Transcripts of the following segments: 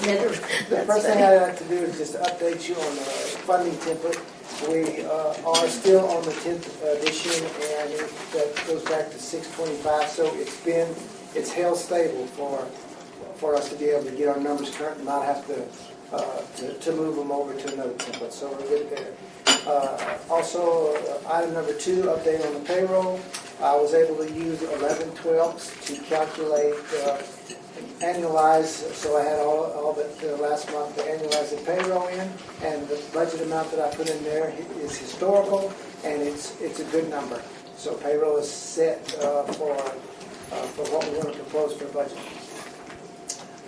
The first thing I'd like to do is just update you on the funding template. We are still on the 10th edition, and that goes back to 625. So it's held stable for us to be able to get our numbers current and not have to move them over to another template. So we're good there. Also, item number 2, update on the payroll. I was able to use 11/12 to calculate annualize, so I had all the last month to annualize the payroll in, and the budget amount that I put in there is historical, and it's a good number. So payroll is set for what we're going to propose for budget.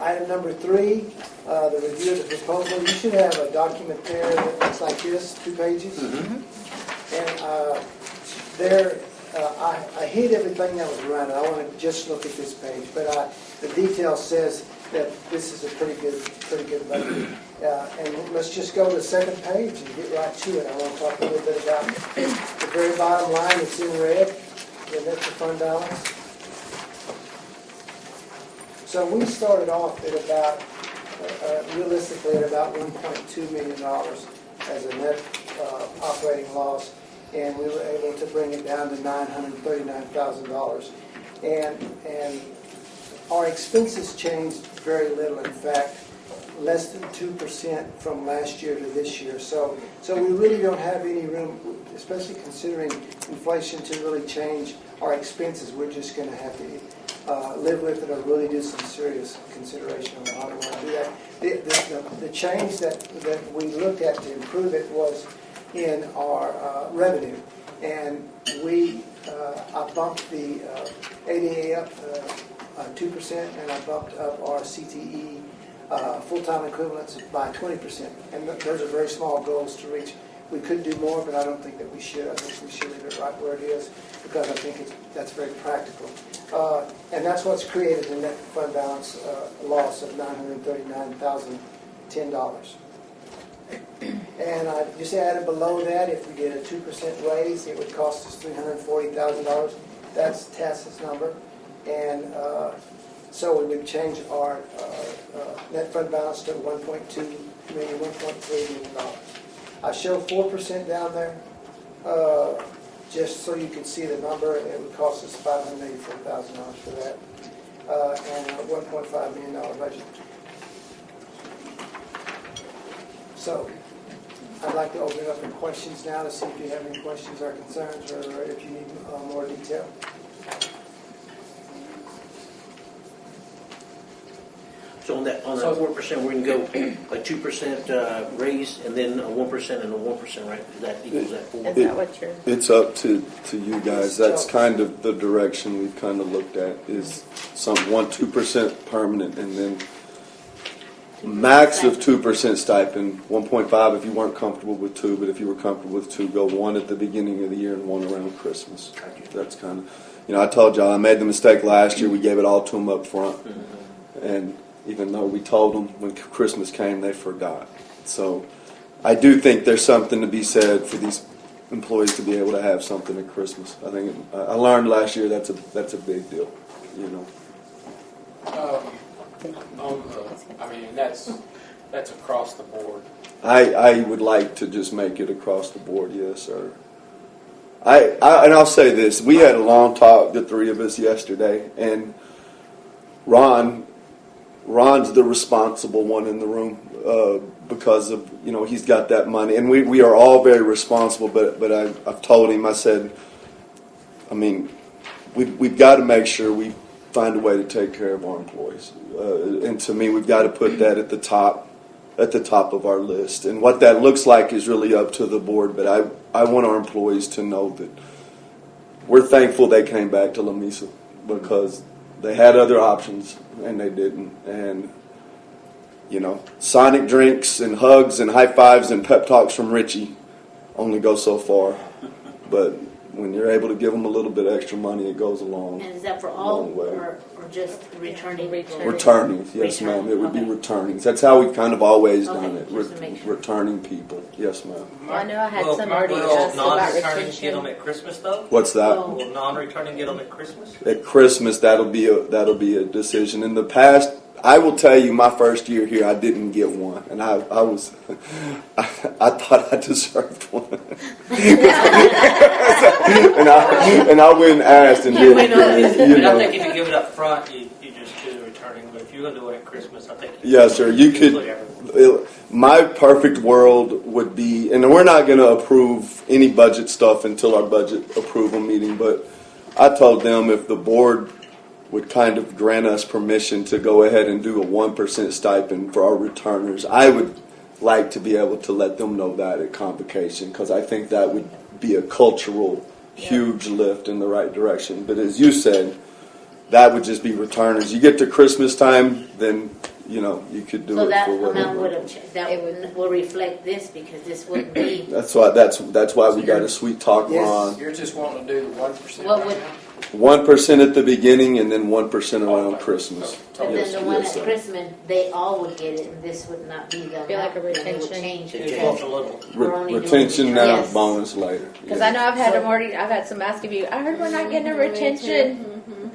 Item number 3, the review of the proposal. You should have a document there that looks like this, 2 pages. Mm-hmm. And there, I hid everything that was around it. I want to just look at this page, but the detail says that this is a pretty good budget. And let's just go to the second page and get right to it. I want to talk a little bit about the very bottom line. It's in red, the net fund balance. So we started off at about, realistically, at about $1.2 million as a net operating loss, and we were able to bring it down to $939,000. And our expenses changed very little. In fact, less than 2% from last year to this year. So we really don't have any room, especially considering inflation, to really change our expenses. We're just going to have to live with it or really do some serious consideration on how we want to do that. The change that we looked at to improve it was in our revenue. And I bumped the ADA up 2%, and I bumped up our CTE full-time equivalents by 20%. And those are very small goals to reach. We could do more, but I don't think that we should. I think we should leave it right where it is, because I think that's very practical. And that's what's created the net fund balance loss of $939,010. And I just added below that, if we did a 2% raise, it would cost us $340,000. That's TAS's number. And so we would change our net fund balance to $1.2 million, $1.3 million. I show 4% down there, just so you can see the number. It would cost us $584,000 for that, and a $1.5 million budget. So I'd like to open it up for questions now to see if you have any questions or concerns, or if you need more detail. So on that 4%, we're going to go a 2% raise, and then a 1% and a 1%, right? That equals that 4. Is that what you're? It's up to you guys. That's kind of the direction we've kind of looked at, is 2% permanent, and then max of 2% stipend, 1.5 if you weren't comfortable with 2, but if you were comfortable with 2, go 1 at the beginning of the year and 1 around Christmas. That's kind of, I told y'all I made the mistake last year. We gave it all to them up front, and even though we told them when Christmas came, they forgot. So I do think there's something to be said for these employees to be able to have something at Christmas. I think I learned last year that's a big deal, I mean, that's across the board. I would like to just make it across the board, yes, sir. And I'll say this: we had a long talk, the 3 of us, yesterday, and Ron's the responsible one in the room because of he's got that money, and we are all very responsible. But I've told him, I said, we've got to make sure we find a way to take care of our employees, and to me, we've got to put that at the top of our list. And what that looks like is really up to the board. But I want our employees to know that we're thankful they came back to Lamesa, because they had other options, and they didn't. And, Sonic drinks and hugs and high fives and pep talks from Richie only go so far. But when you're able to give them a little bit extra money, it goes a long way. And is that for all, or just returning? Returning, yes, ma'am. It would be returning. That's how we've kind of always done it. Returning people, yes, ma'am. Well, I know I had somebody ask about non-returning retention. get them at Christmas though? What's that? Will non-returning get them at Christmas? At Christmas, that'll be a decision. In the past, I will tell you, my first year here, I didn't get one, and I was, I thought I deserved one, and I went and asked and You went on didn't. his- You And I know, think if you give it up front, you just do the returning. But if you're going to do it at Christmas, I think yes, sir. You include could. everyone. My perfect world would be, and we're not going to approve any budget stuff until our budget approval meeting. But I told them if the board would kind of grant us permission to go ahead and do a 1% stipend for our returners, I would like to be able to let them know that at convocation, because I think that would be a cultural huge lift in the right direction. But as you said, that would just be returners. You get to Christmas time, then you could do So it that for amount whatever. would have, will reflect this because this wouldn't be, That's why we got a sweet talk, Yes. Ron. You're just wanting to do the 1%. what would, 1% at the beginning, and then 1% around Christmas. but Yes, then the one yes, at sir. Christmas, they all would get it, and this would not be the Be like a amount, then it would retention. change. It Just because a little. we're only doing Retention now, Yes. bonus later. Because Yeah. I know I've had some asking me, I heard we're not getting a retention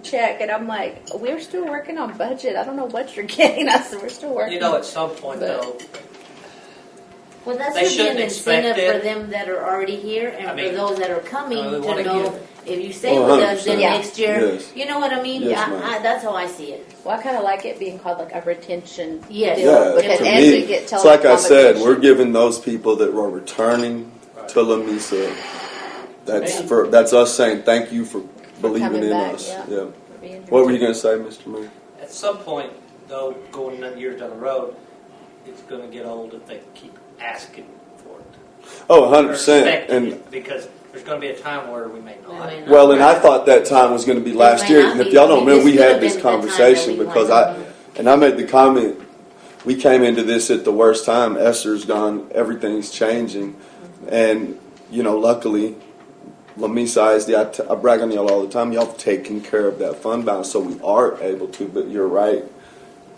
check, and I'm like, we're still working on budget. I don't know what you're getting. I said, we're still working. You know, at some point, But- though, Well, that They should be an shouldn't expect incentive for it. them that are already here and I mean, for those that are coming we to wanna know give- if you stay Oh, with us, then 100%. Yeah. next year, Yes. you know what I mean? Yes, ma'am. That's how I see it. Well, I kind of like it being called like a retention Yes. deal. Yeah, because to as me, we get it's like I said, telecommunication- we're giving those people that were returning to Lamisa. That's us saying thank you for believing coming in back, us. yeah. Yeah. for being here. What were you going to say, Mr. Mayor? at some point, though, going years down the road, it's going to get old if they keep asking for it. Oh, Or 100%. expecting And it, because there's going to be a time where we may We not. may not. well, and I thought that time was going to be last may year. not And if be. y'all don't remember, we This could had have this been the time that conversation we because went. I made the comment. We came into this at the worst time. Esther's gone. Everything's changing, and luckily, Lamisa ISD. I brag on y'all all the time. Y'all have taken care of that fund balance, so we are able to. But you're right.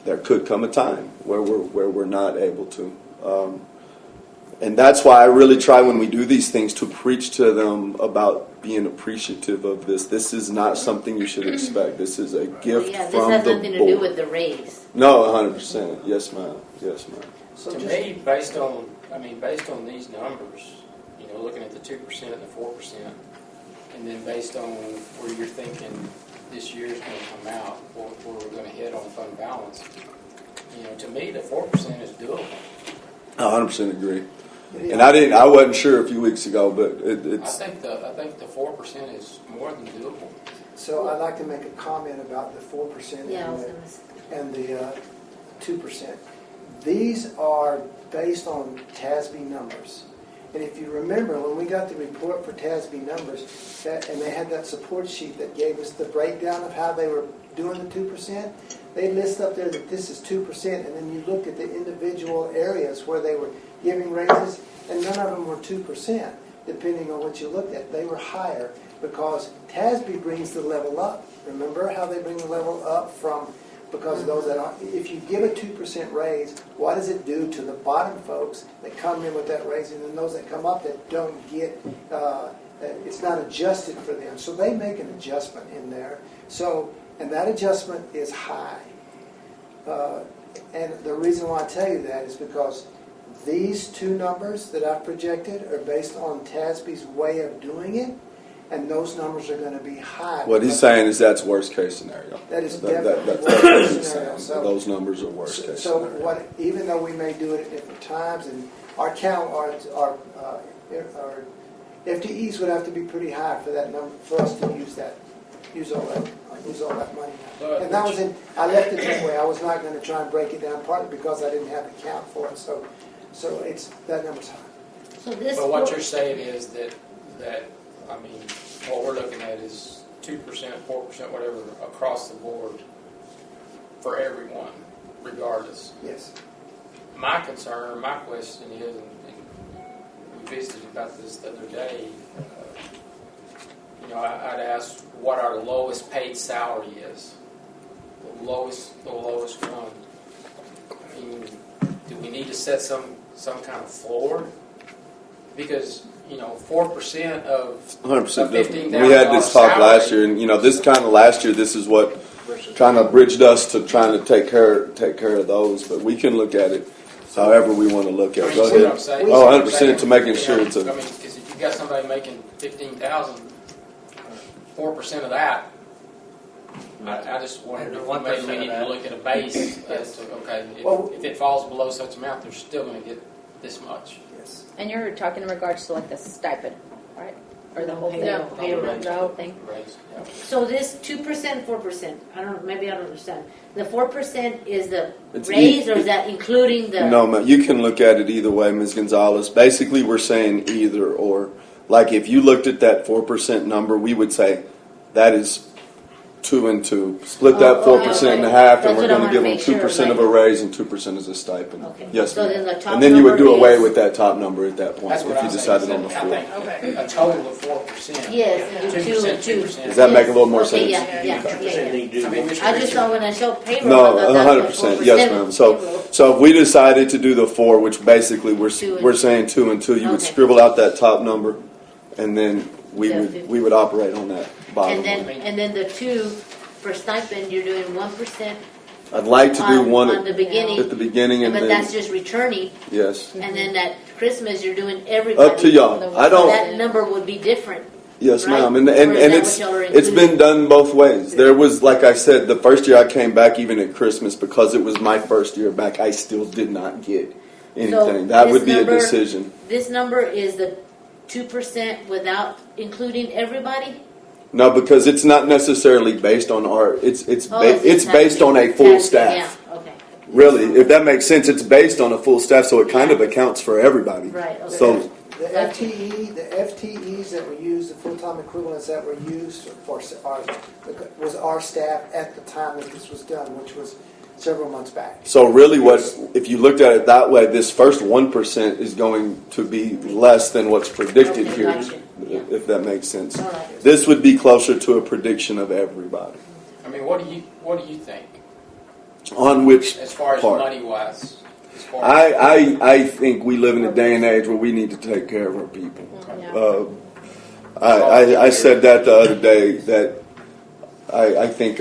There could come a time where we're not able to. And that's why I really try when we do these things to preach to them about being appreciative of this. This is not something you should expect. This is a gift Yeah, this from has the nothing to board. do with the raise. No, 100%. Yes, ma'am. Yes, ma'am. So To just, me, based on these numbers, looking at the 2% and the 4%, and then based on where you're thinking this year's going to come out, where we're going to hit on fund balance, to me, the 4% is doable. I 100% agree. And I wasn't sure a few weeks ago, but it's. I think the 4% is more than doable. so I'd like to make a comment about the 4% Yeah, I and was the gonna say. and the 2%. These are based on TASB numbers. And if you remember, when we got the report for TASB numbers, and they had that support sheet that gave us the breakdown of how they were doing the 2%, they list up there that this is 2%, and then you looked at the individual areas where they were giving raises, and none of them were 2%, depending on what you looked at. They were higher because TASB brings the level up. Remember how they bring the level up from, because those that are, if you give a 2% raise, what does it do to the bottom folks that come in with that raise, and then those that come up that don't get, it's not adjusted for them. So they make an adjustment in there. So, and that adjustment is high. And the reason why I tell you that is because these two numbers that I've projected are based on TASB's way of doing it, and those numbers are going to be high. What he's saying is that's worst case scenario. That is That's definitely what worst case he's scenario. saying. So- Those numbers are worst case So scenario. what, even though we may do it at different times, and our count, our FTEs would have to be pretty high for that number, for us to use all that money. But- And that was I left it that way. I was not going to try and break it down, partly because I didn't have the count for it. So that number's high. So this. But what you're saying is that what we're looking at is 2%, 4%, whatever, across the board for everyone, regardless. Yes. My concern, my question is, and we visited about this the other day, I'd ask what our lowest paid salary is, the lowest one. I mean, do we need to set some kind of floor? Because 4% of 100% $15,000 We had this talk last salary. year, and this kind of last year. This is what versus. trying to bridge us to trying to take care of those. But we can look at it however we want to look at it. Go See what I'm ahead. saying? Oh, 100% to making sure it's I mean, a. because if you've got somebody making 15,000, 4% of that, I just wondered if maybe 1% we of need that. to look at a base as to, okay, Well- if it falls below such amount, they're still going to get this much. Yes. And you're talking in regards to like the stipend, right? Or the whole thing? No, payroll. The whole thing. Raise, yeah. So this 2%, 4%, I don't, maybe I don't understand. The 4% is the It's raise, or is that including the? No, ma'am, you can look at it either way, Ms. Gonzalez. Basically, we're saying either or. Like if you looked at that 4% number, we would say that is 2 and 2. Split that Oh, 4% in okay. half, and That's we're what I going to wanna give them make sure, 2% of a like- raise and 2% as a stipend. Okay. Yes, So ma'am. then the top And then you would do number away is- with that top number at that point That's what if I you was saying. decided on the 4. I think a total of 4%. Yes, and do 2 and 2. 2%. Does that make a little more Okay, sense? yeah, yeah, 2% yeah. they do. I mean, Mr. I just Richard- thought when I showed payroll, No, I thought that's what 100%. Yes, ma'am. So if we decided to do the 4, which basically Two and we're two. saying 2 and 2, you would Okay. scribble out that top number, and then we Yeah, would 50. we would operate on that bottom And one. then the 2 for stipend, you're doing 1% I'd like to do one on the beginning, at the beginning, and but then that's just returning. yes, And then at Christmas, you're doing everybody. up to y'all. I So don't. that number would be different. Yes, right? ma'am, Or and is that it's what y'all are it's been including? done both ways. There was, like I said, the first year I came back, even at Christmas, because it was my first year back, I still did not get anything. That this would be number- a decision. This number is the 2% without including everybody? No, because it's not necessarily based on our. It's Oh, it's based on a full staff. Yeah, okay. Really, if that makes sense, it's based on a full staff, so it kind of accounts for everybody. Right, okay. So The Gotcha. FTEs that were used, the full-time equivalents that were used was our staff at the time that this was done, which was several months back. So really, what if you looked at it that way? This first 1% is going to be less than what's predicted Okay, here, gotcha. Yeah. if that makes sense. All right. This would be closer to a prediction of everybody. I mean, what do you think On which as far as part? money wise? I think we live in a day and age where we need to take care of our people. I said that the other day that I think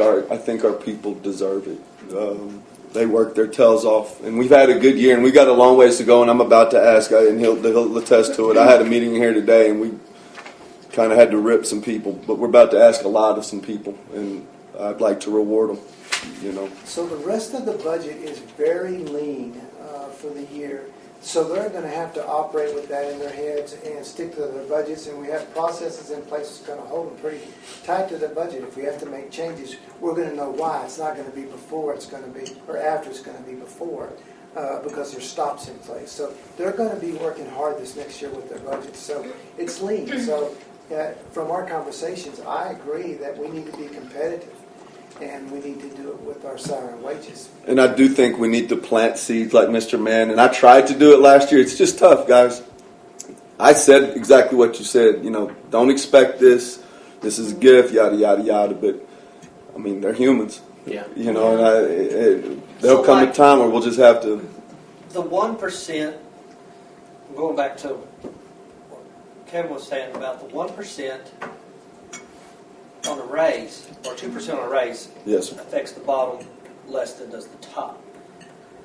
our people deserve it. They work their tails off, and we've had a good year, and we got a long ways to go. And I'm about to ask, and he'll attest to it. I had a meeting here today, and we kind of had to rip some people, but we're about to ask a lot of some people, and I'd like to reward them. You know, So the rest of the budget is very lean for the year. So they're going to have to operate with that in their heads and stick to their budgets. And we have processes in place that's going to hold them pretty tight to the budget. If we have to make changes, we're going to know why. It's not going to be before. It's going to be, or after. It's going to be before because there's stops in place. So they're going to be working hard this next year with their budgets. So it's lean. So from our conversations, I agree that we need to be competitive. And we need to do it with our salary and wages. and I do think we need to plant seeds like Mr. Mann, and I tried to do it last year. It's just tough, guys. I said exactly what you said. You know, don't expect this. This is a gift, yada yada yada. But I mean, they're humans. Yeah. You know, and there'll So, come a like- time where we'll just have to. The 1%, going back to what Kevin was saying about the 1% on a raise, or 2% on a raise, Yes, sir. affects the bottom less than does the top.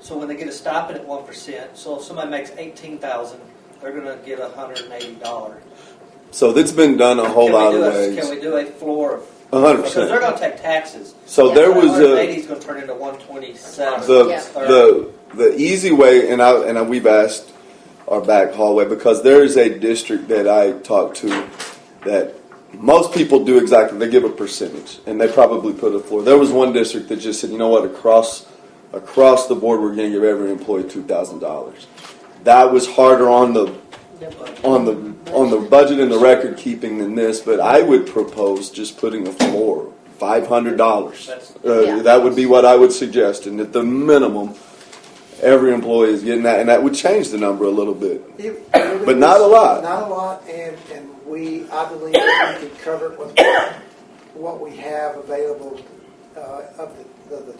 So when they get a stipend at 1%, so if somebody makes $18,000, they're going to get $180. So that's been done a whole lot of Can ways. we do a floor of? 100%. Because they're going to take taxes. So Yeah, there was 180 is going to turn into 127. the easy way, and we've asked our back hallway because there is a district that I talk to that most people do exactly. They give a percentage, and they probably put a floor. There was one district that just said, you know what, across the board, we're going to give every employee $2,000. That was harder on the budget and the record keeping than this, but I would propose just putting a floor, $500. That would be what I would suggest, and at the minimum, every employee is getting that, and that would change the number a little bit. But not a lot. Not a lot, and I believe that we can cover it with what we have available of the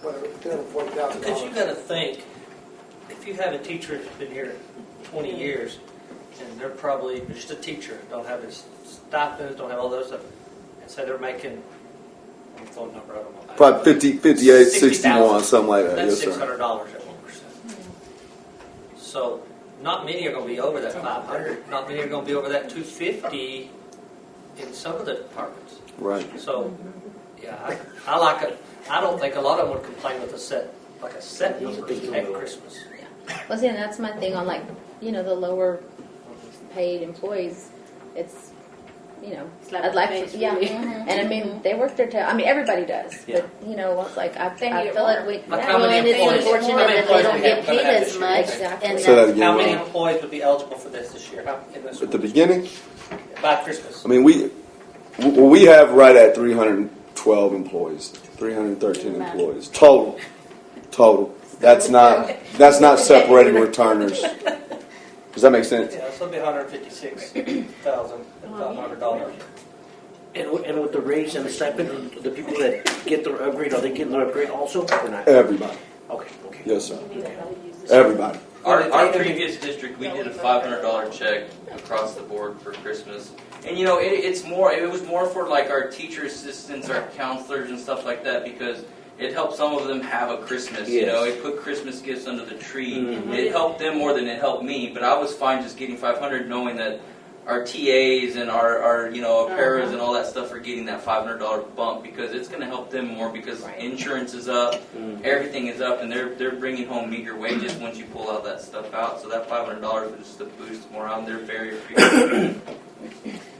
$340,000. Because you got to think, if you have a teacher that's been here 20 years, and they're probably just a teacher, don't have his stipends, don't have all those stuff, and say they're making I'm throwing a number out on my back. Probably 50, 58, 61, 60,000. something like that. That's Yes, sir. $600 at 1%. So not many are going to be over that 500. Not many are going to be over that 250 in some of the departments. Right. So, yeah, I like it. I don't think a lot of them would complain with a set number at Christmas. Well, see, and that's my thing on, like, you know, the lower paid employees. It's, you know, Slap I'd in like the face, to, yeah. really. And I mean, they work their tail. I mean, everybody does. Yeah. But, you know, it's like, I They feel need like more. we, Like yeah. how Well, many and it's employees- unfortunate how many that they employees don't we get have paid gonna have as this much. Exactly. And Say that that's, again. How many Ron. employees would be eligible for this year? In this At the beginning, by Christmas? I mean, we have right at 312 employees, 313 employees total. That's not separating returners. Does that make sense? Yeah, so it'll be $156,500. And with the raise and the stipend, the people that get their upgrade, are they getting their upgrade also or not? Everybody. Okay. Yes, sir. Everybody. Our previous district, we did a $500 check across the board for Christmas, and you know it was more for like our teacher assistants, our counselors, and stuff like that because it helped some of them have a Christmas. You Yes. know, it put Christmas gifts under the tree. Mhm. It helped them more than it helped me, but I was fine just getting 500, knowing that our TAs and our paras and all that stuff are getting that $500 bump because it's going to help them more because insurance is up, everything is up, and they're bringing home meager wages once you pull all that stuff out. So that $500 was just a boost morale. They're very appreciative.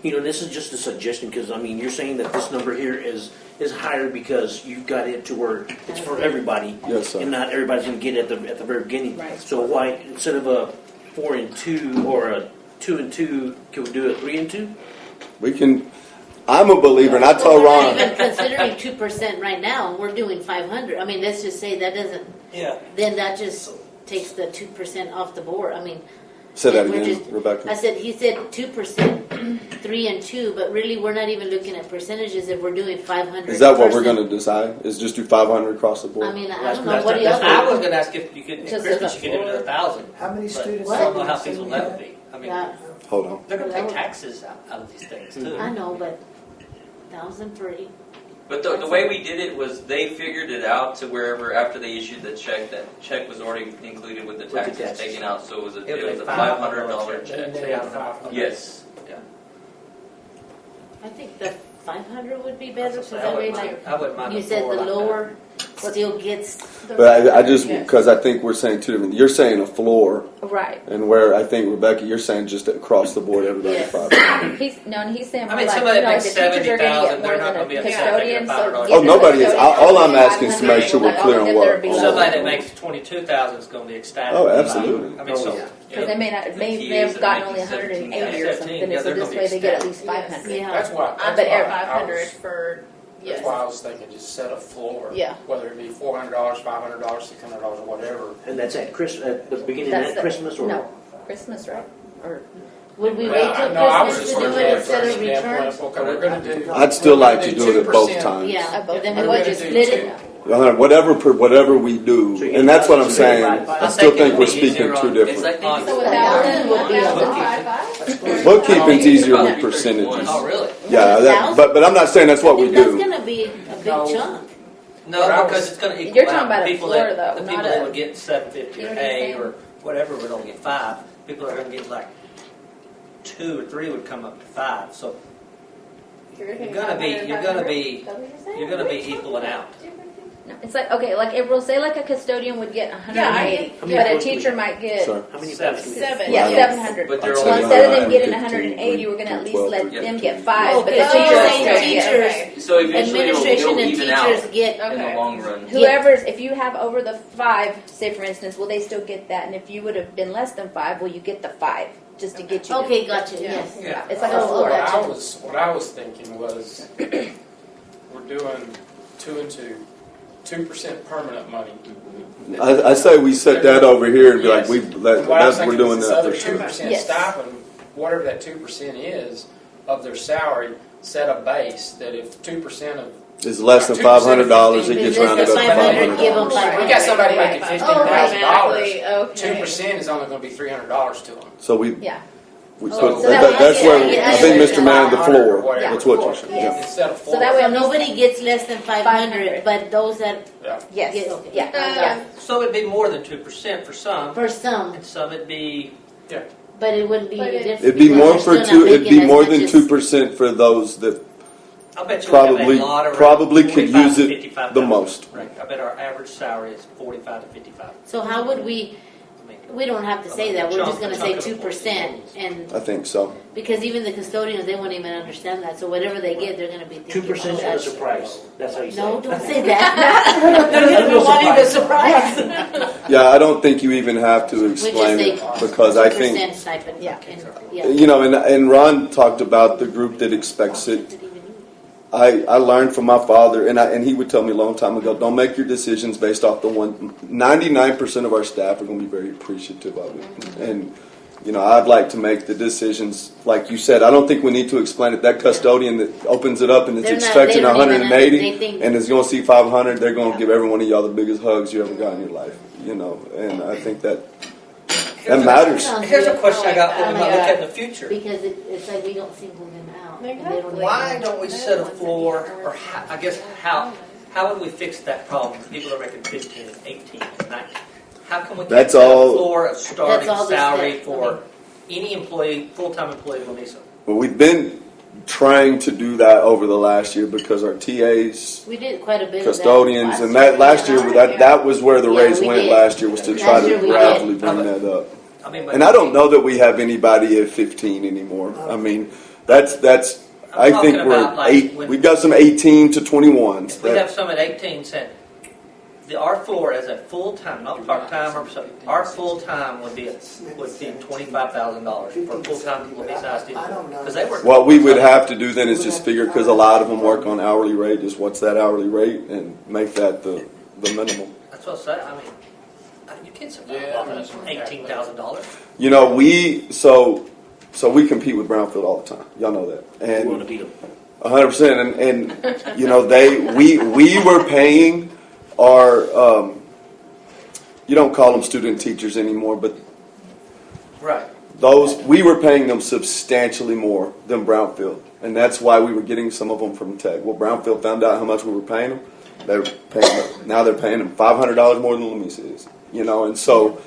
You know, this is just a suggestion because I mean, you're saying that this number here is higher because you've got it to where it's for everybody, Yes, sir. and not everybody's going to get it at the very beginning. Right. So why instead of a 4 and 2 or a 2 and 2, can we do a 3 and 2? We can. I'm a believer, and I tell we're not Ron. even considering 2% right now, and we're doing 500. I mean, let's just say that doesn't, Yeah. then that just takes the 2% off the board. I mean, Say that we're again, just- Rebecca. he said 2%, 3 and 2, but really we're not even looking at percentages if we're doing 500. Is that what we're person. going to decide? Is just do 500 across the board? I mean, I That's- don't know that's- what that's- else. I was going to ask if you could, at Just Christmas, as you a could do it at 1,000. How many But students? I don't know how feasible that would be. I mean, Yeah, Hold on. they're going to take taxes out of these things, too. I know, but 1,000 for each. But the way we did it was they figured it out to wherever after they issued the check, that check was already included with the the taxes taxes. taken out, so it was a It was a $500 check. check. They got 500. Yes. Yeah. I think the 500 would be better because I that way, wouldn't mind- like I wouldn't mind you a said, floor the like that. lower still gets. But I just because I think we're saying two different. You're saying a floor, Right. and where I think Rebecca, you're saying just across the board, everybody Yes. 500. He's saying I more mean, like, somebody you know, makes the teachers are going to 70,000, get more they're not than a gonna be upset custodian. taking So $500. give Oh, the nobody is. custodian All I'm asking is to make sure we're like, clear on if what. there'd be on Somebody what- that makes 22,000 is going to be ecstatic. Oh, about it. absolutely. I mean, so, Oh, yeah. Because they may not, The may TAs have gotten are only making 180 or 17, something, yeah, and so they're this gonna be way they get at ecstatic. least 500. Yeah. That's why. But That's why I 500 was- for, That's yes. why I was thinking just set a floor. Yeah. Whether it be $400, $500, $600, or whatever. And that's at at the beginning That's of the- Christmas or No, Christmas, right? Or Would we Well, wait till no, I was Christmas just to do looking it at instead of from the standpoint returns? of, okay, we're going to do. I'd still we're like gonna to do it at both 2%. times. Yeah, both. then We're we gonna would just do split two. it. Whatever we do, So you and that's what I'm guys- saying. I still think we're speaking two It's different. like they So do- 1,000 would be a 1,055? Bookkeeping's easier with About percentages. Oh, really? Yeah, but I'm not saying that's what we That's do. going to be a big No. chunk. No, because it's going to equal You're out. talking about a people floor, that, though, the people not that a- would get 750 You or know what I'm 8 saying? or whatever would only get 5. People are going to get like 2 or 3 would come up to 5. So you're going to be equaling out. no, it's like, okay, like it will say like a custodian would get 180, Yeah, I get- but How many a books do we teacher have? might get, Sorry. How many 7. books do we- 7. yeah, Wow. 700. But they're So only instead of them 115, getting 180, we're going to at least 12, let 13, them get 14. 5, but Okay, the so you're teachers saying don't get. teachers, So eventually administration it'll and even out teachers get, in the Okay. long run. Whoever's, if you have over the 5, say for instance, will they still get that? And if you would have been less than 5, will you get the 5 just to get you? okay, to, gotcha, Yeah. yes. Yeah. It's like Oh, a floor. okay. What I was thinking was, we're doing 2 and 2, 2% permanent money. I say we set that over here and be like, Yes. And what I was we're thinking doing is this that other for sure. 2% Yes. stipend, whatever that 2% is of their salary, set a base that if 2% of It's less than 2% $500, it If gets it's rounded less up to than 500, give them $500. we got somebody making Right. $15,000, Automatically, okay. 2% is only going to be $300 to them. So we, Yeah. We Oh, put, so that that's way- where, yeah, I think yeah, Mr. Man, the yeah. floor, Yeah. that's what you're saying, yeah. Instead of So that way So I'm nobody gets less than 500, but those that Yes. get, okay. Yeah. So it'd be more than 2% for some, For some, and some it'd be, but it wouldn't be But it- different. It'd be because more they're for still not two, it'd making be as more much than as- 2% for those that I bet you we have probably, a lot around probably could 45 use to it 55,000. the most. Right. I bet our average salary is 45 to 55. So how would we, I mean, we don't have to say that, we're just gonna say Chunk of it. 2%, and, I think so. because even the custodians, they won't even understand that, so whatever they get, they're gonna be thinking. 2% oh, is a that's- surprise. That's how you say No, it. don't say that. They're gonna be wanting the surprise. Yeah, I don't think you even have to explain say it, because I think, 2% stipend. Yeah. Yeah. you know, and Ron talked about the group that expects it. I learned from my father, and he would tell me a long time ago, don't make your decisions based off the one. 99% of our staff are going to be very appreciative of it. And, you know, I'd like to make the decisions, like you said, I don't think we need to explain it. That custodian that opens it up and it's They're not- expecting they don't even 180 they think- and is going to see 500, they're going to give every one of y'all the biggest hugs you ever got in your life. You know, and I think that matters. Here's a question I got when Oh I my look God. at the future. Because it's like we don't single them out. and they don't Exactly. Why even- don't we set a floor, or I guess how would we fix that problem? People are making 15, 18, 19. How can we That's set all- a floor of starting That's all the salary steps, for any employee, full-time employee of Lamesa? Well, we've been trying to do that over the last year because our TAs, We did quite a bit custodians, of that and that last year, that was where the Yeah, raise we went did. last year, was to Last try to year we gradually did. bring that up. I mean, And I don't know that we have anybody at 15 anymore. I mean, that's. I I'm think talking we're about, like, eight. when- We've got some 18 to 21s. If we have some at 18 cent, our floor as a full-time, not part-time or something, our full-time would be $25,000 for a full-time Lamesa ISD. I don't know. Because they work. What we would have to do then is just figure, because a lot of them work on hourly rate, is what's that hourly rate, and make that the minimum. That's what I said. I mean, you can't survive Yeah, off I mean, of $18,000. You know, so we compete with Brownfield all the time. Y'all know that, We want to and beat them. 100%. And you know, we were paying our you don't call them student teachers anymore, but Right. we were paying them substantially more than Brownfield, and that's why we were getting some of them from Tech. Well, Brownfield found out how much we were paying them. Now they're paying them $500 more than Lamesa is. You know, and so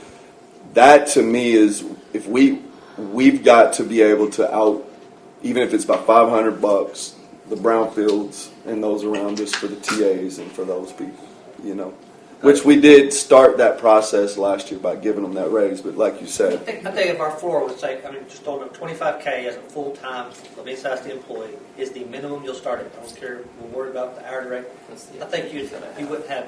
that to me is, if we've got to be able to out, even if it's about $500, the Brownfields and those around us for the TAs and for those people, you know. Which we did start that process last year by giving them that raise, but like you I said, think if our floor would say, I mean, just on $25K as a full-time Lamesa ISD employee is the minimum you'll start at. I don't care. We're worried about the hourly rate. I think you wouldn't have.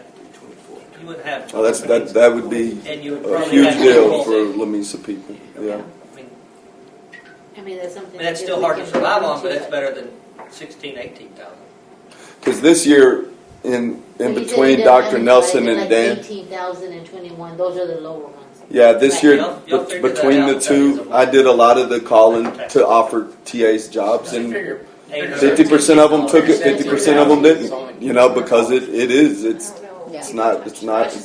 You wouldn't have. oh, that would be And you would a probably huge have deal people- for Lamesa people. Yeah. I mean, that's something. that's that still we hard to can survive look on, but into. it's better than 16, 18,000. Because this year, in So you said between it Dr. doesn't- Nelson like and Dan, 18,000 and 21, those are the lower ones. yeah, this Right. year You'll figure that between the out. two, I did a lot of the calling to offer TAs jobs, and Figure 50% of them took it, 50% of them didn't. You know, because it's Yeah. it's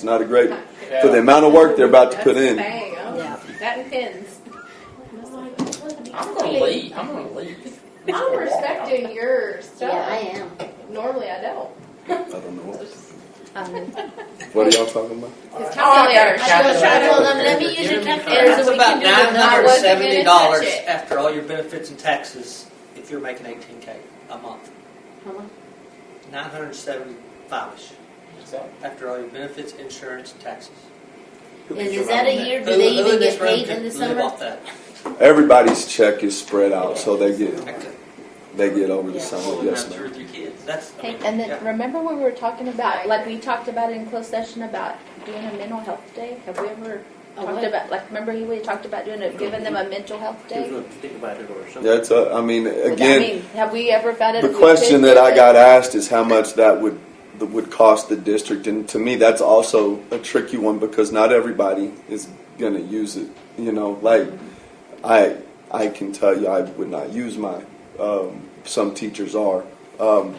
not a great for the amount of work they're about to put in. Yeah. That depends. I'm gonna leave. I'm respecting your stuff. Yeah, I am. Normally I don't. I don't know. Um, What are y'all talking about? Calculators. I told them, let me use your And calculator that's so we about can do the numbers. I wasn't gonna $970 touch it. after all your benefits and taxes if you're making 18K a month. How much? 975-ish after all your benefits, insurance, and taxes. Is that a year? Do Who- they who even this get room paid can in the live summer? off that? Everybody's check is spread out, so they get over the Yeah. summer. Have Yes, 2 or ma'am. 3 kids. That's Hey, and then yeah. remember when we were talking about, like we talked about in closed session about doing a mental health day? Have we ever A talked what? about, like, remember we talked about giving them a mental health Who's day? going to think about it or something? That's I mean, I again, mean, have we ever found it? the if we question could that do I it? got asked is how much that would cost the district, and to me, that's also a tricky one because not everybody is going to use it. You know, like I can tell you, I would not use mine. Some teachers are.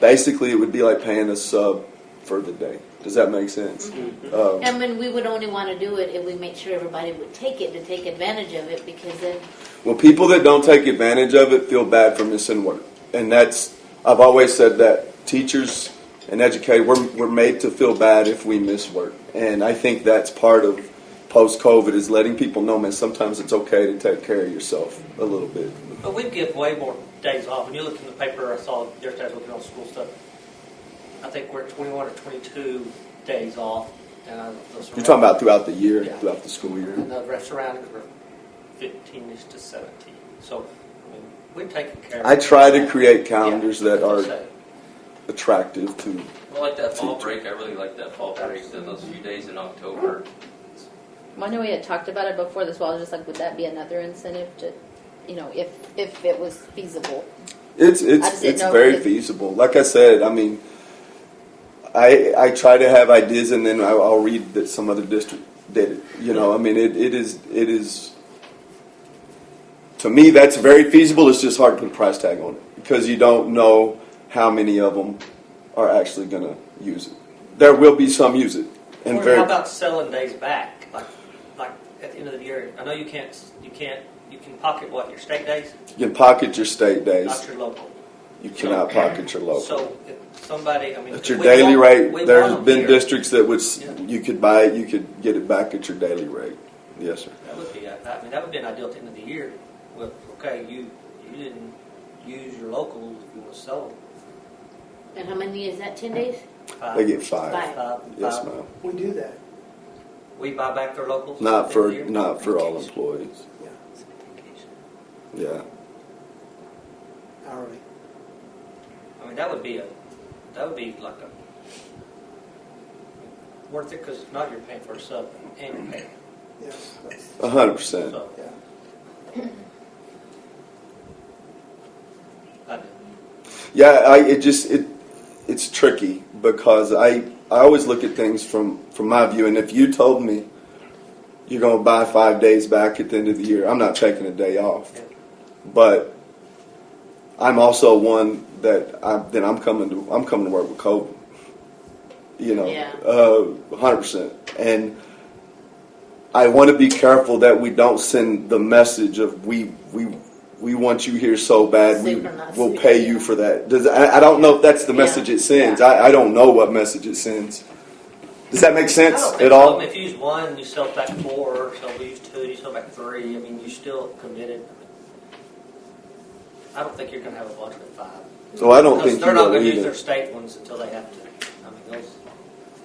Basically, it would be like paying a sub for the day. Does that make sense? And when we would only want to do it if we made sure everybody would take it to take advantage of it, because then Well, people that don't take advantage of it feel bad for missing work. And I've always said that teachers and educators, we're made to feel bad if we miss work. And I think that's part of post-COVID is letting people know, man, sometimes it's okay to take care of yourself a little bit. But we give way more days off. When you look in the paper, I saw yesterday, I was looking on school stuff. I think we're at 21 or 22 days off. You're talking about throughout the year, Yeah. throughout the school year. And the rest surroundings were 15-ish to 17. So, I mean, we're taking care of I it. try to create calendars Yeah, that are that's what I say. attractive to. I like that fall break. I really like that fall break. Those few days in October. I know we had talked about it before this. Well, I was just like, would that be another incentive to, if it was feasible? It's just didn't know very if- feasible. Like I said, I mean, I try to have ideas and then I'll read that some other district did it. I mean, it is. To me, that's very feasible. It's just hard to put a price tag on it because you don't know how many of them are actually going to use it. There will be some use it, and Or how about selling days back? Like at the end of the year, I know you can pocket what, your state days, you can pocket your state days. not your local. You cannot pocket your local. So if somebody, I mean, At your we daily want- rate, we there's want been here. districts that would Yeah. you could buy it, you could get it back at your daily rate. Yes, sir. That would be, I mean, that would be an ideal at the end of the year. Well, okay, you didn't use your locals if you want to sell them. and how many is that? 10 days? They get 5. Five. Yes, ma'am. We do that. We buy back their locals? Not at the for end of the year? not for all employees. Yeah. Hourly. I mean, that would be like a, worth it, because if not, you're paying for a sub and you're paying. Yes. That's, 100%. So, yeah. I do. Yeah, it's tricky because I always look at things from my view, and if you told me you're going to buy 5 days back at the end of the year, I'm not taking a day off. Yeah. But I'm also one that I'm coming to work with COVID. Yeah. 100%. And I want to be careful that we don't send the message of we want you here so bad Sick or not we'll sick, pay yeah. you for that. I don't know if that's the message it sends. Yeah. I don't know what message it sends. Does that make I sense don't think at so. all? If you use one, you sell back 4, so we use 2, you sell back 3. I mean, you're still committed. I don't think you're going to have a budget of 5. So I don't Because think they're you not will going to use either. their state ones until they have to. I mean, those,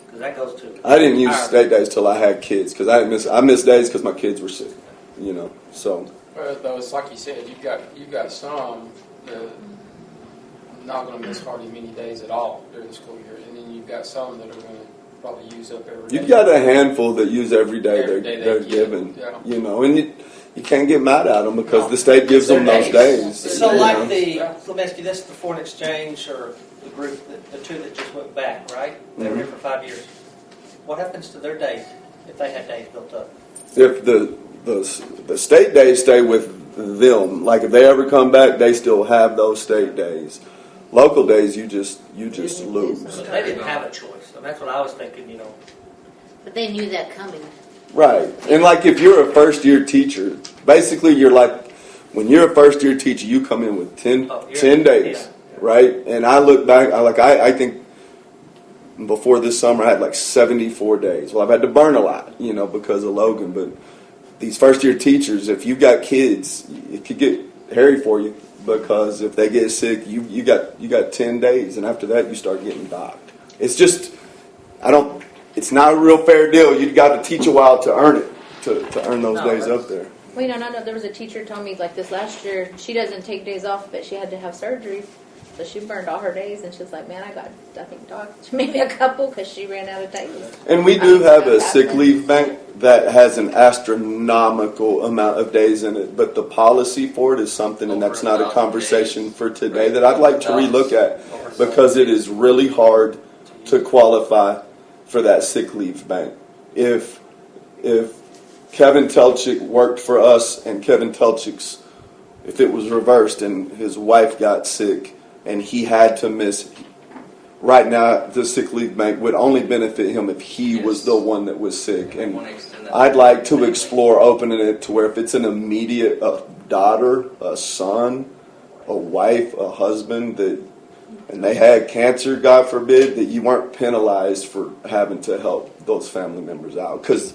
because that goes to. I didn't use our- state days till I had kids because I missed days because my kids were sick. So Well, though it's like you said, you've got some that are not going to miss hardly many days at all during the school year, and then you've got some that are going to probably use up every day. you've got a handful that use every day Every day they're they get, given. yeah. And you can't get mad at them because the state gives them those days. So you like know. let me ask you this, the foreign exchange or the group, the 2 that just went back, right? They were here for 5 years. What happens to their days if they had days built up? If the state days stay with them, like if they ever come back, they still have those state days. Local days, you just lose. So they didn't have a choice. And that's what I was thinking, But they knew that coming. Right. And like if you're a first year teacher, basically you're like, when you're a first year teacher, you come in with 10 days, yeah. right? And I look back, I think before this summer I had like 74 days. Well, I've had to burn a lot, because of Logan, but these first year teachers, if you've got kids, it could get hairy for you because if they get sick, you got 10 days, and after that you start getting docked. It's just, it's not a real fair deal. You got to teach a while to earn it, to earn those days up there. Well, no, there was a teacher told me like this last year, she doesn't take days off, but she had to have surgery. So she burned all her days, and she's like, man, I think docked maybe a couple because she ran out of days. And we do have a sick leave bank that has an astronomical amount of days in it, but the policy for it is something, and that's not a conversation for today, that I'd like to relook at because it is really hard to qualify for that sick leave bank. If Kevin Telchik worked for us and Kevin Telchik's, if it was reversed and his wife got sick and he had to miss, right now the sick leave bank would only benefit him if he was Yes. the one that was sick. I And want to extend that. I'd like to explore opening it to where if it's an immediate daughter, a son, a wife, a husband and they had cancer, God forbid, that you weren't penalized for having to help those family members out. Because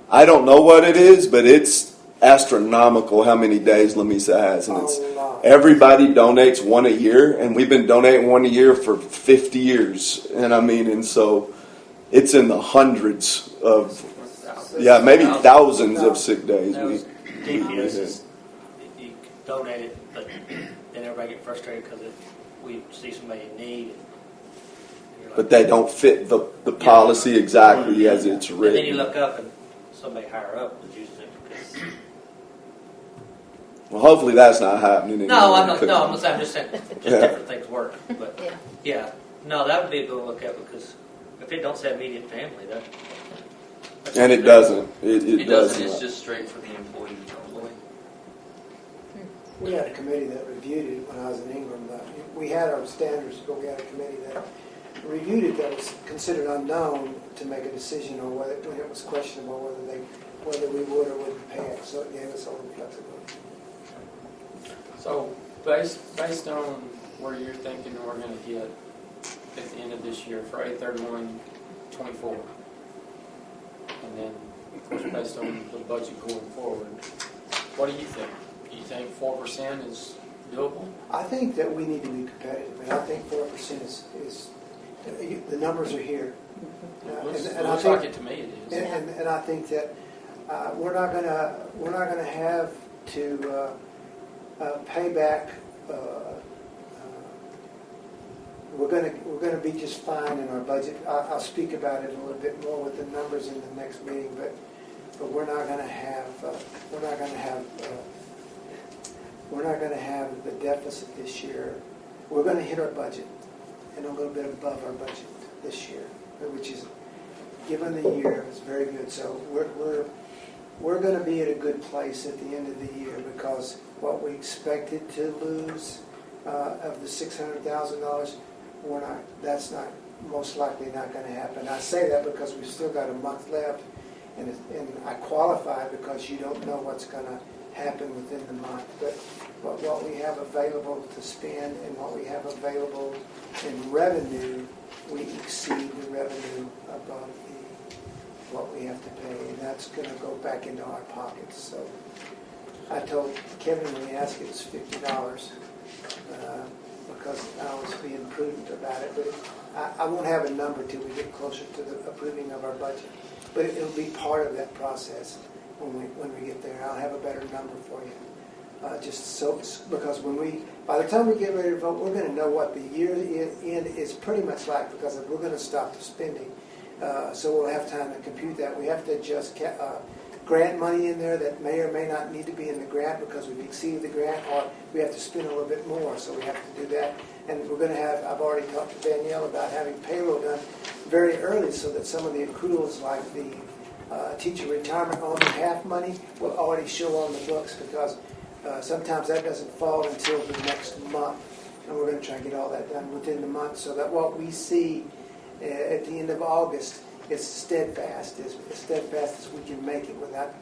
I don't know what it is, but it's astronomical how many days Lamisa has. And it's, everybody donates one a year, and we've been donating one a year for 50 years. And I mean, and so it's in the hundreds of, yeah, maybe thousands of sick days. That was we DPS had. is, you donate it, but then everybody get frustrated because we see somebody in need. And you're like, But they don't fit the policy exactly as it's and then you written. look up and somebody higher up is using it because. Well, hopefully that's not happening. No, anymore. I'm not. No, I'm just saying, just Yeah. different things work. But Yeah. yeah, no, that would be a good one to look at because if it don't say immediate family, that's And it doesn't. It It doesn't. doesn't. It's just straight for the employee. We had a committee that reviewed it when I was in England. We had our standards, but we had a committee that reviewed it that was considered unknown to make a decision on whether, when it was questionable whether we would or wouldn't pay it. So it gave us a little flexibility. So based on where you're thinking we're going to hit at the end of this year for 8/31/24, and then of course based on the budget going forward, what do you think? Do you think 4% is doable? I think that we need to be competitive, and I think 4% is the numbers are here. Looks And I looks think- like it to me it is. And I think that we're not gonna have to pay back. We're gonna be just fine in our budget. I'll speak about it a little bit more with the numbers in the next meeting, but we're not gonna have the deficit this year. We're gonna hit our budget and a little bit above our budget this year, which is, given the year, is very good. So we're going to be at a good place at the end of the year because what we expected to lose of the $600,000, that's not most likely not going to happen. I say that because we've still got a month left, and I qualify because you don't know what's going to happen within the month. But what we have available to spend and what we have available in revenue, we exceed the revenue above what we have to pay, and that's going to go back into our pockets. So I told Kevin when he asked, it was $50 because I was being prudent about it. But I won't have a number till we get closer to the approving of our budget. But it'll be part of that process when we get there. I'll have a better number for you. Just so because by the time we get ready to vote, we're going to know what the year end is pretty much like because we're going to stop the spending. So we'll have time to compute that. We have to adjust grant money in there that may or may not need to be in the grant because we've exceeded the grant, or we have to spend a little bit more. So we have to do that. And we're going to have, I've already talked to Danielle about having payroll done very early so that some of the accruals like the teacher retirement on behalf money will already show on the books because sometimes that doesn't fall until the next month. And we're going to try and get all that done within the month so that what we see at the end of August is steadfast as we can make it without,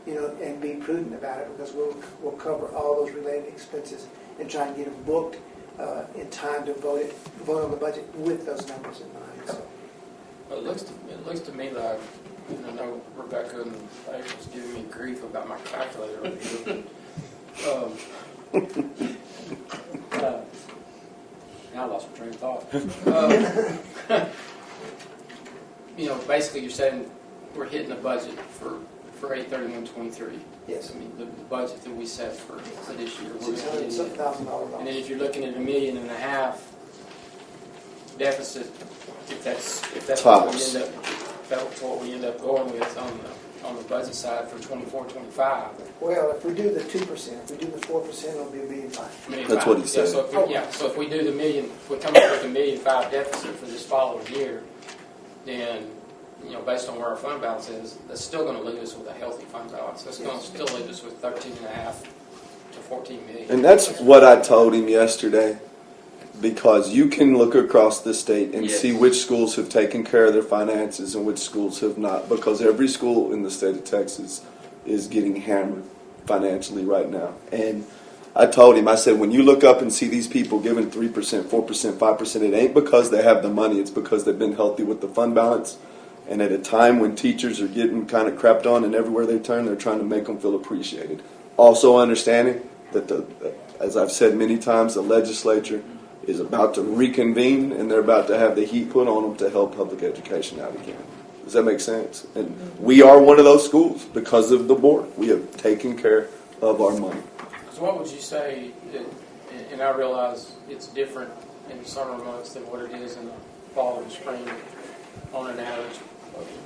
and be prudent about it because we'll cover all those related expenses and try and get them booked in time to vote on the budget with those numbers in mind. So. But it looks to me like, and I know Rebecca and April's giving me grief about my calculator over here. Now I lost my train of thought. Basically you're saying we're hitting the budget for 8/31/23. Yes. I mean, the budget that we set for this year. We're gonna hit it. $600,000. And then if you're looking at $1.5 million deficit, if that's Tops. what we end up going with on the budget side for 24-25. Well, if we do the 2%, if we do the 4%, it'll be $1.5 million. That's what he said. So if we do the million, if we come up with $1.5 million deficit for this following year, then based on where our fund balance is, that's still going to leave us with a healthy fund balance. That's going to still leave us with $13.5 to $14 million. And that's what I told him yesterday. because you can look across the state and Yes. see which schools have taken care of their finances and which schools have not, because every school in the state of Texas is getting hammered financially right now. And I told him, I said, when you look up and see these people giving 3%, 4%, 5%, it ain't because they have the money, it's because they've been healthy with the fund balance. And at a time when teachers are getting kind of crapped on and everywhere they turn, they're trying to make them feel appreciated. Also understanding that, as I've said many times, the legislature is about to reconvene and they're about to have the heat put on them to help public education out again. Does that make sense? And we are one of those schools because of the board. We have taken care of our money. So what would you say, and I realize it's different in the summer months than what it is in the fall and spring on an average,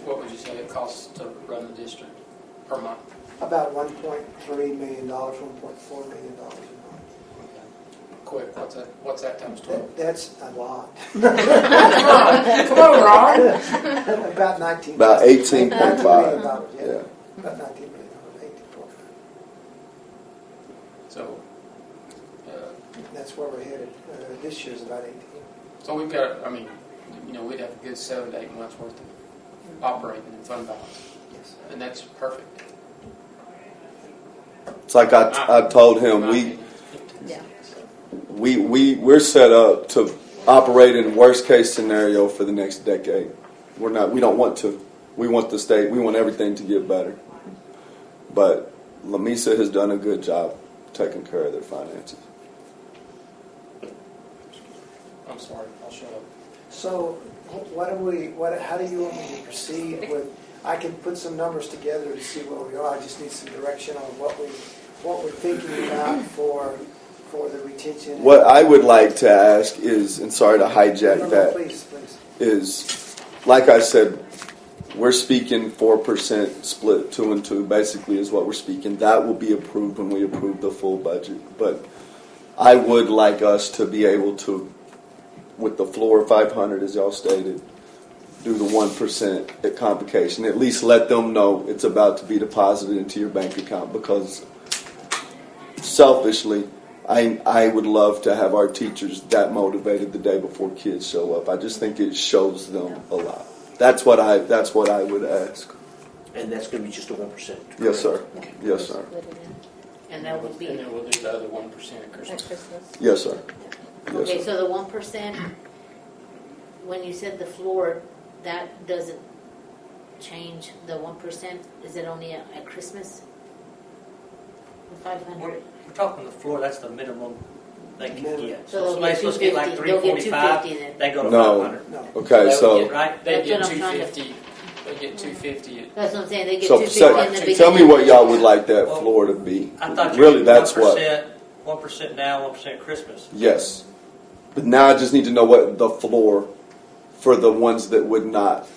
what would you say it costs to run the district per month? About $1.3 million, $1.4 million a month. Quick, what's that times 12? That's a lot. Come on, Ron. About 19. About 18.5. $19 million, yeah. Yeah. About $19 million, 18.5. So, That's where we're headed. This year's about 18. so we've got, I mean, we'd have a good 7 to 8 months worth of operating and fund balance, Yes. and that's perfect. It's like I told him, Yeah. we're set up to operate in worst case scenario for the next decade. We don't want to. We want the state, we want everything to get better. But Lamesa has done a good job taking care of their finances. I'm sorry, I'll shut up. So how do you want me to proceed with, I can put some numbers together to see where we are. I just need some direction on what we're thinking about for the retention. What I would like to ask is, and sorry to hijack No, that, please. is, like I said, we're speaking 4% split 2 and 2, basically is what we're speaking. That will be approved when we approve the full budget. But I would like us to be able to, with the floor 500 as y'all stated, do the 1% at convocation. At least let them know it's about to be deposited into your bank account, because selfishly, I would love to have our teachers that motivated the day before kids show up. I just think it shows them a lot. That's what I would ask. And that's going to be just a 1%. Yes, sir. Yes, sir. And that would be, And then we'll do the other 1% at At Christmas. Christmas. Yes, sir. Yes, okay, sir. so the 1%, when you said the floor, that doesn't change the 1%? Is it only at Christmas? The 500? We're talking the floor, that's the minimum they can Minimum. get. So they'll somebody's get supposed to get like 250. They'll get 345, 250 then. they go to No. 500. No. Okay, so Right? They That's get what I'm trying to- 250. They get 250. That's what I'm saying, they get so 250 in the beginning. tell me what y'all would like that floor to be. I thought you Really, were that's what. 1% now, 1% at Christmas. Yes. But now I just need to know what the floor for the ones that would not.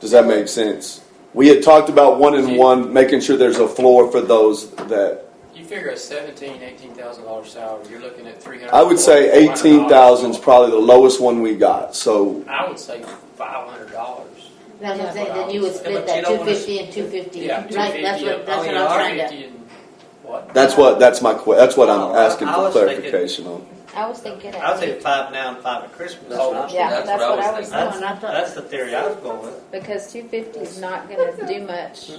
Does that make sense? We had talked about 1 and 1, making sure there's a floor for those that. You figure a $18,000 salary, you're looking at $300. I would say 18,000 is probably the lowest one we got. So I would say $500. That's what I'm saying, then you would Yeah, split but that you don't wanna- 250 and 250. Yeah, Right, that's 250. what I'm yeah, trying to. 50 and what? that's what I'm asking I for was thinking- clarification on. I was thinking. I would say 5 now and 5 at Christmas. That's what I was Yeah, That's that's what I what was I was thinking. thinking. I thought- That's the theory I was going with. Because 250 is not going to do much.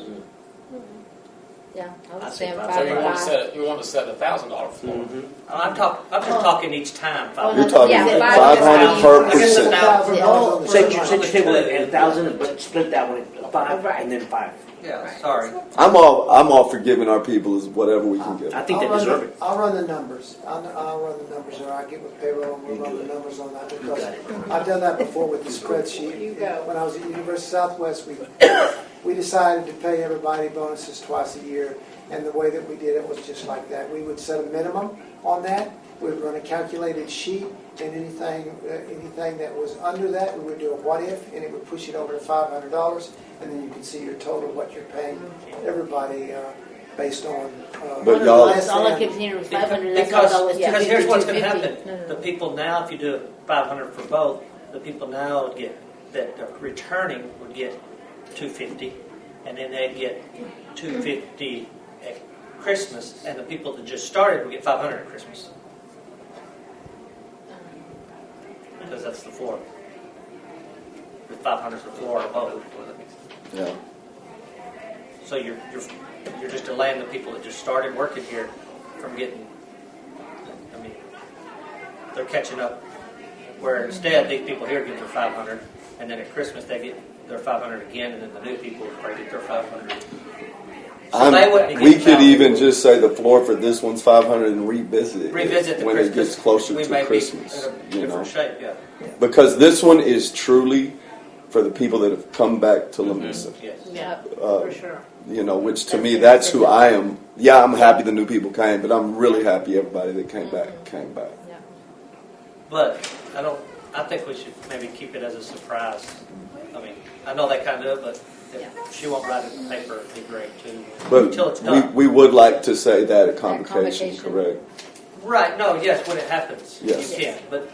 Yeah, I I was see saying five. 5 So or you want to set a $1,000 floor. I'm just talking each time. Oh, You're talking Yeah, 500 per I guess percent. it's Oh, Set your table at 1,000, but split that one at 5 Right. and then 5. Yeah, sorry. I'm all for giving our people is whatever we can give. I think they deserve it. I'll run the numbers. I'll run the numbers, or I'll get with payroll and we'll You run do the it. numbers on that, You because got it. I've done that before with the spreadsheet. You go. When I was at University of Southwest, we decided to pay everybody bonuses twice a year, and the way that we did it was just like that. We would set a minimum on that. We would run a calculated sheet, and anything that was under that, we would do a what if, and it would push it over to $500, and then you can see your total, what you're paying everybody based on. But y'all- less All I than- kept hearing was 500, that's why I thought it was Because here's 250, what's going to 250. happen. The people now, if you do 500 for both, the people now would get, that are returning would get 250, and then they'd get 250 at Christmas, and the people that just started would get 500 at Christmas. because that's the floor. The 500 is the floor above. Yeah. So you're just delaying the people that just started working here from getting. I mean, they're catching up. Where instead these people here get their 500, and then at Christmas they get their 500 again, and then the new people probably get their 500. So they wouldn't be We getting could 1,000. even just say the floor for this one's 500 and revisit it Revisit when the Christmas. it gets closer we to may Christmas. be in a You different know, shape, yeah. because this one is truly for the people that have come back to Lamesa. Yes. Yeah, Uh, for sure. You know, which to me, that's who I am. Yeah, I'm happy the new people came, but I'm really happy everybody that came back came back. But I think we should maybe keep it as a surprise. I mean, I know they kind of do it, but if she won't write it in the paper, it'd be great too. But Until it's done. we would like to say that at convocation, convocation. correct? Right, no, yes, when it happens, Yes. you can. But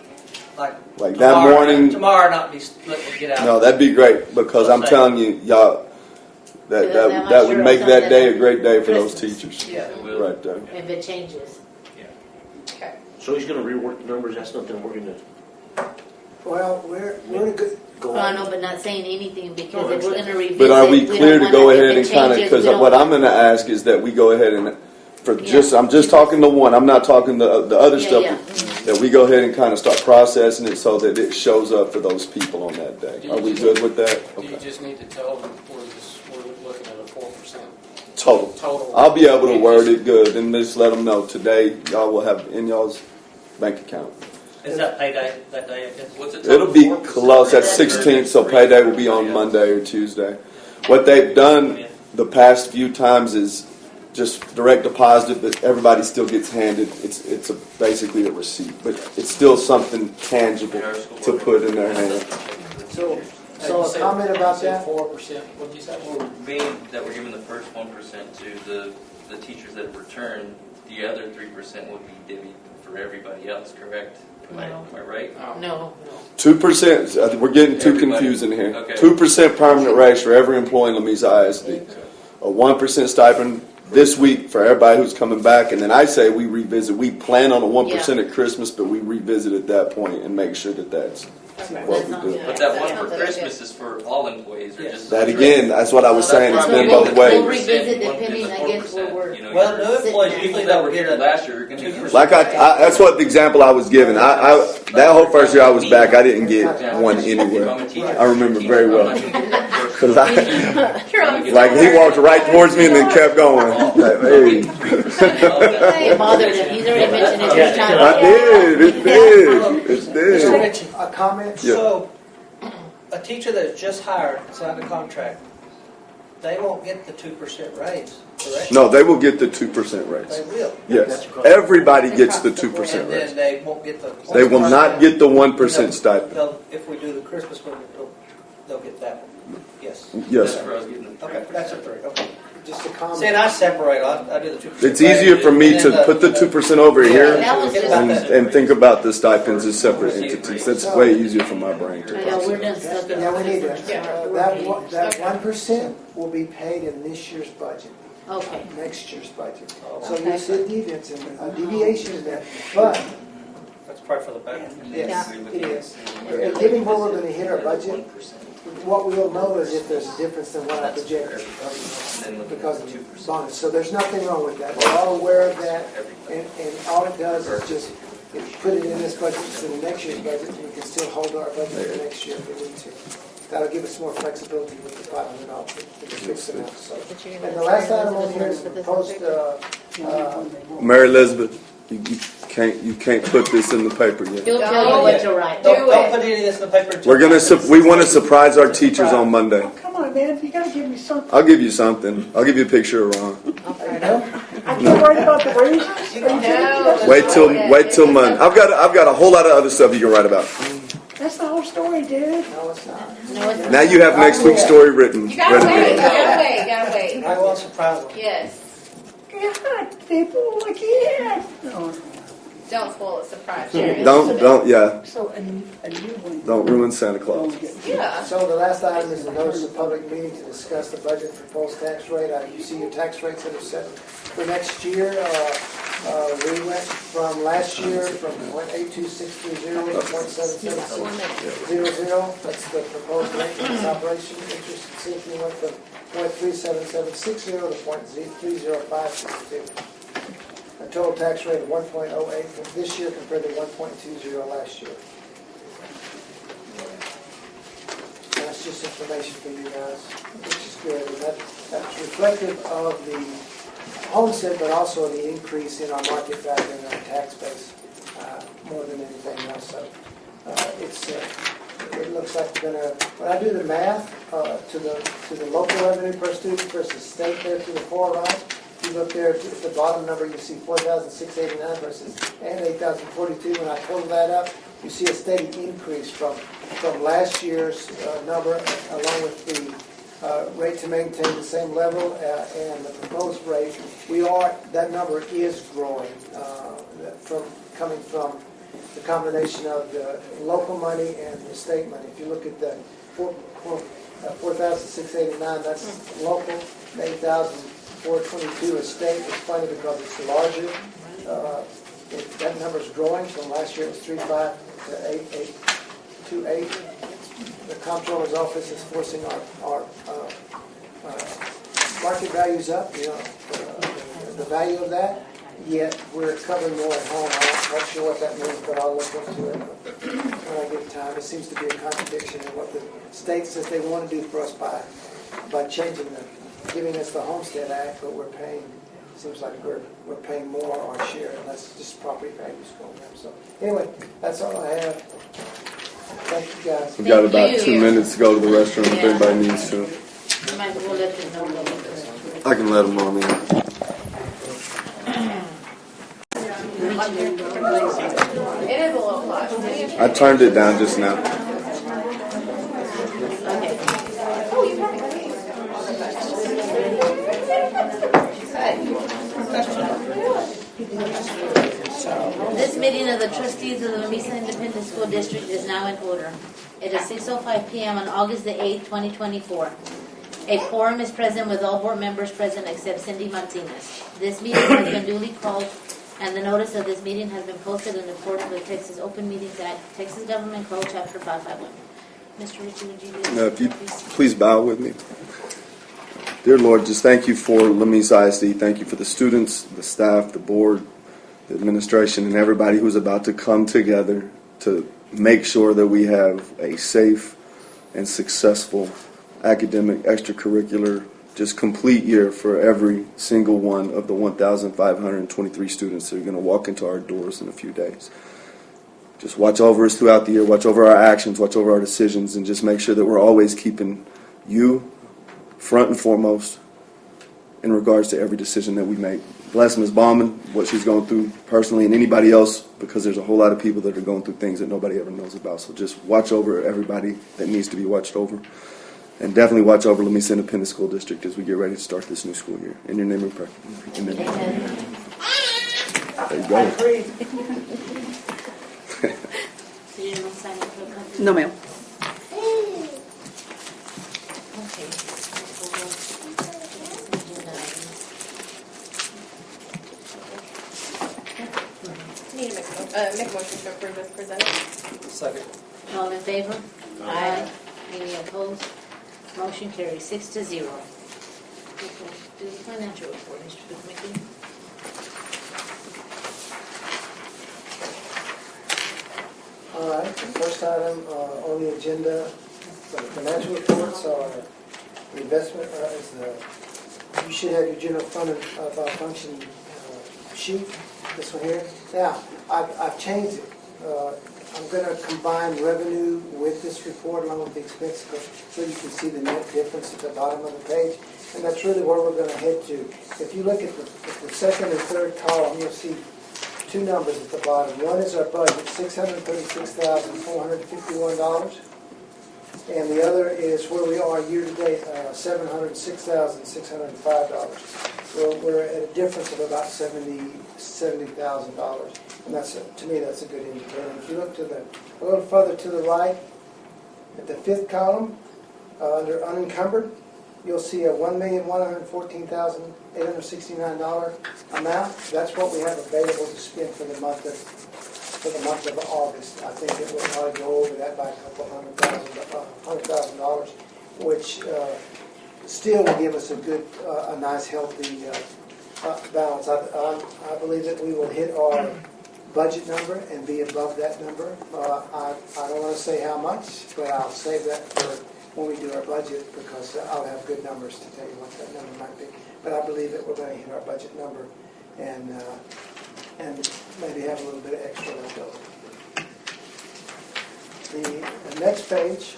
like Like that morning. tomorrow not be letting it get out. No, that'd be great because I'm telling you, y'all, that would make that day a great day for those teachers. Yeah. It will. Right there. If it changes. Okay. So he's gonna rework the numbers, that's something we're gonna Well, we're in a good, go Well, I on. know, but not saying anything because No, if we're that's- going to revisit. But are we don't clear to wanna- go if ahead it and kind of, changes, because we don't what wanna- I'm going to ask is that we go ahead and, Yeah. I'm just talking to one, I'm not talking the other Yeah, stuff, yeah. that we go ahead and kind of start processing it so that it shows up for those people on that day. Are we good with that? Do you Okay. just need to tell them we're looking at a 4% Total. total? I'll be able to word it good and just let them know today y'all will have in y'all's bank account. Is that payday that day? I guess. What's it? It'll be 4%, close, right? that's 16th, so payday will be on Monday or Tuesday. What they've done the past few times is just direct deposit, but everybody still gets handed, it's basically a receipt, but it's still something tangible to put in their hand. so a comment about that? 4%. What did you say? Being that we're giving the first 1% to the teachers that have returned, the other 3% would be divvied for everybody else, correct? Am I right? Oh. No. 2%, we're getting too Everybody. confusing here. Okay. 2% permanent raise for every employee in Lamesa ISD. A 1% stipend this week for everybody who's coming back, and then I say we revisit. We plan on a 1% at Christmas, but we revisit at that point and make sure that that's what we do. But that one for Christmas is for all employees, or just That again, that's what I was saying. It's been We'll both we'll ways. revisit depending, I guess, where we're. Well, new employees Sitting usually People that don't were get here a last year are going to get 2%. Like that's what the example I was given. That whole first year I was back, I didn't get one anywhere. I remember very well. Because like he walked right towards me and then kept going. Like, hey. It bothered him. He's already mentioned it 3 times. I did. It did. A comment? Yeah. So, a teacher that is just hired, signed a contract, they won't get the 2% raise, correct? No, they will get the 2% raise. They will. Yes, everybody gets the 2% And raise. then they won't get the. They will not get the 1% stipend. If we do the Christmas one, they'll get that one. Yes. Yes. That's where I was getting the Okay, that's a 3, okay. Just a See, and comment. I separate, I do the 2%. It's easier for me and to then put the 2% over here That was just- and think about the stipends as separate entities. That's way easier for my brain I know, to we're done stuck in. Yeah, we need that. Yeah. That 1% will be paid in this year's budget, Okay. next year's budget. So you'll see a deviation in that, but That's probably for the better. yes, it is. And given where we're going to hit our budget, what we'll know is if there's a difference than what I projected because of the bonus. So there's nothing wrong with that. We're all aware of that, and all it does is just, if you put it in this budget, it's in the next year's budget, we can still hold our budget for next year if we need to. That'll give us more flexibility with the $500 to fix it out. So. And the last item on here is the proposed, Mary Elizabeth, you can't put this in the paper yet. He'll tell you what to write. Don't put any of this in the paper until. We want to surprise our teachers on Monday. Come on, man, you gotta give me something. I'll give you something. I'll give you a picture of Ron. I can't write about the raises. No. Wait till Monday. I've got a whole lot of other stuff you can write about. That's the whole story, dude. no, it's not. No, it's Now you have next week's story written. You gotta ready to wait, you go. gotta wait, you gotta wait. I will surprise them. Yes. God, people, I can't. No. Don't spoil a surprise, Sharon. Yeah. So, a new one. Don't ruin Santa Claus. Yeah. So the last item is the notice of public meeting to discuss the budget proposed tax rate. You see your tax rates that are set for next year. We went from last year from .82630 to .77600. That's the proposed maintenance operation. Interest and safety went from .37760 to .30562. A total tax rate of 1.08 for this year compared to 1.20 last year. That's just information for you guys, which is good. And that's reflective of the homestead, but also the increase in our market value and our tax base, more than anything else. So it looks like we're gonna. When I do the math to the local revenue per student versus state there to the far right, you look there at the bottom number, you see 4,689 versus and 8,042. When I total that up, you see a steady increase from last year's number, along with the rate to maintain the same level and the proposed rate. That number is growing coming from the combination of the local money and the state money. If you look at the 4,689, that's local. 8,422 is state. It's funny because it's larger. That number is growing. From last year it was 3.5 to 8.828. The comptroller's office is forcing our market values up, the value of that, yet we're covering more at home. I'm not sure what that means, but I'll look into it when I get time. It seems to be a contradiction in what the state says they want to do for us by giving us the Homestead Act, but we're paying, seems like we're paying more our share, and that's just property values going up. So anyway, that's all I have. Thank you, guys. We've got about 2 minutes to go to the restroom if anybody needs to. We'll let them know. I can let them on in. It is a little flush. I turned it down just now. Oh, you have This meeting of the trustees of the Lamesa Independent School District is now in order. It is 6:05 p.m. on August the 8th, 2024. A quorum is present with all board members present except Cindy Martinez. This meeting has been duly called, and the notice of this meeting has been posted in accordance with Texas Open Meetings Act, Texas Government Code, Chapter 551. Mr. Ritchie, would you do this? If you please bow with me. Dear Lord, just thank you for Lamesa ISD. Thank you for the students, the staff, the board, the administration, and everybody who's about to come together to make sure that we have a safe and successful academic, extracurricular, just complete year for every single one of the 1,523 students that are going to walk into our doors in a few days. Just watch over us throughout the year, watch over our actions, watch over our decisions, and just make sure that we're always keeping you front and foremost in regards to every decision that we make. Bless Ms. Bauman, what she's going through personally, and anybody else, because there's a whole lot of people that are going through things that nobody ever knows about. So just watch over everybody that needs to be watched over. And definitely watch over Lamesa Independent School District as we get ready to start this new school year. In your name we pray. Amen. There you go. No, ma'am. Need to make a motion to approve as presented. Second. All in favor? Aye. Any opposed? Motion carries 6-0. Do the financial report, Mr. McKee. All right, the first item on the agenda for the financial reports are the investment, you should have your general fund function sheet, this one here. Now, I've changed it. I'm going to combine revenue with this report along with the expense so you can see the net difference at the bottom of the page. And that's really where we're going to head to. If you look at the second and third column, you'll see two numbers at the bottom. One is our budget, $636,451. And the other is where we are year to date, $706,605. So we're at a difference of about $70,000. And that's, to me, that's a good indicator. If you look a little further to the right, at the fifth column, under unencumbered, you'll see a $1,114,869 amount. That's what we have available to spend for the month of August. I think it will probably go over that by a couple $100,000, which still will give us a good, a nice, healthy balance. I believe that we will hit our budget number and be above that number. I don't want to say how much, but I'll save that for when we do our budget, because I'll have good numbers to tell you what that number might be. But I believe that we're going to hit our budget number and maybe have a little bit of extra left over. The next page,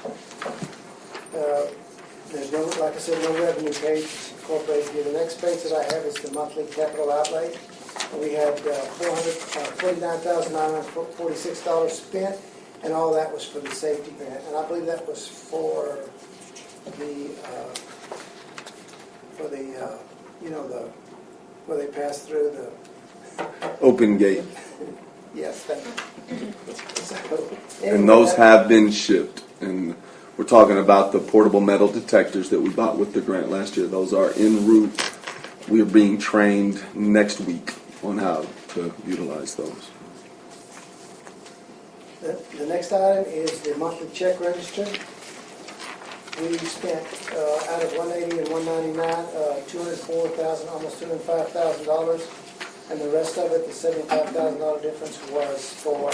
there's no, like I said, no revenue page incorporated here. The next page that I have is the monthly capital outlay. We had $49,946 spent, and all that was for the safety grant. And I believe that was for the where they pass through the Open gate. yes, thank you. So, And those have been shipped. And we're talking about the portable metal detectors that we bought with the grant last year. Those are en route. We are being trained next week on how to utilize those. The next item is the monthly check register. We spent out of 180 and 199, $204,000, almost $205,000, and the rest of it, the $75,000 difference, was for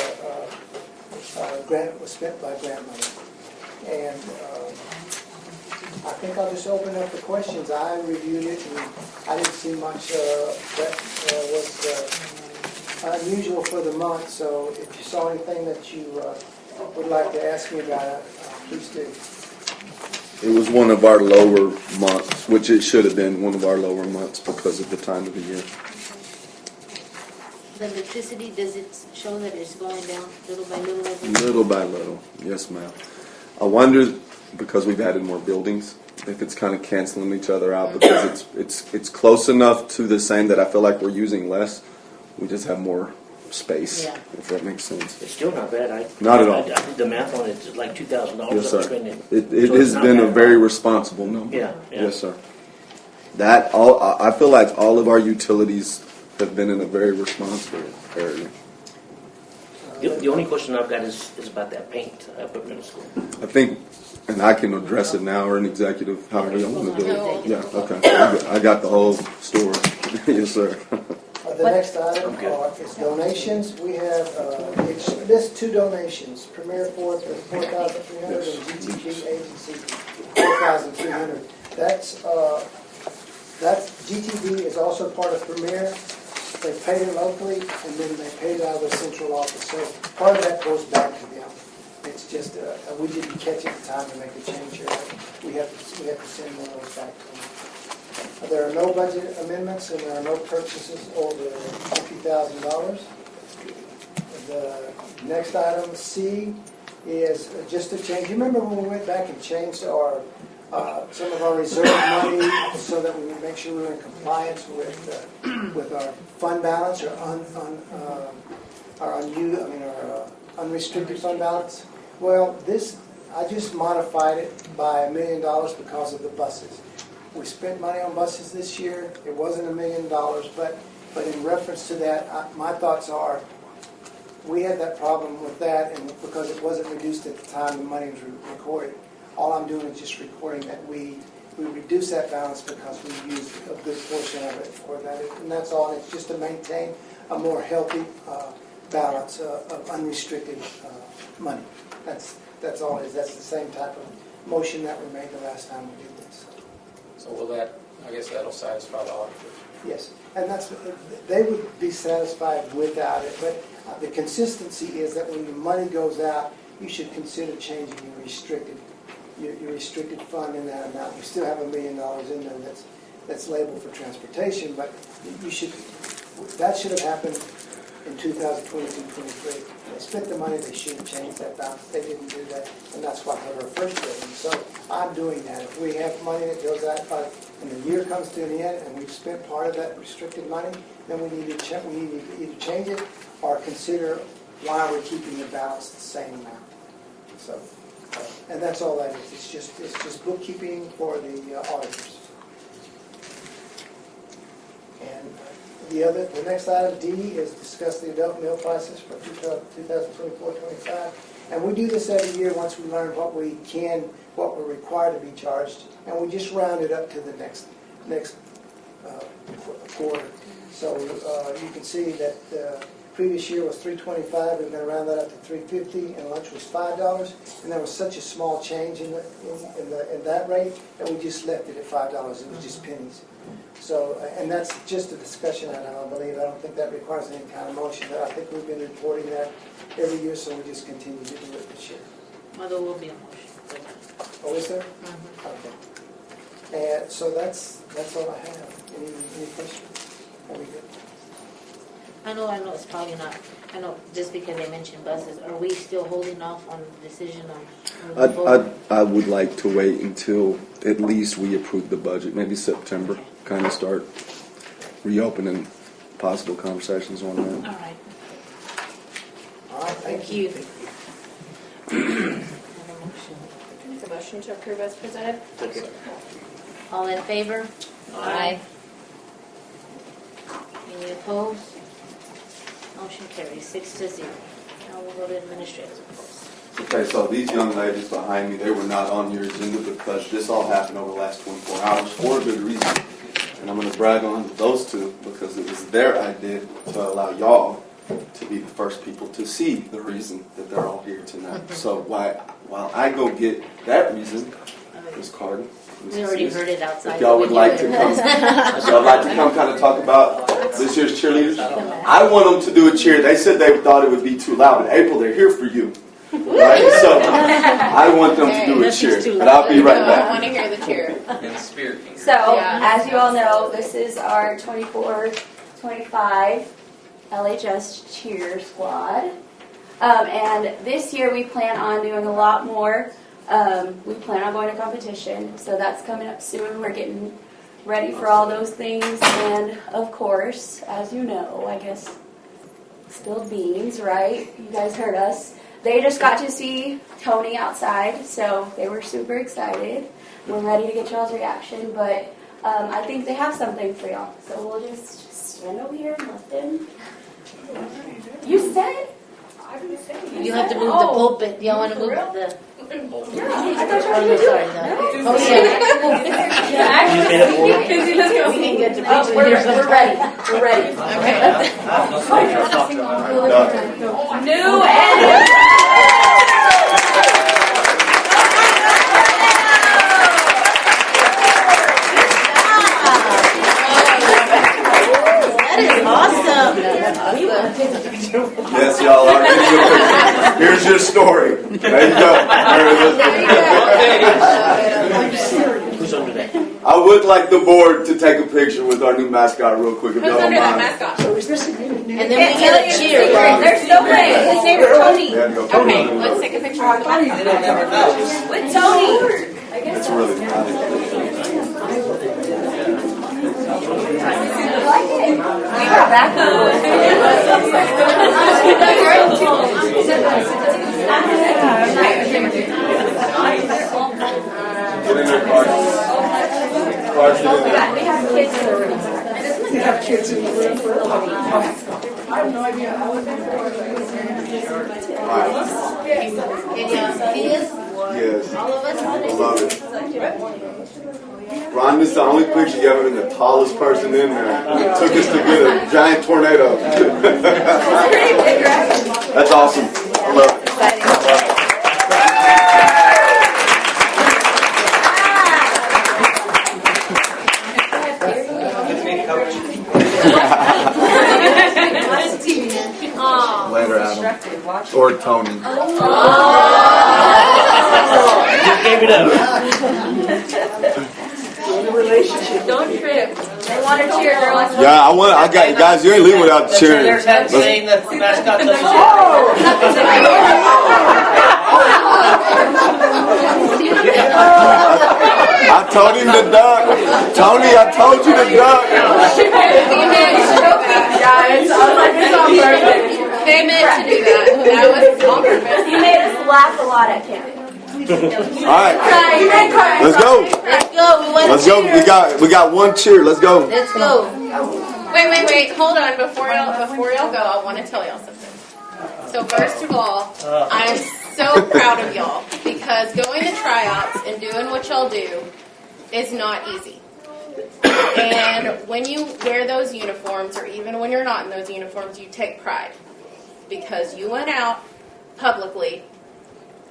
grant, was spent by grant money. And I think I'll just open up the questions. I reviewed it, and I didn't see much that was unusual for the month. So if you saw anything that you would like to ask me about it, please do. It was one of our lower months, which it should have been one of our lower months because of the time of the year. The electricity, does it show that it's going down little by little? Little by little, yes, ma'am. I wonder, because we've added more buildings, if it's kind of canceling each other out, because it's close enough to the same that I feel like we're using less. We just have more space, Yeah. if that makes sense. It's still not bad. Not at all. I did the math on it. It's like $2,000 Yes, I'm sir. spending. It So has it's not been bad a at very all. responsible number. Yeah. Yes, sir. I feel like all of our utilities have been in a very responsible area. The only question I've got is about that paint up at middle school. I think, and I can address it now, or an executive, however you want to do No. it. Yeah, okay. I got the whole story. Yes, sir. The next item is donations. We have, it lists two donations, Premier Ford for $4,300 and GTV Agency $4,300. That's GTV is also part of Premier. They paid it locally, and then they paid it out of the central office. So part of that goes back to them. It's just, we didn't catch it in time to make a change here. We have to send one of those back to them. There are no budget amendments, and there are no purchases over $50,000. The next item, C, is just a change. You remember when we went back and changed our some of our reserve money so that we would make sure we were in compliance with our fund balance or our unrestricted fund balance? Well, I just modified it by $1 million because of the buses. We spent money on buses this year. It wasn't $1 million, but in reference to that, my thoughts are, we had that problem with that, and because it wasn't reduced at the time the money was recorded. All I'm doing is just recording that we reduced that balance because we used a good portion of it for that, and that's all. And it's just to maintain a more healthy balance of unrestricted money. That's all it is. That's the same type of motion that we made the last time we did this. So will that, I guess that'll satisfy the auditors? Yes, and they would be satisfied without it, but the consistency is that when your money goes out, you should consider changing your restricted fund in that amount. You still have $1 million in there that's labeled for transportation, but that should have happened in 2022-23. They spent the money, they should have changed that balance. They didn't do that, and that's why for our first building. So I'm doing that. If we have money that goes out, and the year comes to an end, and we've spent part of that restricted money, then we need to either change it or consider why we're keeping the balance the same amount. So And that's all that is. It's just bookkeeping for the auditors. And the next item, D, is discuss the adult meal prices for 2024-25. And we do this every year once we learn what we're required to be charged, and we just round it up to the next quarter. So you can see that previous year was $3.25. We're going to round that up to $3.50, and lunch was $5. And there was such a small change in that rate that we just left it at $5. It was just pennies. So, and that's just a discussion item, I believe. I don't think that requires any kind of motion. But I think we've been reporting that every year, so we just continue to do it this year. Well, there will be a motion. Oh, is there? Mhm. Okay. And so that's all I have. Any questions? Are we good? I know it's probably not, I know just because they mentioned buses, are we still holding off on the decision on moving forward? I would like to wait until at least we approve the budget, maybe September, kind of start reopening possible conversations on that. All right. All right, Thank you. Make a motion to approve as presented. All in favor? Aye. Any opposed? Motion carries 6-0. Now we'll go to administrative reports. Okay, so these young ladies behind me, they were not on your agenda because this all happened over the last 24 hours for a good reason. And I'm going to brag on those two because it was their idea to allow y'all to be the first people to see the reason that they're all here tonight. So while I go get that reason, Ms. Carden, We already heard it outside. if y'all would like to come, kind of talk about this year's cheerleaders, I want them to do a cheer. They said they thought it would be too loud. In April, they're here for you. Right? So I want them to do a cheer. But I'll be right I back. want to hear the cheer. In spirit. King. So, Yeah. as you all know, this is our 24-25 LHS cheer squad. And this year we plan on doing a lot more. We plan on going to competition, so that's coming up soon. We're getting ready for all those things. And, of course, as you know, I guess, spilled beans, right? You guys heard us. They just got to see Tony outside, so they were super excited. We're ready to get y'all's reaction, but I think they have something for y'all. So we'll just stand over here and let them. You said? You have to move the pulpit. Do y'all want to move the... I thought you Oh, were no, sorry. No. Oh, yeah. We can get to picture. We're ready. We're ready. New and... That is awesome. Yes, y'all are getting a picture. Here's your story. There you go. Who's under that? I would like the board to take a picture with our new mascot real quick, if Who's y'all don't under that mind. mascot? And then we get a cheer. There's no way. His name is Tony. There you go. Okay, let's take a picture of the mascot. With Tony. It's really nice. I like it. We got back. Get in there, Clark. Clark, get in there. We have kids in the room. You have kids in the room. I have no idea how it All right. Can y'all see us? Yes. All of us? I love it. Ron, this is the only picture you ever been the tallest person in there. It took us to get a giant tornado. That's awesome. I love it. Later, Adam. Or Tony. Just gave it up. Don't trip. They want to cheer, girls. Yeah, I got guys. You ain't leaving without cheering. They're saying that the mascot doesn't. I told him to duck. Tony, I told you to duck. Guys, I was like, it's on purpose. They meant to do that. That was on purpose. He made us laugh a lot at camp. right, let's go. Let's go. We want Let's to go. We got one cheer. Let's go. Let's go. Wait. Hold on. Before y'all go, I want to tell y'all something. So first of all, I'm so proud of y'all because going to tryouts and doing what y'all do is not easy. And when you wear those uniforms, or even when you're not in those uniforms, you take pride because you went out publicly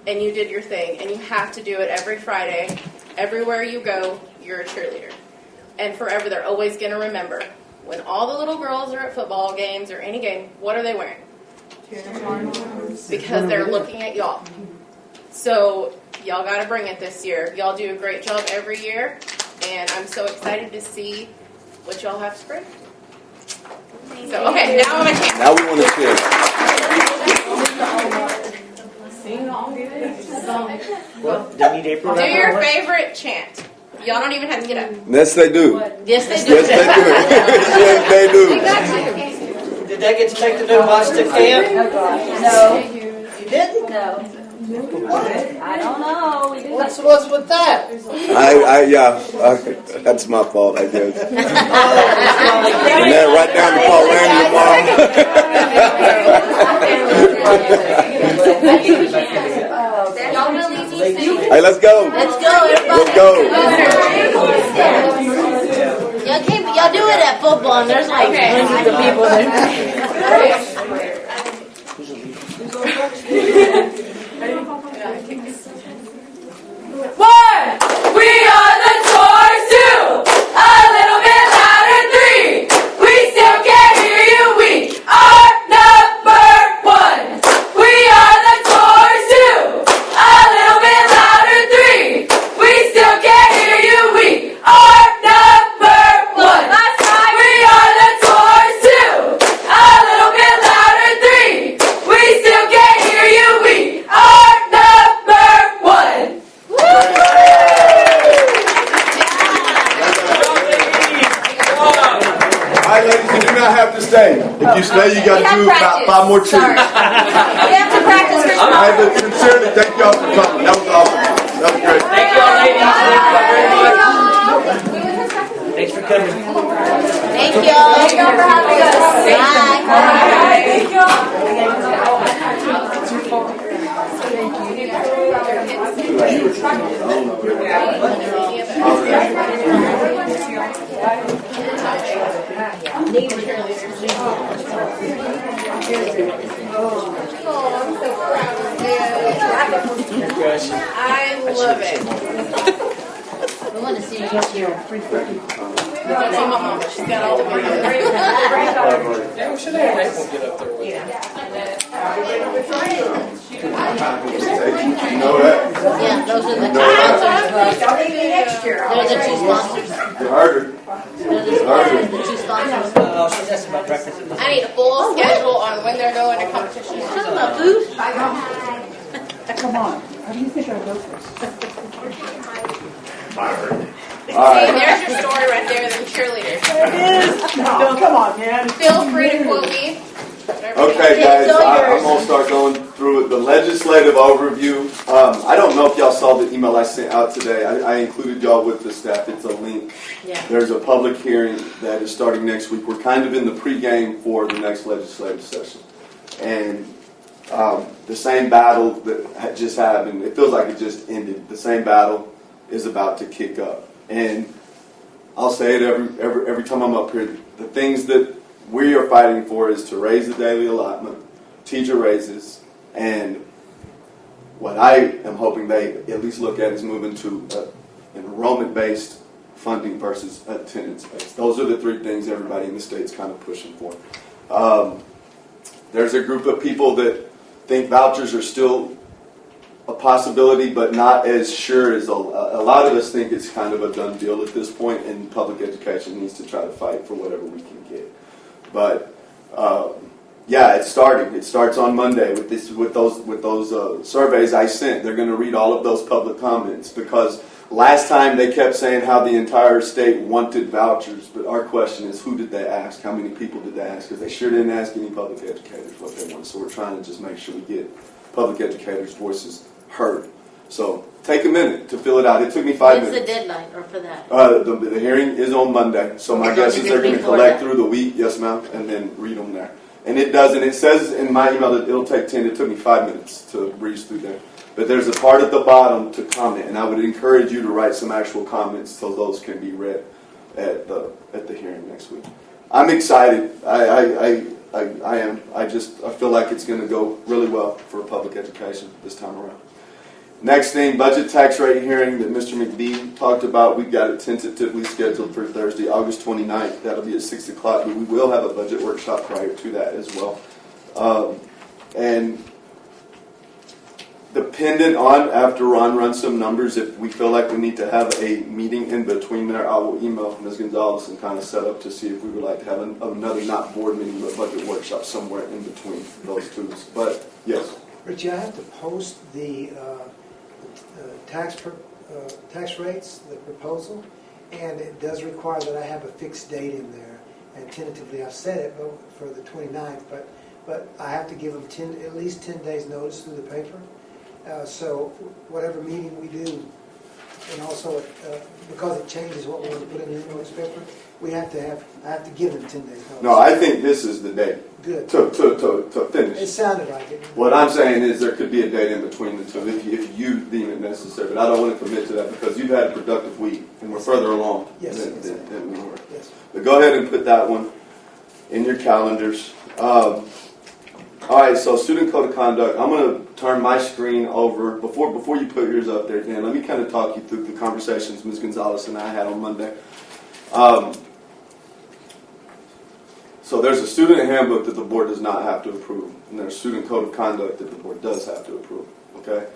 and you did your thing, and you have to do it every Friday. Everywhere you go, you're a cheerleader. And forever, they're always going to remember. When all the little girls are at football games or any game, what are they wearing? Because they're looking at y'all. So y'all got to bring it this year. Y'all do a great job every year, and I'm so excited to see what y'all have to bring. So, okay, now I'm a champ. Now we want to cheer. They need April. Do your favorite chant. Y'all don't even have to get up. Yes, they do. Yes, they do. Yes, they do. Yes, they do. Did they get to take the new bus to camp? No. You didn't? No. I don't know. We didn't. What's with that? That's my fault, I guess. And then right down to Paul Hey, let's go. Let's go, everybody. Let's go. Y'all do it at football, and there's like hundreds of people there. One! We are the Tours 2! A little bit louder, 3! We still can't hear you, we are number 1! We are the Tours 2! A little bit louder, 3! We still can't hear you, we are number 1! Last time! We are the Tours 2! A little bit louder, 3! We still can't hear you, we are number 1! All right, ladies, you do not have to stay. If you stay, you got to do about 5 more cheers. We have to practice for All right, but sincerely, thank y'all for coming. That was awesome. That was great. Thank you all, ladies. Thanks for coming. Thank y'all. Thank y'all for having us. Bye. Thank I love it. We want to see you get your free cookie. My mom, she's got all the videos. Yeah, we should have April get up there with it. You know that? Yeah, those are the two sponsors. They're the two sponsors. You heard her. They're the two sponsors. Oh, she's asking about breakfast. I need a full schedule on when they're going to competition. Talking about food? Come on. How do you think I go first? All See, right. there's your story right there, them cheerleaders. No, come on, man. Feel free to quote me. Okay, guys, I'm going to start going through it. The legislative overview. I don't know if y'all saw the email I sent out today. I included y'all with the staff. It's a link. Yeah. There's a public hearing that is starting next week. We're kind of in the pregame for the next legislative session. And the same battle that had just happened, it feels like it just ended. The same battle is about to kick up. And I'll say it every time I'm up here. The things that we are fighting for is to raise the daily allotment, teacher raises, and what I am hoping they at least look at is moving to an enrollment-based funding versus attendance-based. Those are the 3 things everybody in the state's kind of pushing for. There's a group of people that think vouchers are still a possibility, but not as sure as a lot of us think it's kind of a done deal at this point, and public education needs to try to fight for whatever we can get. But yeah, it's starting. It starts on Monday with those surveys I sent. They're going to read all of those public comments because last time they kept saying how the entire state wanted vouchers, but our question is, who did they ask? How many people did they ask? Because they sure didn't ask any public educators what they want. So we're trying to just make sure we get public educators' voices heard. So take a minute to fill it out. It took me 5 When's the minutes. deadline or for that? The hearing is on Monday, so my Okay, guess so is they're going to before collect that. through the week, yes ma'am, and then read them there. And it doesn't, it says in my email that it'll take 10, it took me 5 minutes to breeze through there. But there's a part at the bottom to comment, and I would encourage you to write some actual comments so those can be read at the hearing next week. I'm excited. I am. I feel like it's going to go really well for public education this time around. Next thing, budget tax rate hearing that Mr. McBee talked about. We've got it tentatively scheduled for Thursday, August 29th. That'll be at 6 o'clock, but we will have a budget workshop prior to that as well. And dependent on, after Ron runs some numbers, if we feel like we need to have a meeting in between there, I will email Ms. Gonzalez and kind of set up to see if we would like to have another, not board meeting, but budget workshop somewhere in between those two. But, yes. Richie, I have to post the tax rates, the proposal, and it does require that I have a fixed date in there. And tentatively, I've set it for the 29th, but I have to give them at least 10 days notice through the paper. So whatever meeting we do, and also because it changes what we're going to put in the invoice paper, I have to give them 10 days notice. No, I think this is the date. Good. To finish. It sounded like it. What I'm saying is there could be a date in between the two if you deem it necessary, but I don't want to commit to that because you've had a productive week and we're further along than we were. Yes. But go ahead and put that one in your calendars. All right, so student code of conduct. I'm going to turn my screen over. Before you put yours up there, Dan, let me kind of talk you through the conversations Ms. Gonzalez and I had on Monday. So there's a student handbook that the board does not have to approve, and there's a student code of conduct that the board does have to approve. Okay?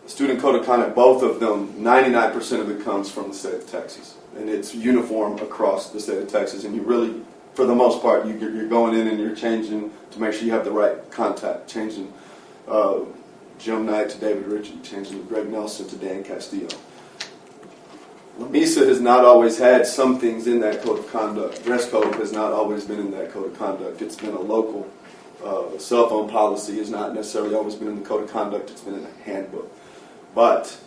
The student code of conduct, both of them, 99% of it comes from the state of Texas, and it's uniform across the state of Texas. And you really, for the most part, you're going in and you're changing to make sure you have the right contact, changing Jim Knight to David Ritchie, changing Greg Nelson to Dan Castillo. Lamesa has not always had some things in that code of conduct. Dress code has not always been in that code of conduct. It's been a local. Cell phone policy has not necessarily always been in the code of conduct. It's been in a handbook. But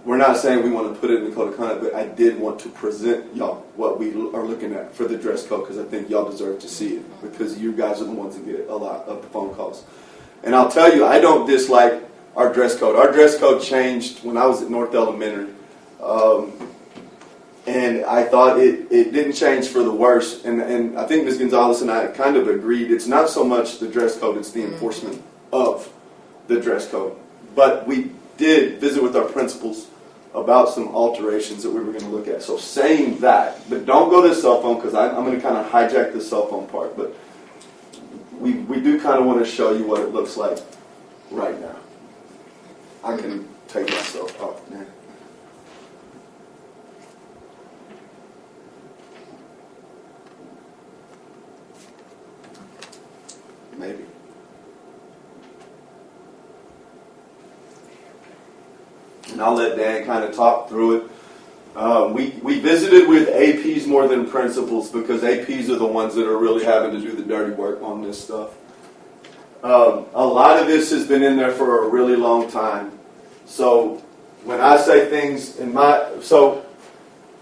we're not saying we want to put it in the code of conduct, but I did want to present y'all what we are looking at for the dress code because I think y'all deserve to see it because you guys are the ones that get a lot of the phone calls. And I'll tell you, I don't dislike our dress code. Our dress code changed when I was at North Elementary. And I thought it didn't change for the worse. And I think Ms. Gonzalez and I kind of agreed. It's not so much the dress code, it's the enforcement of the dress code. But we did visit with our principals about some alterations that we were going to look at. So saying that, but don't go to the cell phone because I'm going to kind of hijack the cell phone part. But we do kind of want to show you what it looks like right now. I can take myself off now. Maybe. And I'll let Dan kind of talk through it. We visited with APs more than principals because APs are the ones that are really having to do the dirty work on this stuff. A lot of this has been in there for a really long time. So when I say things in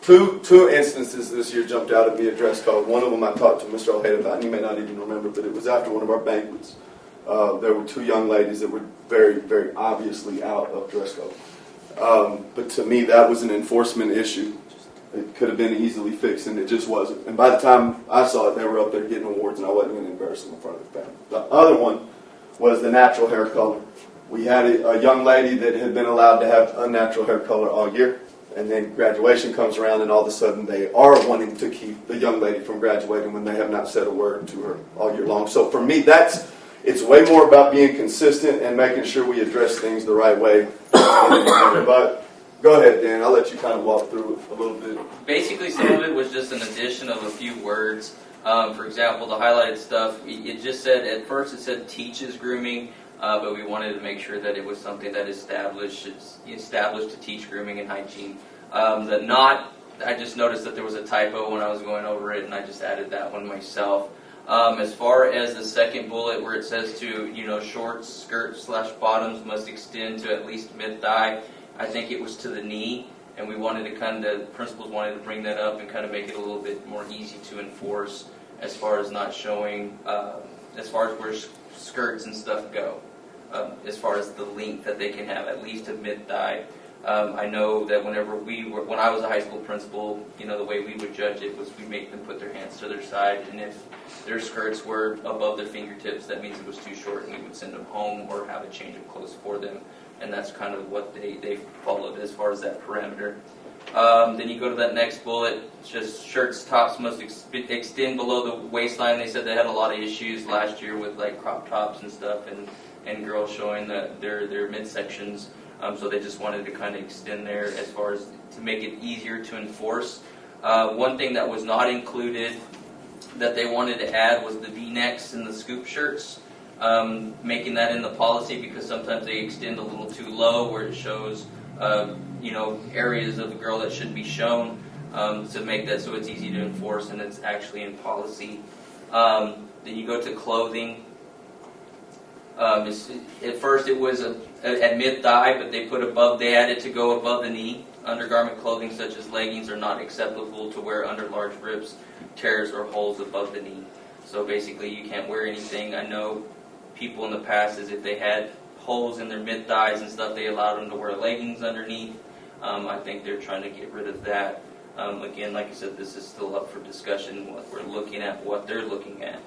two instances this year jumped out at me at dress code. One of them I talked to Mr. O'Hara about, and you may not even remember, but it was after one of our banquets. There were two young ladies that were very, very obviously out of dress code. But to me, that was an enforcement issue. It could have been easily fixed, and it just wasn't. And by the time I saw it, they were up there getting awards, and I wasn't going to embarrass them in front of the family. The other one was the natural hair color. We had a young lady that had been allowed to have unnatural hair color all year. And then graduation comes around, and all of a sudden they are wanting to keep the young lady from graduating when they have not said a word to her all year long. So for me, it's way more about being consistent and making sure we address things the right way. But go ahead, Dan. I'll let you kind of walk through it a little bit. Basically, some of it was just an addition of a few words. For example, the highlighted stuff, it just said, at first it said teaches grooming. But we wanted to make sure that it was something that established to teach grooming and hygiene. I just noticed that there was a typo when I was going over it, and I just added that one myself. As far as the second bullet where it says to, shorts, skirts / bottoms must extend to at least mid-thigh, I think it was to the knee, and we wanted to principals wanted to bring that up and kind of make it a little bit more easy to enforce as far as not showing, as far as where skirts and stuff go, as far as the length that they can have, at least to mid-thigh. I know that when I was a high school principal, the way we would judge it was we make them put their hands to their side, and if their skirts were above their fingertips, that means it was too short, and we would send them home or have a change of clothes for them. And that's kind of what they followed as far as that parameter. Then you go to that next bullet, it's just shirts, tops must extend below the waistline. They said they had a lot of issues last year with like crop tops and stuff, and girls showing their midsections. So they just wanted to kind of extend there as far as to make it easier to enforce. One thing that was not included that they wanted to add was the V-necks and the scoop shirts. Making that in the policy because sometimes they extend a little too low where it shows, areas of the girl that shouldn't be shown, to make that so it's easy to enforce and it's actually in policy. Then you go to clothing. At first it was at mid-thigh, but they added to go above the knee. Undergarment clothing such as leggings are not acceptable to wear under large rips, tears, or holes above the knee. So basically you can't wear anything. I know people in the past, is if they had holes in their mid-thighs and stuff, they allowed them to wear leggings underneath. I think they're trying to get rid of that. Again, like I said, this is still up for discussion. We're looking at what they're looking at.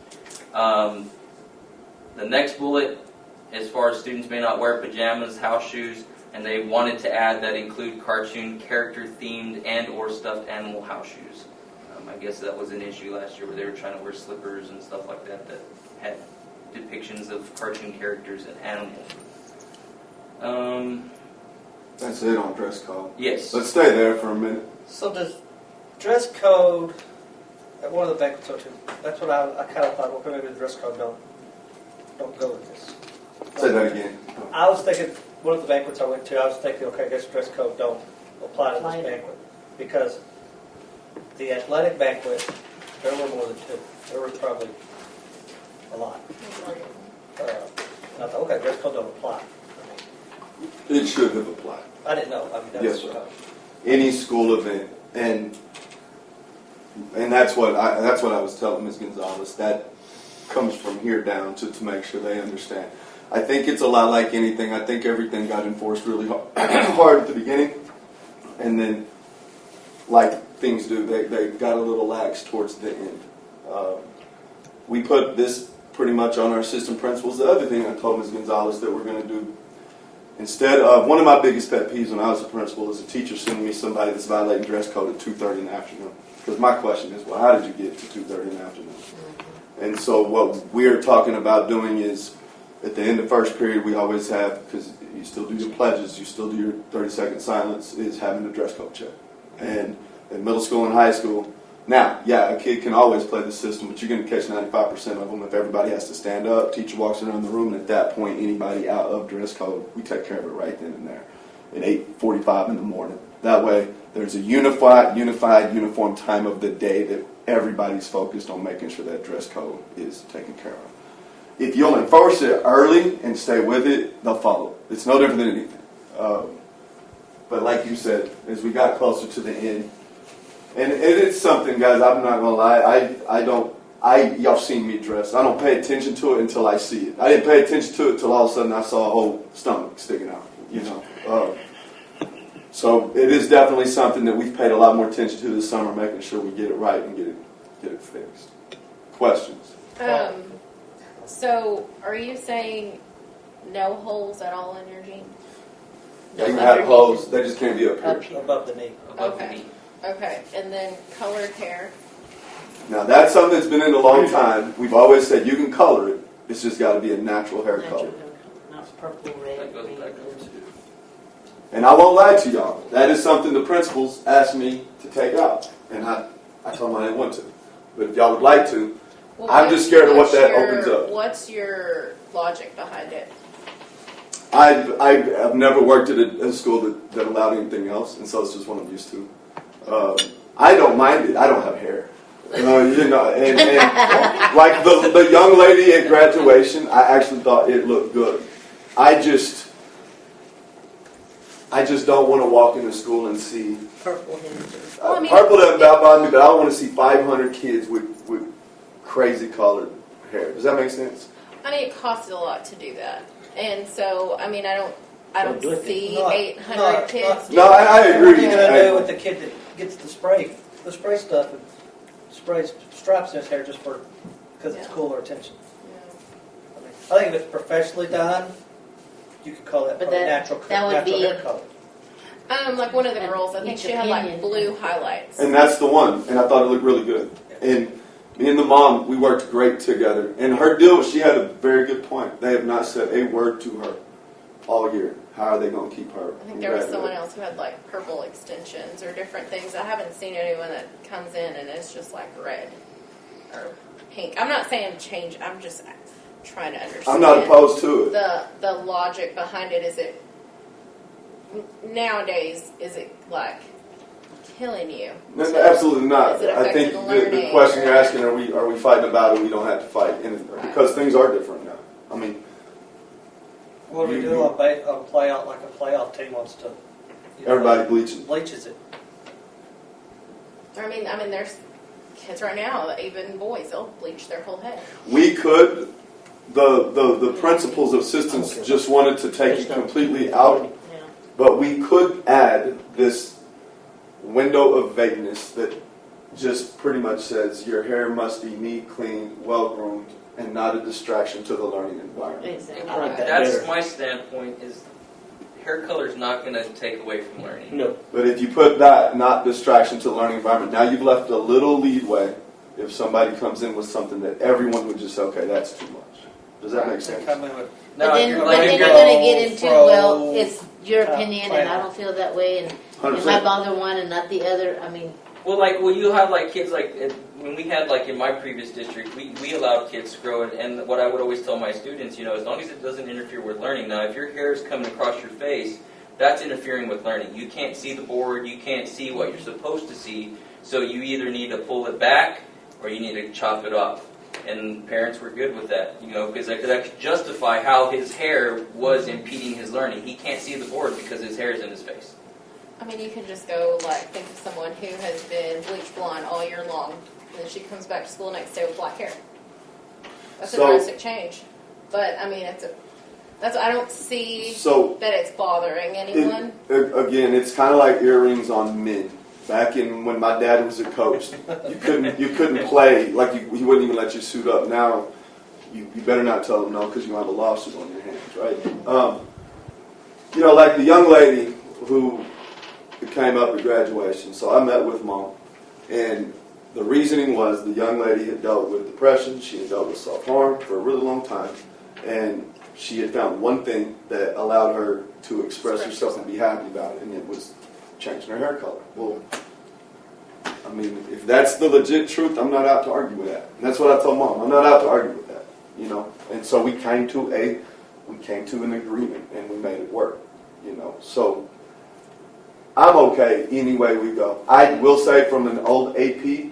The next bullet, as far as students may not wear pajamas, house shoes, and they wanted to add that include cartoon character-themed and or stuffed animal house shoes. I guess that was an issue last year where they were trying to wear slippers and stuff like that that had depictions of cartoon characters and animals. That's it on dress code. Yes. Let's stay there for a minute. So does dress code at one of the banquets or two? That's what I kind of thought. Okay, maybe the dress code don't go with this. Say that again. I was thinking one of the banquets I went to. I was thinking, okay, I guess dress code don't apply to this banquet because the athletic banquet there were more than two. There were probably a lot. And I thought, okay, dress code don't apply. It should have applied. I didn't know. I mean, that's Yes, sir. Any school event, and that's what I was telling Ms. Gonzalez. That comes from here down to make sure they understand. I think it's a lot like anything. I think everything got enforced really hard at the beginning, and then, like things do, they got a little lax towards the end. We put this pretty much on our assistant principals. The other thing I told Ms. Gonzalez that we're going to do, instead of, one of my biggest pet peeves when I was a principal is a teacher sending me somebody that's violating dress code at 2:30 in the afternoon. Because my question is, well, how did you get to 2:30 in the afternoon? And so what we're talking about doing is, at the end of first period, we always have, because you still do your pledges, you still do your 30-second silence, is having a dress code check. And in middle school and high school, now, yeah, a kid can always play the system, but you're going to catch 95% of them if everybody has to stand up, teacher walks around the room, and at that point, anybody out of dress code, we take care of it right then and there at 8:45 in the morning. That way, there's a uniform time of the day that everybody's focused on making sure that dress code is taken care of. If you'll enforce it early and stay with it, they'll follow. It's no different than anything. But like you said, as we got closer to the end, and it's something, guys, I'm not going to lie, y'all seen me dressed. I don't pay attention to it until I see it. I didn't pay attention to it until all of a sudden I saw a whole stomach sticking out, So it is definitely something that we've paid a lot more attention to this summer, making sure we get it right and get it fixed. Questions? So, are you saying no holes at all in your jeans? You can have holes, they just can't be up here. Above the knee. Above the knee. Okay, and then colored hair. Now that's something that's been in a long time. We've always said you can color it. It's just got to be a natural hair color. Not purple, red, That goes green. back up to. And I won't lie to y'all. That is something the principals asked me to take out. And I told them I didn't want to. But if y'all would like to, Well, I'm just scared of what what's that your- opens up. What's your logic behind it? I've never worked at a school that allowed anything else, and so it's just what I'm used to. I don't mind it. I don't have hair. And like the young lady at graduation, I actually thought it looked good. I just don't want to walk into school and see. Purple hinges. Well, I mean- Purple doesn't bother me, but I don't want to see 500 kids with crazy colored hair. Does that make sense? I mean, it costs a lot to do that, and so I mean, I don't do it then. see Not- 800 not- kids. No, I agree. What are you gonna I- do with the kid that gets the spray stuff and sprays stripes in his hair just because it's Yeah. cooler attention? Yeah. I mean, I think if it's professionally done, you could call that But probably that- natural that would natural be- hair color. Like one of the girls, I think Each she had like opinion. blue highlights. And that's the one. And I thought it looked really good. And me and the mom, we worked great together. And her deal, she had a very good point. They have not said a word to her all year. How are they going to keep her? I think there was red? someone else who had like purple extensions or different things. I haven't seen anyone that comes in and it's just like red or pink. I'm not saying change. I'm just trying to understand. I'm not opposed to it. The logic behind it. Is it nowadays? Is it like killing you? No, absolutely not. Is it I think affecting the learning question or- you're asking, are we fighting a battle we don't have to fight? And because things are different now. I mean, What do we You- do on playoff, like a playoff team wants to? everybody bleaching. bleaches it. I mean, there's kids right now, even boys, they'll bleach their whole head. We could, the principals of assistants just wanted to take it completely out, Yeah. but we could add this window of vagueness that just pretty much says your hair must be neat, clean, well-groomed, and not a distraction to the learning environment. Exactly. I like that That's better. my standpoint. Is hair color is not going to take away from learning. No. But if you put that, not distraction to the learning environment, now you've left a little leadway if somebody comes in with something that everyone would just say, okay, that's too much. Does that make sense? Come in with But Now, if then, you're but like, then if you're you're- gonna get into, well, pro- it's your opinion and I plan. don't feel that way and if I 100%. bother one and not the other, I mean, well, you have like kids like when we had like in my previous district, we allowed kids to grow, and what I would always tell my students, as long as it doesn't interfere with learning. Now, if your hair is coming across your face, that's interfering with learning. You can't see the board, you can't see what you're supposed to see, so you either need to pull it back or you need to chop it off. And parents were good with that, because that could justify how his hair was impeding his learning. He can't see the board because his hair is in his face. I mean, you could just go, like, think of someone who has been bleach blonde all year long, and then she comes back to school next day with black hair. That's a So- drastic change. But, I mean, I don't see So, that it's bothering anyone. again, it's kind of like earrings on men. Back in when my dad was a coach, you couldn't play, like he wouldn't even let you suit up. Now, you better not tell them no because you have a lawsuit on your hands, right? Like the young lady who came up at graduation. So I met with Mom, and the reasoning was the young lady had dealt with depression, she had dealt with self-harm for a really long time, and she had found one thing that allowed her to express herself and be happy about it, and it was changing her hair color. Well, I mean, if that's the legit truth, I'm not out to argue with that. And that's what I told Mom. I'm not out to argue with that, And so we came to an agreement, and we made it work, So I'm okay any way we go. I will say from an old AP,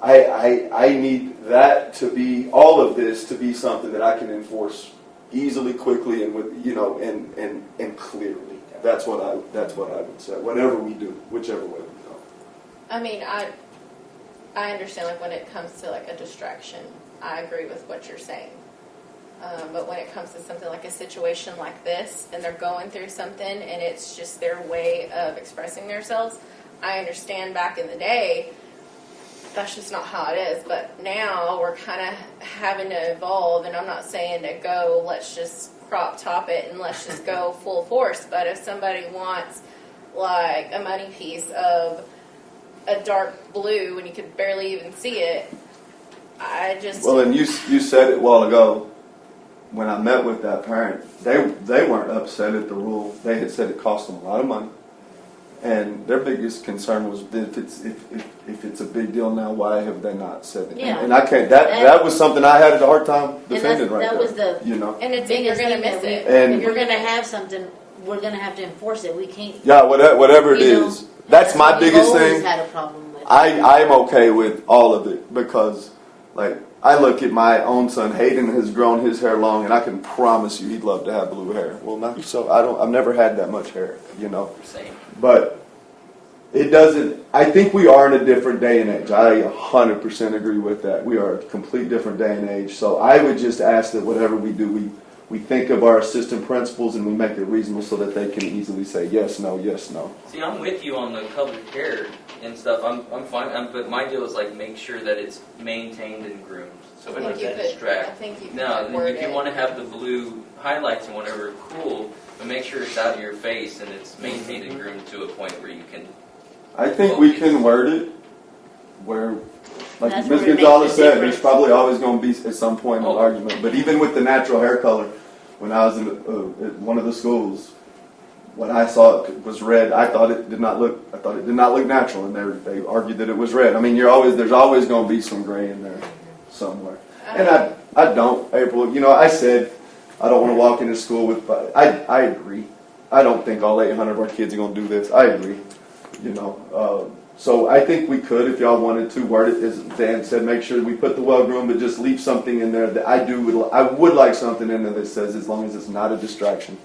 I need that to be, all of this to be something that I can enforce easily, quickly, and with and clearly. That's what I would say. Whatever we do, whichever way we go. I mean, I understand, like, when it comes to, like, a distraction, I agree with what you're saying. But when it comes to something like a situation like this, and they're going through something, and it's just their way of expressing themselves, I understand back in the day, that's just not how it is. But now we're kind of having to evolve, and I'm not saying to go, let's just crop top it and let's just go full force. But if somebody wants, like, a money piece of a dark blue when you could barely even see it, I just... Well, and you said it a while ago. When I met with that parent, they weren't upset at the rule. They had said it cost them a lot of money, and their biggest concern was if it's a big deal now, why have they not said it? Yeah. And I can't. That was something I had a hard time defending right that there. was the And it's biggest you're going to thing miss that it. And- if you're gonna have something, we're gonna have to enforce it. We can't. Yeah, whatever it is. That's my what we've biggest always thing. had a problem with. I'm okay with all of it because, like, I look at my own son. Hayden has grown his hair long, and I can promise you, he'd love to have blue hair. Well, not so. I've never had that much hair, you know. Same. But it doesn't. I think we are in a different day and age. I 100% agree with that. We are a complete different day and age. So I would just ask that whatever we do, we think of our assistant principals and we make it reasonable so that they can easily say yes, no, yes, no. See, I'm with you on the colored hair and stuff. I'm fine. But my deal is like make sure that it's maintained and groomed, so it doesn't distract. I think you could No, word if you it. want to have the blue highlights and whatever, cool. But make sure it's out of your face and it's maintained and groomed to a point where you can. I think we can word it where, like That's Ms. where it Gonzalez makes a said, there's difference. probably always going to be at some point an argument. But even with the natural hair color, when I was in at one of the schools, when I saw it was red, I thought it did not look natural, and they argued that it was red. I mean, there's always going to be some gray in there somewhere. And I don't, April. You know, I said I don't want to walk into school with. I agree. I don't think all 800 of our kids are going to do this. I agree. You know, so I think we could, if y'all wanted to, word it as Dan said. Make sure we put the well-groomed, but just leave something in there that I would like something in there that says as long as it's not a distraction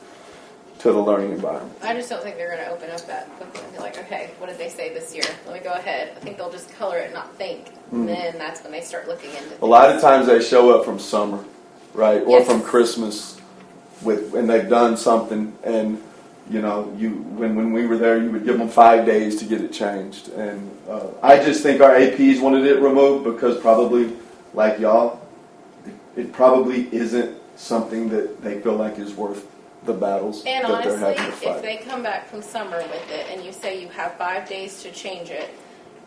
to the learning environment. I just don't think they're going to open up that booklet and be like, okay, what did they say this year? Let me go ahead. I think they'll just color it and not think. And then that's when they start looking into A lot of times they show up from summer, right, or Yes. from Christmas, and they've done something, and you know, when we were there, you would give them 5 days to get it changed, and I just think our APs wanted it removed because probably, like y'all, it probably isn't something that they feel like is worth the battles And that they're honestly, having to fight. if they come back from summer with it and you say you have 5 days to change it,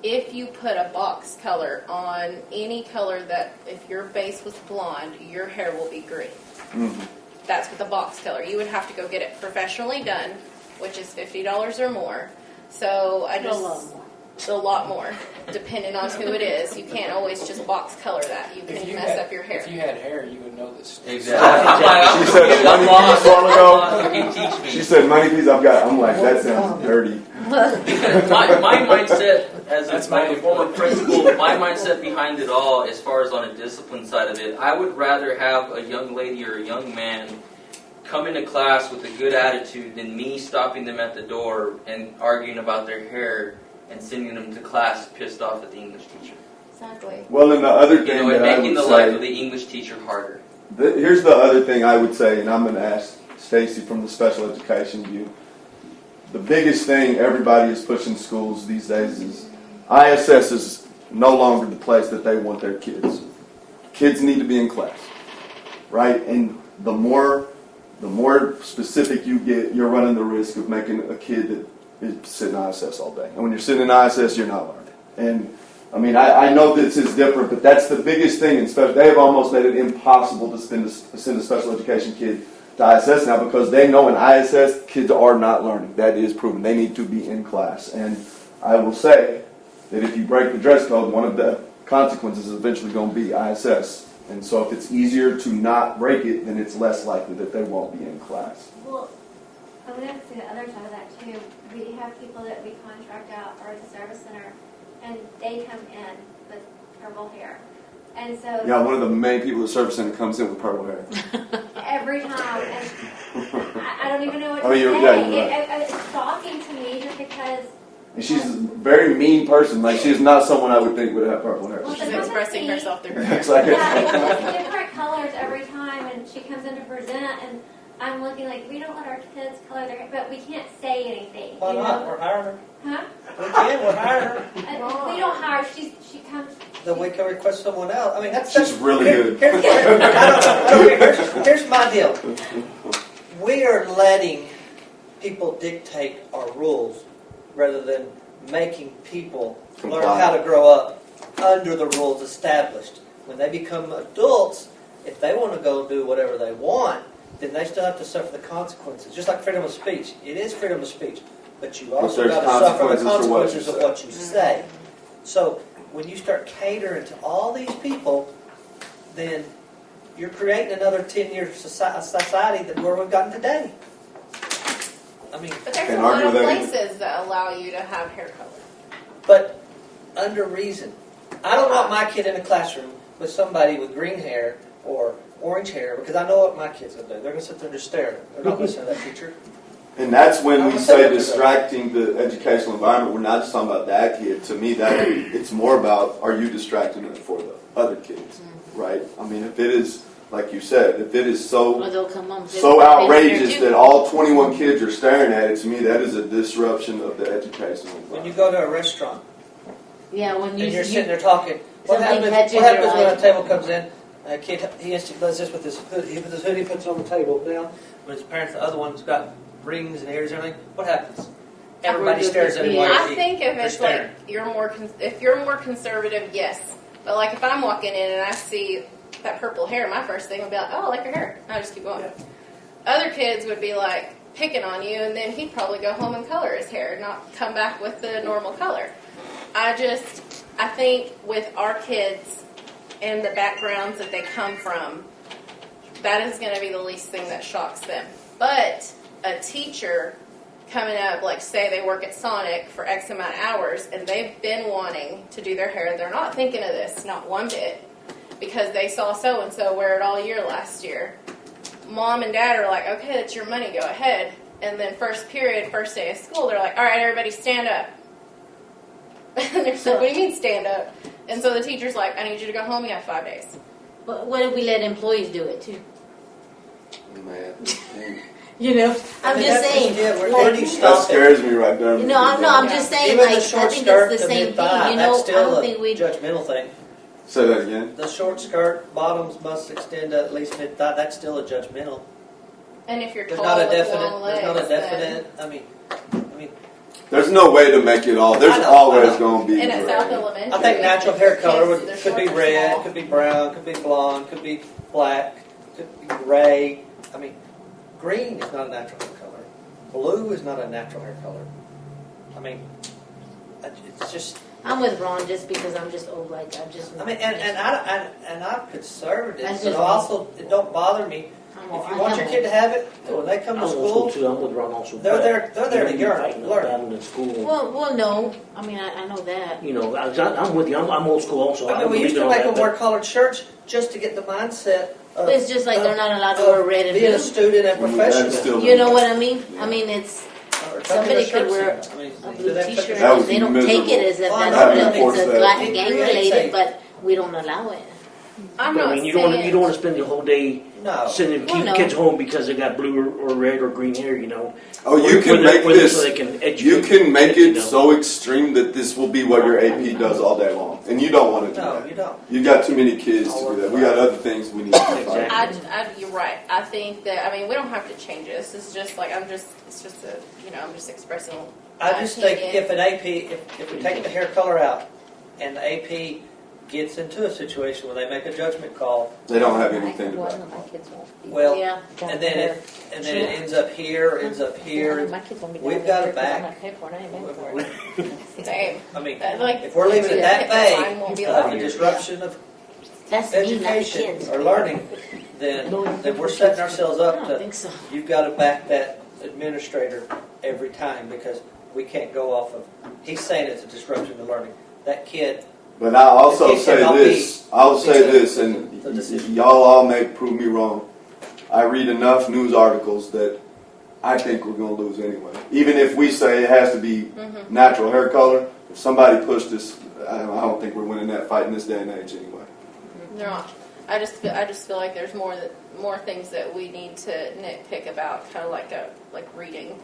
if you put a box color on any color that, if your base was blonde, your hair will be green. Mhm. That's with the box color. You would have to go get it professionally done, which is $50 or more. So I just a lot more, depending on who it is. You can't always just box color that. You can mess up your hair. If you had hair, you would know this. She said money piece a while ago. She said money piece. I'm like, that sounds dirty. my mindset as That's my my former principal, my mindset behind it all, as far as on a discipline side of it, I would rather have a young lady or a young man come into class with a good attitude than me stopping them at the door and arguing about their hair and sending them to class pissed off at the English teacher. Exactly. Well, and the other thing and that I making would the life say, of the English teacher harder. here's the other thing I would say, and I'm going to ask Stacy from the special education view. The biggest thing everybody is pushing schools these days is ISS is no longer the place that they want their kids. Kids need to be in class, right? And the more specific you get, you're running the risk of making a kid that is sitting in ISS all day. And when you're sitting in ISS, you're not learning. And I mean, I know this is different, but that's the biggest thing. In special, they have almost made it impossible to send a special education kid to ISS now because they know in ISS kids are not learning. That is proven. They need to be in class. And I will say that if you break the dress code, one of the consequences is eventually going to be ISS. And so if it's easier to not break it, then it's less likely that they won't be in class. Well, I'm going to see the other side of that too. We have people that we contract out or at the service center, and they come in with purple hair. And so Yeah, one of the main people at the service center comes in with purple hair. every time, and I don't even know what to I mean, say. you're right. It's shocking to me just because. And she's a very mean person. Like, she's not someone I would think would have purple hair. Well, She's expressing herself through her It's hair. like Yeah, it's different colors every time, and she comes in to present, and I'm looking like, we don't let our kids color their hair, but we can't say anything. Why you not? know? We're hiring her. Huh? We can, we're hiring her. We don't hire. She comes. Then we can request someone else. I mean, that's She's really good. Here's my deal. We are letting people dictate our rules rather than making people learn how to grow up under the rules established. When they become adults, if they want to go do whatever they want, then they still have to suffer the consequences. Just like freedom of speech. It is freedom of speech. But you also there's got to suffer the consequences consequences for of what you say. So when you start catering to all these people, then you're creating another 10-year society that where we've gotten today. I mean, But there's a Can't lot argue of with that either. places that allow you to have hair color. but under reason. I don't want my kid in a classroom with somebody with green hair or orange hair, because I know what my kids will do. They're going to sit there and just stare. They're not listening to that teacher. And that's when I'm we gonna say say what distracting the educational environment. We're not just talking about that kid. To me, that it's more about, are you distracting it for the other kids, right? I mean, if it is, like you said, if it is Or they'll come home. so outrageous that all 21 kids are staring at it, to me, that is a disruption of the educational When you environment. go to a restaurant Yeah, when and you're you sitting there talking, what something happens catches your when eye. a table comes in? A kid, he instantly does this with his hoodie. With his hoodie, puts it on the table down. When his parents, the other one's got rings and ears and everything. What happens? Everybody stares at him. Yeah. Like I think if they're it's like staring. if you're more conservative, yes. But like if I'm walking in and I see that purple hair, my first thing would be like, oh, I like your hair. And I just keep going. Other kids would be like picking on you, and then he'd probably go home and color his hair, not come back with the normal color. I think with our kids and the backgrounds that they come from, that is going to be the least thing that shocks them. But a teacher coming up, like say they work at Sonic for X amount of hours and they've been wanting to do their hair, they're not thinking of this, not one bit, because they saw so-and-so wear it all year last year. Mom and dad are like, okay, that's your money, go ahead. And then first period, first day of school, they're like, all right, everybody stand up. And they're like, what do you mean stand up? And so the teacher's like, I need you to go home, you have 5 days. But what if we let employees do it too? Man, You know, I'm mean, just that's saying. yeah, where like, do you that stop it? scares me right there. no, I'm just saying. Even Like, the short I think skirt it's the to same mid-thigh, thing. You that's know, I still don't a think we. judgmental thing. Say that again. The short skirt bottoms must extend to at least mid-thigh. That's still a judgmental. And if you're There's tall not a with definite. long There's legs, not a then- definite. I mean, There's no way to make it all. There's I know, always I know. going to be. And at gray. South Elementary, I think natural hair color would, their could be shorts are red, small. could be brown, could be blonde, could be black, could be gray. I mean, green is not a natural hair color. Blue is not a natural hair color. I mean, it's just. I'm with Ron just because I'm just old. Like I'm just. I mean, and I'm conservative, That's but just also it don't bother me. If you want your kid to have it, when they come I'm to old school, too. I'm with Ron also. they're there to learn. Battle in school. Well, no. I mean, I know that. You know, I'm with you. I'm old school also. I mean, we used to believe in make all them that, wear collared shirts just to get the mindset of. It's just like they're not allowed to wear red and being blue. a student and That's professional. still- You know what I mean? I mean, it's Or tucking somebody their could shirts wear in. I mean, a do blue that T-shirt. That was They don't take miserable. it as if Oh, I that's know. what I've it's enforced a that. black It gang creates related, a- but we don't allow it. I'm But, not I mean, you saying don't want to spend your whole day No. sending Well, no. kids home because they got blue or red or green hair. You know. Oh, you can Whether- make whether this. so they can educate You can make you it know. so extreme that this will be what your AP does all day long, and you don't want to do No, that. you don't. You got too many kids to do that. We got other things we need to fight. Exactly. you're right. I think that, I mean, we don't have to change it. This is just like, it's just I'm just expressing. I my just think opinion. if an AP, if we take the hair color out, and the AP gets into a situation where they make a judgment call, They don't have anything to One back. of my kids won't be. well, Yeah. and then it ends up here, ends up here. My kids won't be We've down got there it 'cause I'm back. not paid for it. I ain't paying for it. Same. I mean, Like, if we're leaving it that the vague, sign won't be of like a disruption of That's me, not the education kids. or learning, then we're setting ourselves I up don't to, think so. you've got to back that administrator every time, because we can't go off of, he's saying it's a disruption to learning. That kid, But I also The kid say cannot this. I'll say It's a- this, and the decision. y'all all may prove me wrong. I read enough news articles that I think we're going to lose anyway. Even if we say it has to be natural hair color, if somebody pushed this, I don't think we're winning that fight in this day and age anyway. They're not. I just feel like there's more things that we need to nitpick about, kind of like reading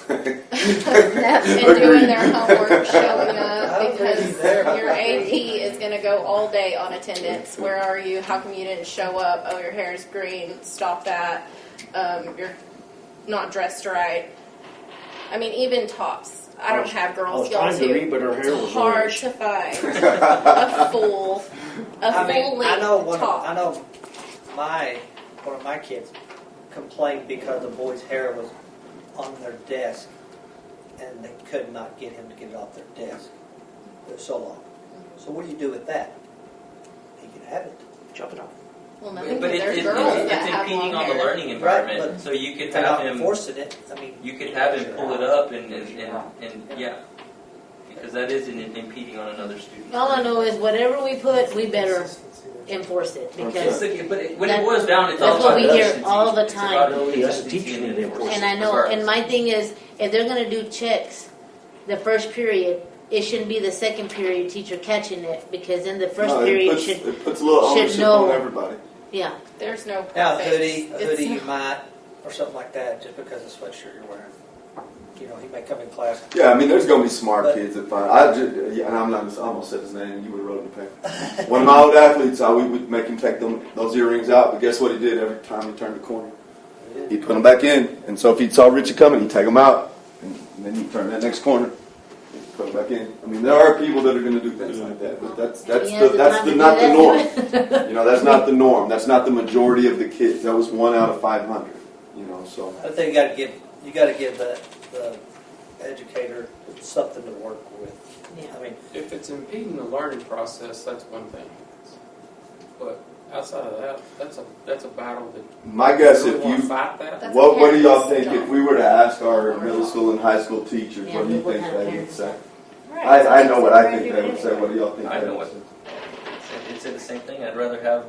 and doing their homework, showing up, because your AP is going to go all day on attendance. Where are you? How come you didn't show up? Oh, your hair's green. Stop that. You're not dressed right. I mean, even tops. I don't have I girls, was y'all trying to too. read, but her hair was It's hard orange. to find a full I know top. one of my kids complained because a boy's hair was on their desk, and they could not get him to get it off their desk. It was so long. So what do you do with that? He can have it. Chop it off. Well, nothing, But there's it's girls that have impeding long on the hair. learning environment. Right, but so you could They're have not him. enforcing it. I mean, You could have him pull it up and yeah, because that is impeding on another student. All I know is whatever we put, we better enforce it, It's because, when it boils down, it's all that's what about we us hear as a all the teacher. It's time. about Us us as a teaching teacher and enforcing. and I know, and my thing is, if they're gonna do checks the first period, it shouldn't be the second period teacher catching it, because in the first No, period it puts a little should ownership know. on everybody. yeah. There's no Now, a perfect. hoodie, It's you not- might, or something like that, just because of the sweatshirt you're wearing. You know, he may come in class. Yeah, I mean, there's gonna be smart But- kids that find. Yeah, and I almost said his name. You would have wrote in the paper. One of my old athletes, we would make him take those earrings out. But guess what he did every time he turned the corner? He'd put them back in. And so if he saw Richie coming, he'd take them out, and then he'd turn that next corner, he'd put them back in. I mean, there are people that are going to do things like that, but that's not the norm. You know, that's not the norm. That's not the majority of the kids. That was 1 out of 500. You know, so. I think you got to give the educator something to work with. Yeah. I mean, If it's impeding the learning process, that's one thing. But outside of that, that's a battle that My guess, you really if want you to fight that. That's What do y'all parents' think job. if we were to ask our middle school and high school teachers, Yeah, what do you what think kind of they would parents say? Right, so I know it's what a I think they would graduated- say. What do y'all think I they know would what- say? I'd say the same thing. I'd rather have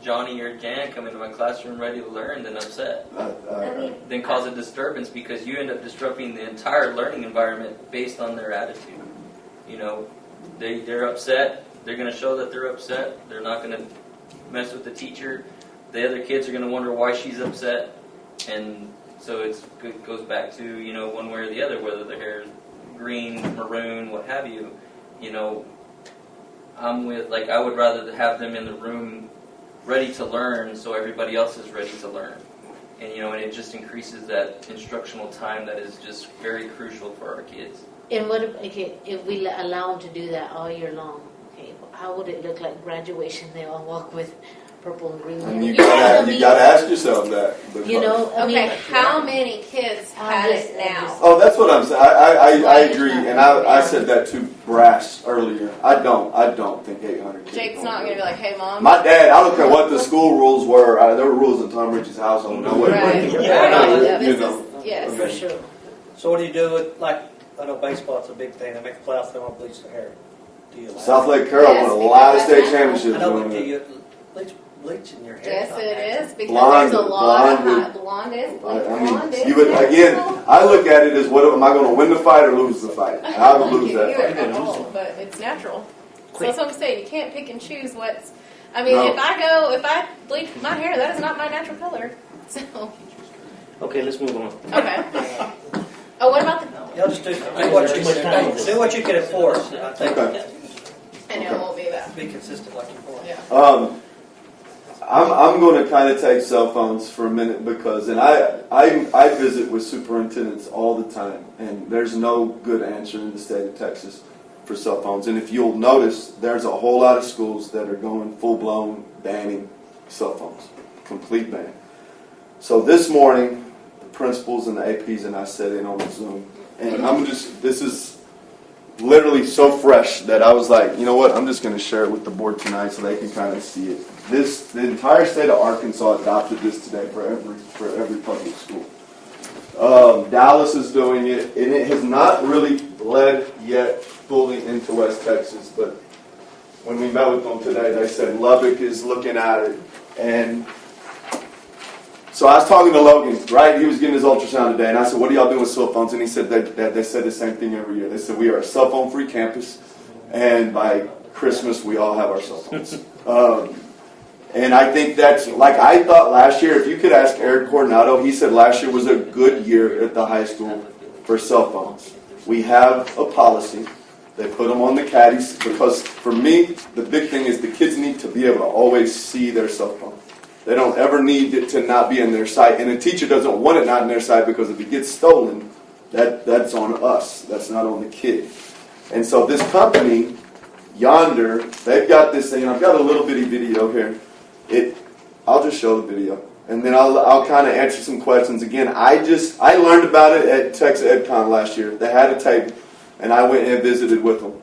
Johnny or Jan come into my classroom ready to learn than upset. I mean, Than cause a disturbance, because you end up disrupting the entire learning environment based on their attitude. You know, they're upset. They're going to show that they're upset. They're not going to mess with the teacher. The other kids are going to wonder why she's upset. And so it goes back to, you know, one way or the other, whether their hair is green, maroon, what have you. You know, I would rather have them in the room ready to learn so everybody else is ready to learn. And, you know, and it just increases that instructional time that is just very crucial for our kids. And if we allow them to do that all year long, okay, how would it look like graduation? They all walk with purple and green. And you gotta ask yourself that. because- You know, I mean, Okay, how many kids had it now? Oh, that's what I'm saying. I agree, and I said that to Brass earlier. I don't think 800 kids. Jake's not going to be like, hey, Mom. My dad, I don't care what the school rules were. There were rules in Tom Rich's household. No way. Right. You Right. This know. is, yes. for sure. so what do you do with, like, I know baseball's a big thing. They make the playoffs, they want to bleach their hair. Do you allow South Lake Carroll Yes, won a lot of because state that's championships I know, doing but do that. you bleaching your hair? Yes, not it natural. is, because Blonde, there's a lot of blonde. blonde is, I blonde mean, is. you would again. I look at it as, what am I going to win the fight or lose the fight? I would lose that Either fight. at all, but it's natural. So Quick. that's what I'm saying. You can't pick and choose what's. I mean, No. if I bleach my hair, that is not my natural color. So Okay, let's move on. okay. Oh, what about the? Y'all just do Too what you can enforce. I think Okay. I know it won't be that. be consistent like you want. Yeah. I'm going to kind of take cell phones for a minute because, and I visit with superintendents all the time, and there's no good answer in the state of Texas for cell phones. And if you'll notice, there's a whole lot of schools that are going full-blown banning cell phones, complete ban. So this morning, the principals and the APs and I sat in on the Zoom, and this is literally so fresh that I was like, you know what, I'm just going to share it with the board tonight so they can kind of see it. The entire state of Arkansas adopted this today for every public school. Dallas is doing it, and it has not really led yet fully into West Texas, but when we met with them today, they said Lubbock is looking at it, and so I was talking to Logan, right? He was getting his ultrasound today, and I said, what are y'all doing with cell phones? And he said that they said the same thing every year. They said, we are a cell phone-free campus, and by Christmas, we all have our cell phones. And I think that's, like I thought last year, if you could ask Eric Coronado, he said last year was a good year at the high school for cell phones. We have a policy. They put them on the caddies, because for me, the big thing is the kids need to be able to always see their cell phone. They don't ever need it to not be in their sight. And a teacher doesn't want it not in their sight, because if it gets stolen, that's on us. That's not on the kid. And so this company, Yonder, they've got this thing. And I've got a little bitty video here. I'll just show the video. And then I'll kind of answer some questions. Again, I learned about it at Texas EdCon last year. They had a tape, and I went and visited with them.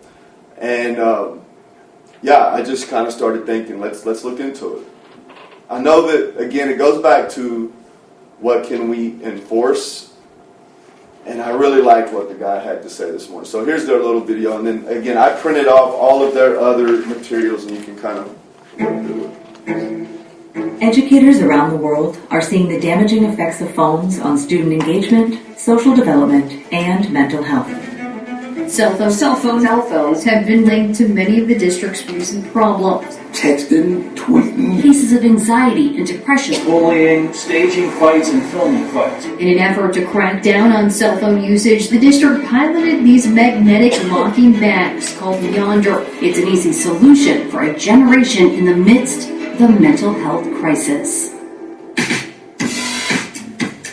And I just kind of started thinking, let's look into it. I know that, again, it goes back to what can we enforce, and I really liked what the guy had to say this morning. So here's their little video, and then, again, I printed off all of their other materials, and you can kind of look through it. Educators around the world are seeing the damaging effects of phones on student engagement, social development, and mental health. Cell phones have been linked to many of the district's recent problems. Texting, tweeting, Cases of anxiety and depression. bullying, staging fights, and filming fights. In an effort to crack down on cell phone usage, the district piloted these magnetic locking bags called Yonder. It's an easy solution for a generation in the midst of the mental health crisis.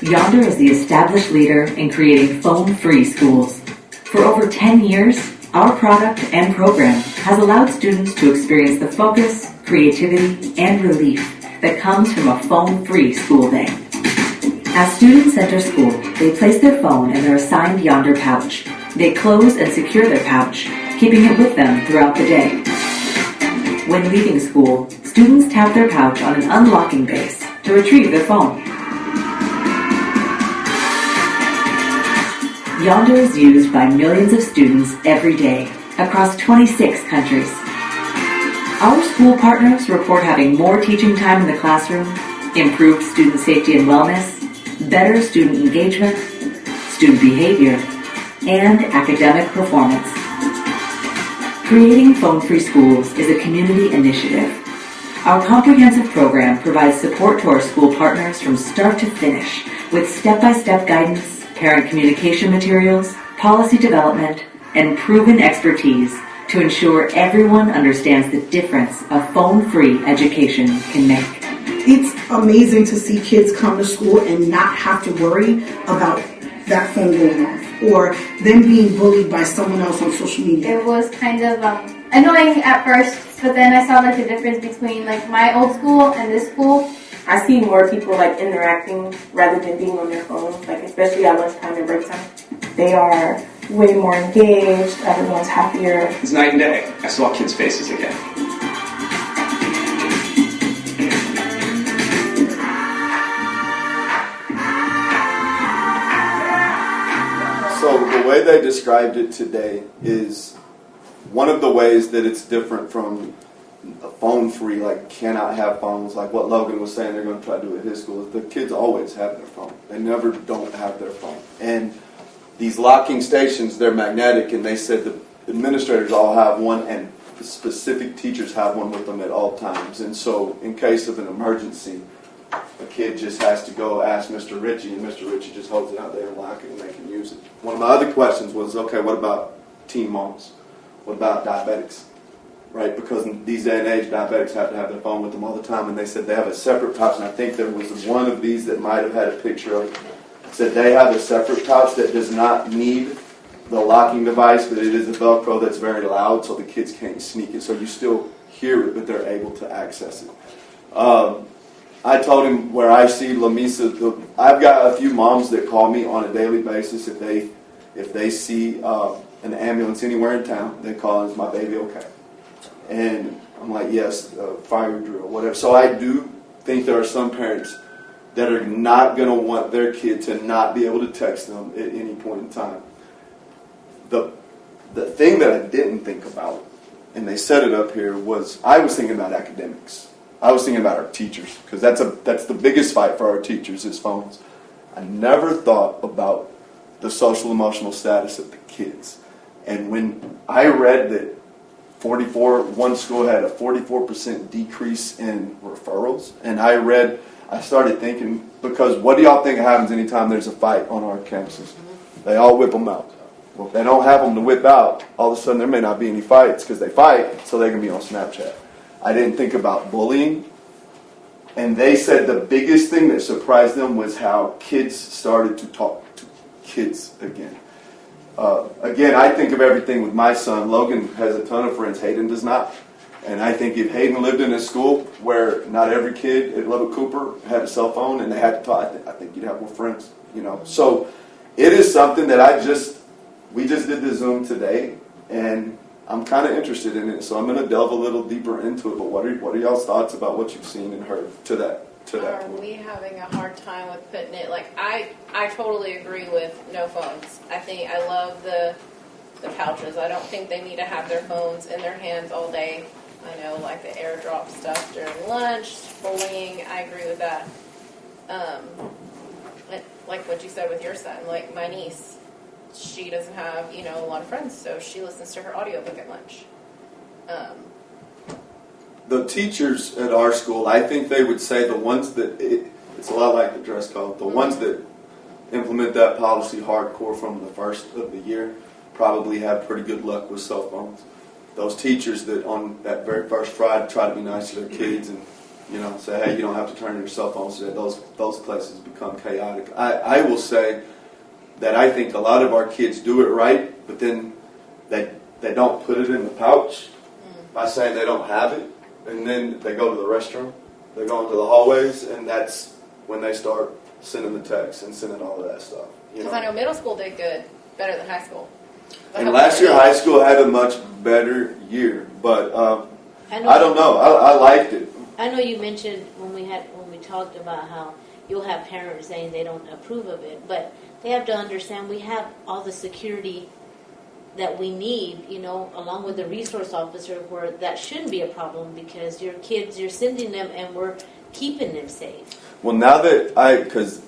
Yonder is the established leader in creating phone-free schools. For over 10 years, our product and program has allowed students to experience the focus, creativity, and relief that comes from a phone-free school day. As students enter school, they place their phone in their assigned Yonder pouch. They close and secure their pouch, keeping it with them throughout the day. When leaving school, students tap their pouch on an unlocking base to retrieve their phone. Yonder is used by millions of students every day across 26 countries. Our school partners report having more teaching time in the classroom, improved student safety and wellness, better student engagement, student behavior, and academic performance. Creating Phone-Free Schools is a community initiative. Our comprehensive program provides support to our school partners from start to finish with step-by-step guidance, parent communication materials, policy development, and proven expertise to ensure everyone understands the difference a phone-free education can make. It's amazing to see kids come to school and not have to worry about that phone going off or them being bullied by someone else on social media. It was kind of annoying at first, but then I saw like the difference between like my old school and this school. I see more people like interacting rather than being on their phones, like especially at lunchtime and break time. They are way more engaged, everyone's happier. It's night and day. I saw kids' faces again. So the way they described it today is one of the ways that it's different from a phone-free, like cannot have phones, like what Logan was saying they're going to try to do at his school. The kids always have their phone. They never don't have their phone. And these locking stations, they're magnetic, and they said the administrators all have one, and the specific teachers have one with them at all times. And so in case of an emergency, a kid just has to go ask Mr. Ritchie, and Mr. Ritchie just holds it out there and lock it, and they can use it. One of my other questions was, okay, what about teen moms? What about diabetics? Right, because in these day and age, diabetics have to have their phone with them all the time, and they said they have a separate pouch, and I think there was one of these that might have had a picture of it. Said they have a separate pouch that does not need the locking device, but it is a Velcro that's very loud, so the kids can't sneak it. So you still hear it, but they're able to access it. I told him where I see Lamisa, I've got a few moms that call me on a daily basis if they see an ambulance anywhere in town. They call, "Is my baby okay?" And I'm like, yes, fire drill, whatever. So I do think there are some parents that are not going to want their kid to not be able to text them at any point in time. The thing that I didn't think about, and they said it up here, was I was thinking about academics. I was thinking about our teachers, because that's the biggest fight for our teachers is phones. I never thought about the social emotional status of the kids. And when I read that one school had a 44% decrease in referrals. And I started thinking, because what do y'all think happens anytime there's a fight on our campuses? They all whip them out. Well, if they don't have them to whip out, all of a sudden there may not be any fights because they fight, so they can be on Snapchat. I didn't think about bullying. And they said the biggest thing that surprised them was how kids started to talk to kids again. Again, I think of everything with my son. Logan has a ton of friends. Hayden does not. And I think if Hayden lived in a school where not every kid at Lubbock Cooper had a cell phone and they had to talk, I think you'd have more friends. So it is something that we just did the Zoom today, and I'm kind of interested in it. So I'm going to delve a little deeper into it. But what are y'all's thoughts about what you've seen and heard to that? Are we having a hard time with putting it? Like I totally agree with no phones. I love the pouches. I don't think they need to have their phones in their hands all day. I know, like the airdrop stuff during lunch, bullying, I agree with that. Like what you said with your son, like my niece, she doesn't have, a lot of friends, so she listens to her audiobook at lunch. The teachers at our school, I think they would say the ones that, it's a lot like the dress code, the ones that implement that policy hardcore from the first of the year probably have pretty good luck with cell phones. Those teachers that on that very first Friday try to be nice to their kids and say, hey, you don't have to turn your cell phones today, those places become chaotic. I will say that I think a lot of our kids do it right, but then they don't put it in the pouch by saying they don't have it, and then they go to the restroom, they go into the hallways, and that's when they start sending the texts and sending all of that stuff. Because I know middle school did better than high school. And last year high school had a much better year, but I don't know. I liked it. I know you mentioned when we talked about how you'll have parents saying they don't approve of it, but they have to understand we have all the security that we need, along with the resource officer, where that shouldn't be a problem because your kids, you're sending them and we're keeping them safe. Well, now that because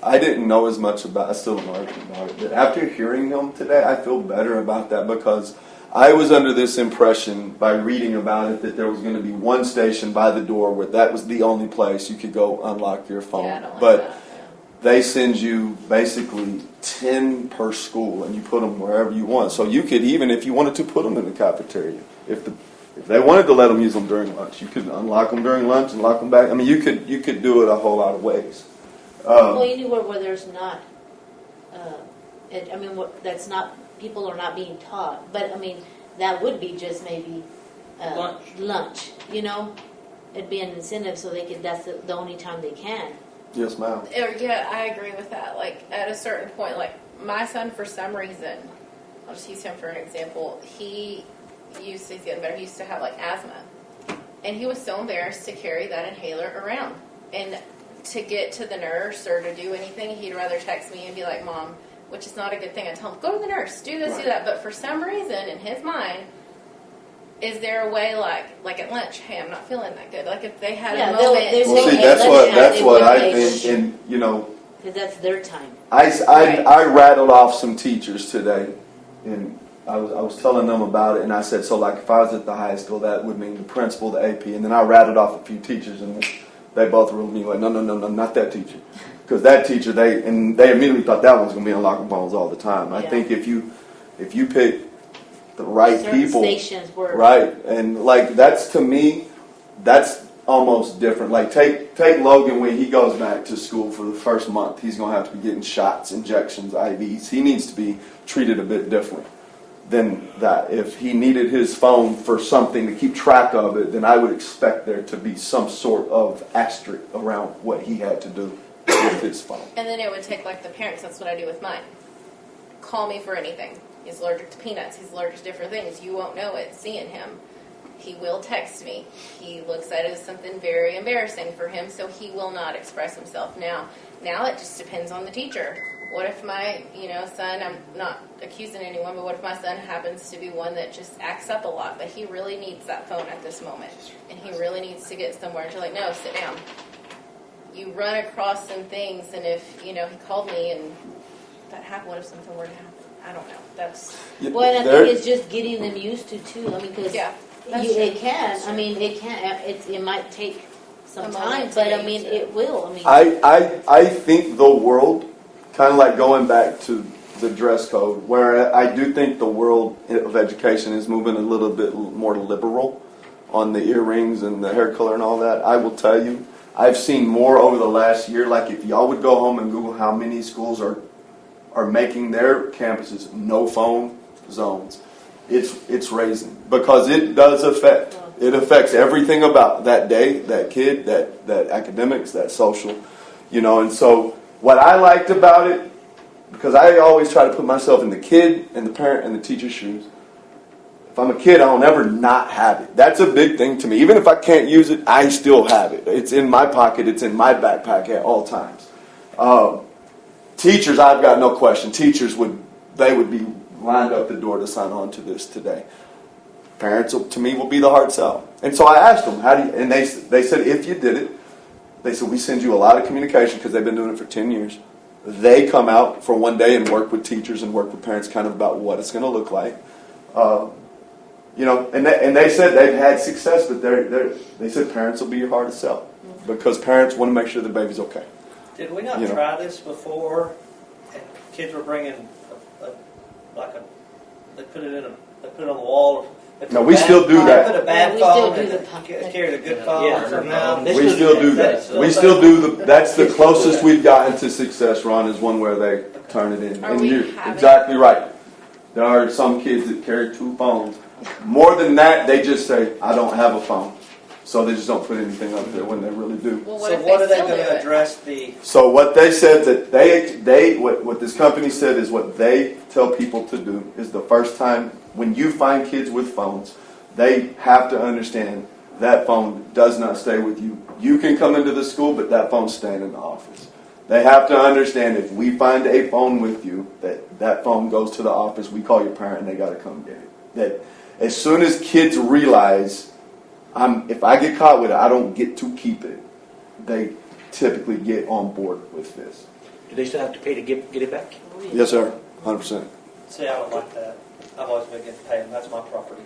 I didn't know as much about, I still don't know everything about it, but after hearing them today, I feel better about that because I was under this impression by reading about it that there was going to be one station by the door where that was the only place you could go unlock your phone. Yeah, I don't like but that. they send you basically 10 per school, and you put them wherever you want. So you could, even if you wanted to, put them in the cafeteria. If they wanted to let them use them during lunch, you could unlock them during lunch and lock them back. I mean, you could do it a whole lot of ways. Well, anywhere where there's not, that's not, people are not being taught. But I mean, that would be just maybe lunch. It'd be an incentive so they could. That's the only time they can. Yes, ma'am. Yeah, I agree with that. Like, at a certain point, like, my son, for some reason, I'll just use him for an example, he's getting better, he used to have, like, asthma. And he was so embarrassed to carry that inhaler around. And to get to the nurse or to do anything, he'd rather text me and be like, Mom, which is not a good thing. I tell him, go to the nurse, do this, do that. But for some reason, in his mind, is there a way, like at lunch, hey, I'm not feeling that good. Like if they had a moment. Well, see, that's what I think, and because that's their time. I rattled off some teachers today, and I was telling them about it, and I said, so like if I was at the high school, that would mean the principal, the AP, and then I rattled off a few teachers, and they both ruled me like, no, not that teacher, because that teacher, they immediately thought that one was going to be unlocking phones all the time. I think if you pick the right certain people, stations were right, and like that's, to me, that's almost different. Like take Logan when he goes back to school for the first month, he's gonna have to be getting shots, injections, IVs. He needs to be treated a bit different than that. If he needed his phone for something to keep track of it, then I would expect there to be some sort of asterisk around what he had to do with his phone. And then it would take, like, the parents, that's what I do with mine. Call me for anything. He's allergic to peanuts. He's allergic to different things. You won't know it seeing him. He will text me. He looks at it as something very embarrassing for him, so he will not express himself. Now it just depends on the teacher. What if my, son, I'm not accusing anyone, but what if my son happens to be one that just acts up a lot, but he really needs that phone at this moment, and he really needs to get somewhere, and you're like, no, sit down. You run across some things, and if, he called me and that happened, what if something were to happen? I don't know. That's well, and I think it's just getting them used to too. I mean, because it can. I mean, it can. It might take some time, but I mean, it will. I mean, I think the world, kind of like going back to the dress code, where I do think the world of education is moving a little bit more liberal on the earrings and the hair color and all that. I will tell you, I've seen more over the last year. Like if y'all would go home and Google how many schools are making their campuses no phone zones, it's raising, because it does affect. It affects everything about that day, that kid, that academics, that social, and so what I liked about it, because I always try to put myself in the kid and the parent and the teacher's shoes. If I'm a kid, I don't ever not have it. That's a big thing to me. Even if I can't use it, I still have it. It's in my pocket. It's in my backpack at all times. Teachers, I've got no question. Teachers would be lined up the door to sign on to this today. Parents, to me, will be the hard sell. And so I asked them, how do you, and they said, if you did it, they said, we send you a lot of communication because they've been doing it for 10 years. They come out for one day and work with teachers and work with parents kind of about what it's going to look like. And they said they've had success, but they said parents will be hard to sell because parents want to make sure the baby's okay. Did we not try this before? And kids were bringing they put it on the wall. No, we still do that. They put a bad phone and carried a good phone. We still do that. We still do that's the closest we've gotten to success, Ron, is one where they turn it in. And you're exactly right. There are some kids that carry 2 phones. More than that, they just say, I don't have a phone. So they just don't put anything up there when they really do. Well, what are they going to address the... So what they said that what this company said is what they tell people to do is the first time when you find kids with phones, they have to understand that phone does not stay with you. You can come into the school, but that phone's staying in the office. They have to understand if we find a phone with you, that phone goes to the office, we call your parent and they got to come get it. That as soon as kids realize, if I get caught with it, I don't get to keep it, they typically get on board with this. Do they still have to pay to get it back? Yes, sir. 100%. See, I don't like that. I've always been against paying. That's my property.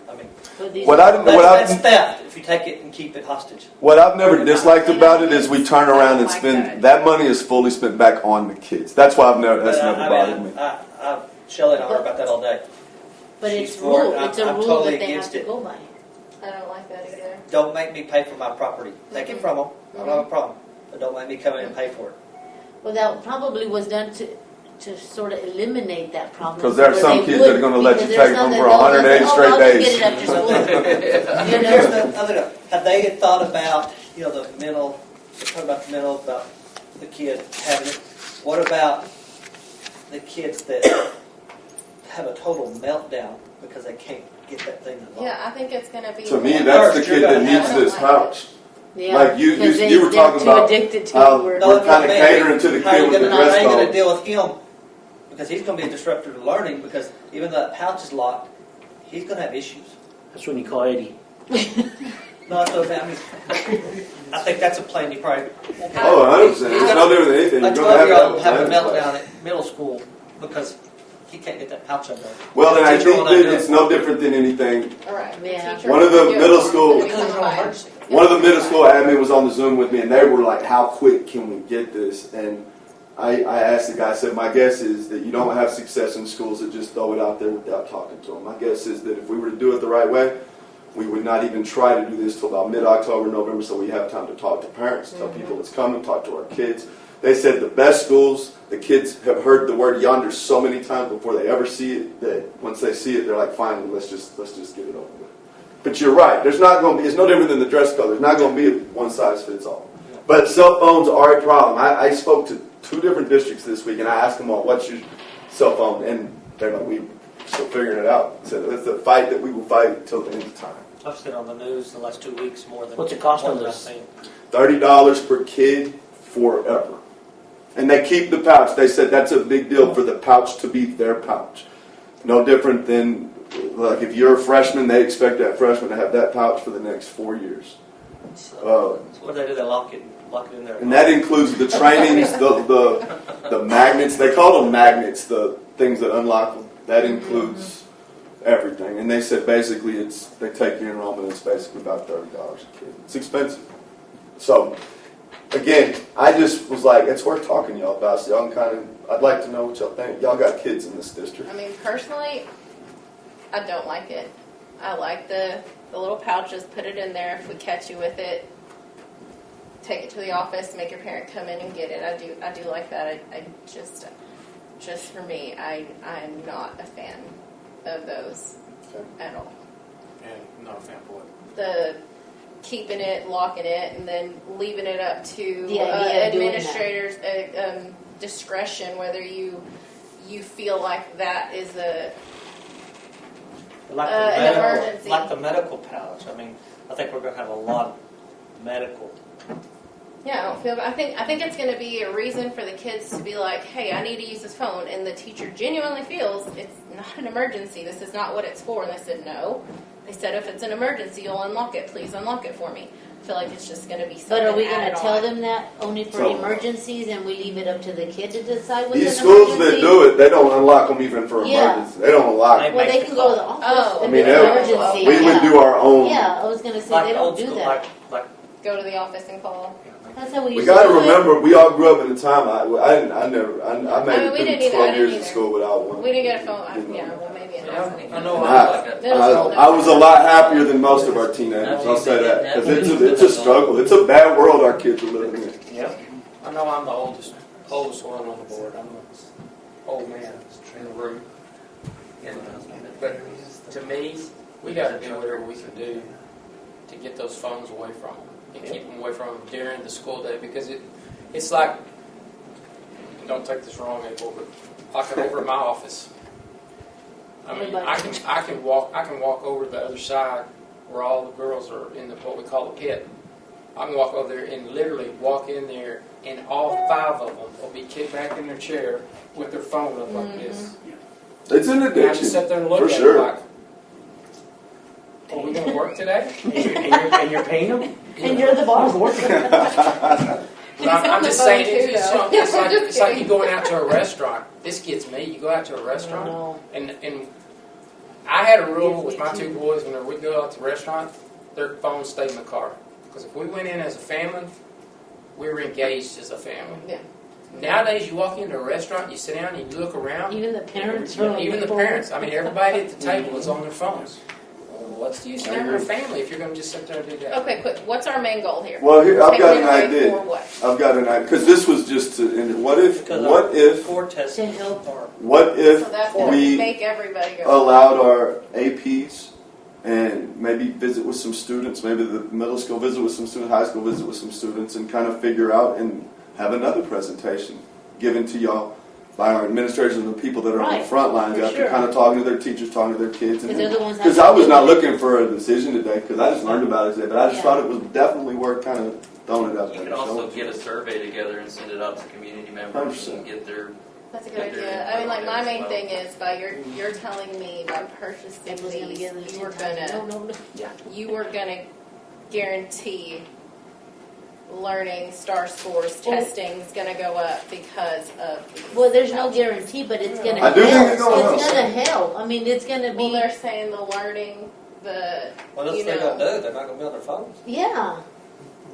I mean, that's theft if you take it and keep it hostage. What I've never disliked about it is we turn around and spend, that money is fully spent back on the kids. That's why never bothered me. Shelley and I heard about that all day. But She's it's for it. rule. It's a I'm rule totally that they have against to it. go by. I don't like that either. Don't make me pay for my property. Take it from them. I don't have a problem. But don't make me come in and pay for it. Well, that probably was done to sort of eliminate that problem. Because there are some kids that are going to let you take them for 180 straight days. Here's the other. Have they thought about the mental? Talk about the mental about the kid having it. What about the kids that have a total meltdown because they can't get that thing to lock? Yeah, I think it's going to be... To me, that's the kid that needs this pouch. Yeah, like you were talking about how we're kind of catering to the kid with the dress How are you going to code. deal with him? Because he's going to be a disruptor to learning because even though that pouch is locked, he's going to have issues. That's when you call Eddie. No, that's what I mean. I think that's a plan you probably... Oh, 100%. It's no different than anything. A You're going to 12-year-old have having a that meltdown at middle school because he can't get that pouch undone. Well, and I think that it's no different than anything. All right. Yeah. One of the middle school admin was on the Zoom with me, and they were like, "How quick can we get this?" And I asked the guy. I said, "My guess is that you don't have success in schools that just throw it out there without talking to them. My guess is that if we were to do it the right way, we would not even try to do this till about mid-October, November, so we have time to talk to parents, tell people it's coming, talk to our kids." They said the best schools, the kids have heard the word yonder so many times before they ever see it that once they see it, they're like, "Finally, let's just get it over with." But you're right. There's not going to be. It's no different than the dress code. There's not going to be a one size fits all. But cell phones are a problem. I spoke to 2 different districts this week, and I asked them all, "What's your cell phone?" And they're like, "We still figuring it out." So it's a fight that we will fight until the end of time. I've seen on the news the last 2 weeks more than... What's it cost on I've this? seen. $30 per kid forever. And they keep the pouch. They said that's a big deal for the pouch to be their pouch. No different than, like, if you're a freshman, they expect that freshman to have that pouch for the next 4 years. So what do they do? They lock it in there. And that includes the trainings, the magnets. They call them magnets, the things that unlock them. That includes everything. And they said basically they take your enrollment, it's basically about $30 a kid. It's expensive. So, again, I just was like, it's worth talking to y'all about. So y'all I'd like to know what y'all think. Y'all got kids in this district. I mean, personally, I don't like it. I like the little pouches, put it in there. If we catch you with it, take it to the office, make your parent come in and get it. I do like that. I just for me, I'm not a fan of those at all. And not a fan of what? The keeping it, locking it, and then leaving it up to The idea of doing that. administrators' discretion whether you feel like that is an emergency. Like the medical pouch. I mean, I think we're going to have a lot of medical Yeah, I don't feel. I think it's going to be a reason for the kids to be like, "Hey, I need to use this phone," and the teacher genuinely feels it's not an emergency. This is not what it's for. And they said no. They said if it's an emergency, you'll unlock it. Please unlock it for me. I feel like it's just going to be something. But are we going added to tell on. them that only for So- emergencies, and we leave it up to the kid to decide what's These an schools that emergency? do it, they don't unlock them even for Yeah. emergency. They don't unlock them. Well, they can go to the office. Oh. if I mean, it's an they- emergency. we would yeah. do our own. Yeah, I was going to say Like they don't old do school, that. like Go to the office and call. That's how we We used got to to do it. remember, we all grew up in a time. I made I mean, it we through didn't either. 12 I didn't years of either. school without one. We didn't get a phone. Yeah, well, maybe it Yeah, is. I know. And I I was a lot happier than most of our teenagers. I'll say that because it's a struggle. It's a bad world our kids are living in. Yep. I know I'm the oldest one on the board. I'm the old man in the room. But to me, we got to do whatever we can do to get those phones away from them and keep them away from them during the school day, because it's like, and don't take this wrong, April, but like over at my office. I mean, I can walk over to the other side where all the girls are in what we call the pit. I can walk over there and literally walk in there, and all 5 of them will be kicked back in their chair with their phone up like this. It's an And I addiction, just sit there and look for at sure. it like, are we going to work today? And you're paying them? And you're the boss. But I'm just phone saying, too, it's though. it's like you going out to a restaurant. This gets me. You go out to a restaurant, No. and I had a rule with my 2 boys whenever we go out to the restaurant, their phones stay in the car. Because if we went in as a family, we were engaged as a family. Yeah. Nowadays, you walk into a restaurant, you sit down, and you look around. Even the parents. Even the parents. I mean, everybody at the table is on their phones. Well, what's the use of having a family if you're going to just sit there and do that? Okay, quick. What's our main goal here? Well, here, I've Take got an them away idea. for what? I've got an idea because this was just to. And what if core test To help. what if So that's going to we make everybody go. allowed our APs and maybe visit with some students, maybe the middle school visit with some students, high school visit with some students, and kind of figure out and have another presentation given to y'all by our administrators and the people that are on the Right, front lines for after sure. kind of talking to their teachers, talking to their kids. Because they're the ones that Because have I to was do not it. looking for a decision today because I just learned about it today, but I just Yeah. thought it was definitely worth kind of throwing it out You there. can also So- get a survey together and send it out to community members 100%. and get their. That's a good idea. I mean, like my main thing is you're telling me by purchasing Apple's gonna these, get it you were 10 times. gonna No. you were gonna guarantee learning star scores Well- testing is gonna go up because of these. Well, there's no guarantee, but it's going to I help. do think it's gonna It's help. going to help. I mean, it's going to Well, be. they're saying the learning, the What else you they know. gonna do? They're not gonna be on their phones. Yeah.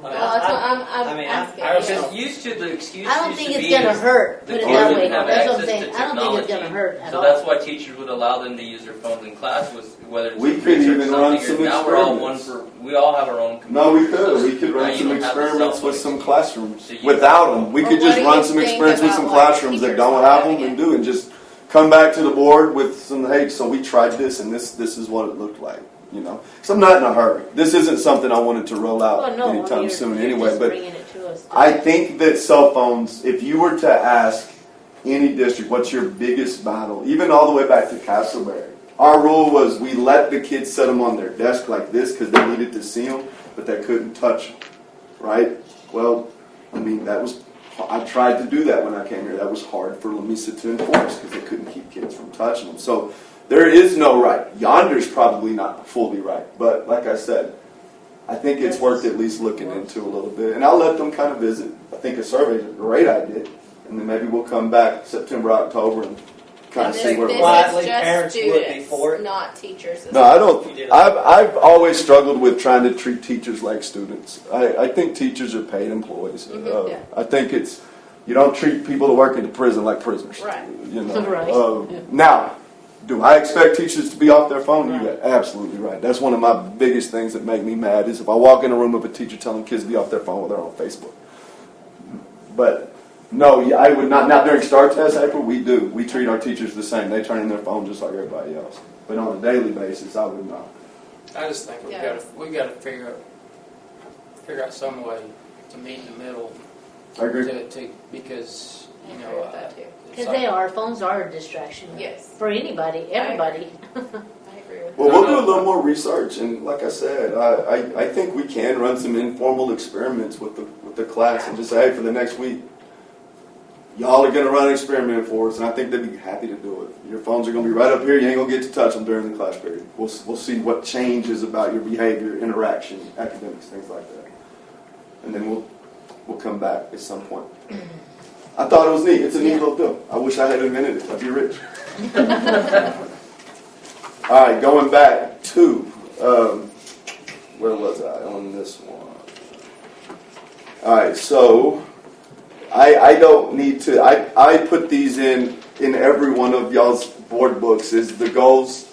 I mean, Well, that's what I'm I mean, asking. I was you know. Just used to the excuse. I don't used think to it's be going to is hurt. the Put it kids that didn't way. have That's what I'm access saying. to I don't think it's going to technology. hurt at So all. that's why teachers would allow them to use their phones in class, was whether it's We to could research even run something or some now we're all one experiments. for. We all have our own. No, we computers, could. so We could now run you some don't have the cell experiments phone with some classrooms So you- without them. We Well, could what just do run you some think experiments with about, some like, classrooms that teachers don't not have them having and it? do and just come back to the board with some, hey, so we tried this and this is what it looked like. You know, so I'm not in a hurry. This isn't something I wanted to roll out Well, no, anytime you're soon you're anyway. just But bringing it to us. I think that cell phones, if you were to ask any district, what's your biggest battle, even all the way back to Castleberry, our rule was we let the kids set them on their desk like this because they needed to see them, but they couldn't touch them, right? Well, I mean, I tried to do that when I came here. That was hard for Lamesa to enforce because they couldn't keep kids from touching them. So there is no right. Yonder's probably not fully right, but like I said, I think it's worth at least looking into a little bit. And I'll let them kind of visit. I think a survey is a great idea. And then maybe we'll come back September, October and kind of And see where this we're at. Quietly, is just parents would be students, for it. not teachers. No, I don't. I've always struggled with trying to treat teachers like students. I think teachers are paid employees. Yeah. I think it's, you don't treat people that work in the prison like prisoners. Right. You know. Right. Now, do I expect teachers to be off their phone? You're absolutely right. That's one of my biggest things that make me mad is if I walk in a room with a teacher telling kids to be off their phone while they're on Facebook. But no, I would not. Now during STAR test, April, we do. We treat our teachers the same. They turn in their phone just like everybody else. But on a daily basis, I would not. I just think we got to figure out some way to meet in the middle. I agree. Because I you agree know with that too. Because phones are a distraction. Yes. For anybody, everybody. I agree with Well, that. we'll do a little more research, and like I said, I think we can run some informal experiments with the with the class and just say, hey, for the next week, y'all are going to run an experiment for us, and I think they'd be happy to do it. Your phones are going to be right up here. You ain't going to get to touch them during the class period. We'll see what changes about your behavior, interaction, academics, things like that. And then we'll come back at some point. I thought it was neat. It's a neat little deal. I wish I had invented it. I'd be rich. All right, going back to, where was I on this one? All right, so I don't need to, I put these in every one of y'all's board books is the goals.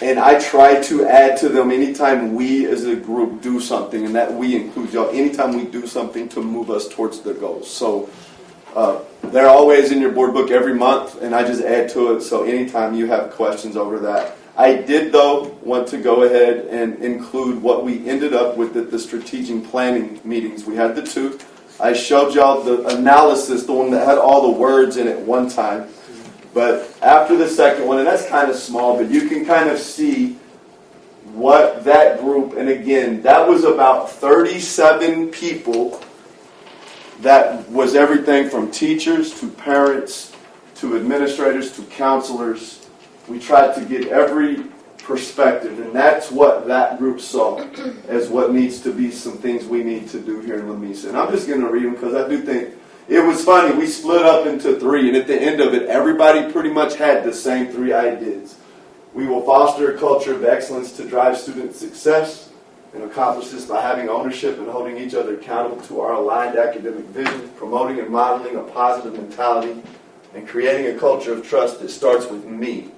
And I try to add to them anytime we as a group do something, and that we include y'all, anytime we do something to move us towards the goals. So they're always in your board book every month, and I just add to it, so anytime you have questions over that. I did, though, want to go ahead and include what we ended up with at the strategic planning meetings. We had the 2. I showed y'all the analysis, the one that had all the words in it one time. But after the second one, and that's kind of small, but you can kind of see what that group, and again, that was about 37 people. That was everything from teachers to parents to administrators to counselors. We tried to get every perspective, and that's what that group saw as what needs to be some things we need to do here in Lamesa. And I'm just going to read them because I do think it was funny. We split up into 3, and at the end of it, everybody pretty much had the same 3 ideas. We will foster a culture of excellence to drive student success and accomplish this by having ownership and holding each other accountable to our aligned academic vision, promoting and modeling a positive mentality, and creating a culture of trust that starts with me.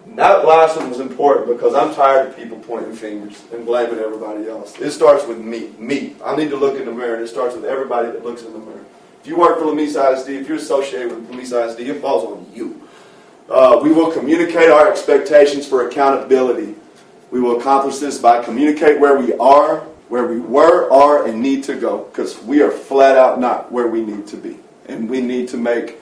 And that last one was important because I'm tired of people pointing fingers and blaming everybody else. It starts with me. Me. I need to look in the mirror, and it starts with everybody that looks in the mirror. If you work for Lamesa ISD, if you're associated with Lamesa ISD, it falls on you. We will communicate our expectations for accountability. We will accomplish this by communicate where we are, where we were, are, and need to go, because we are flat out not where we need to be. And we need to make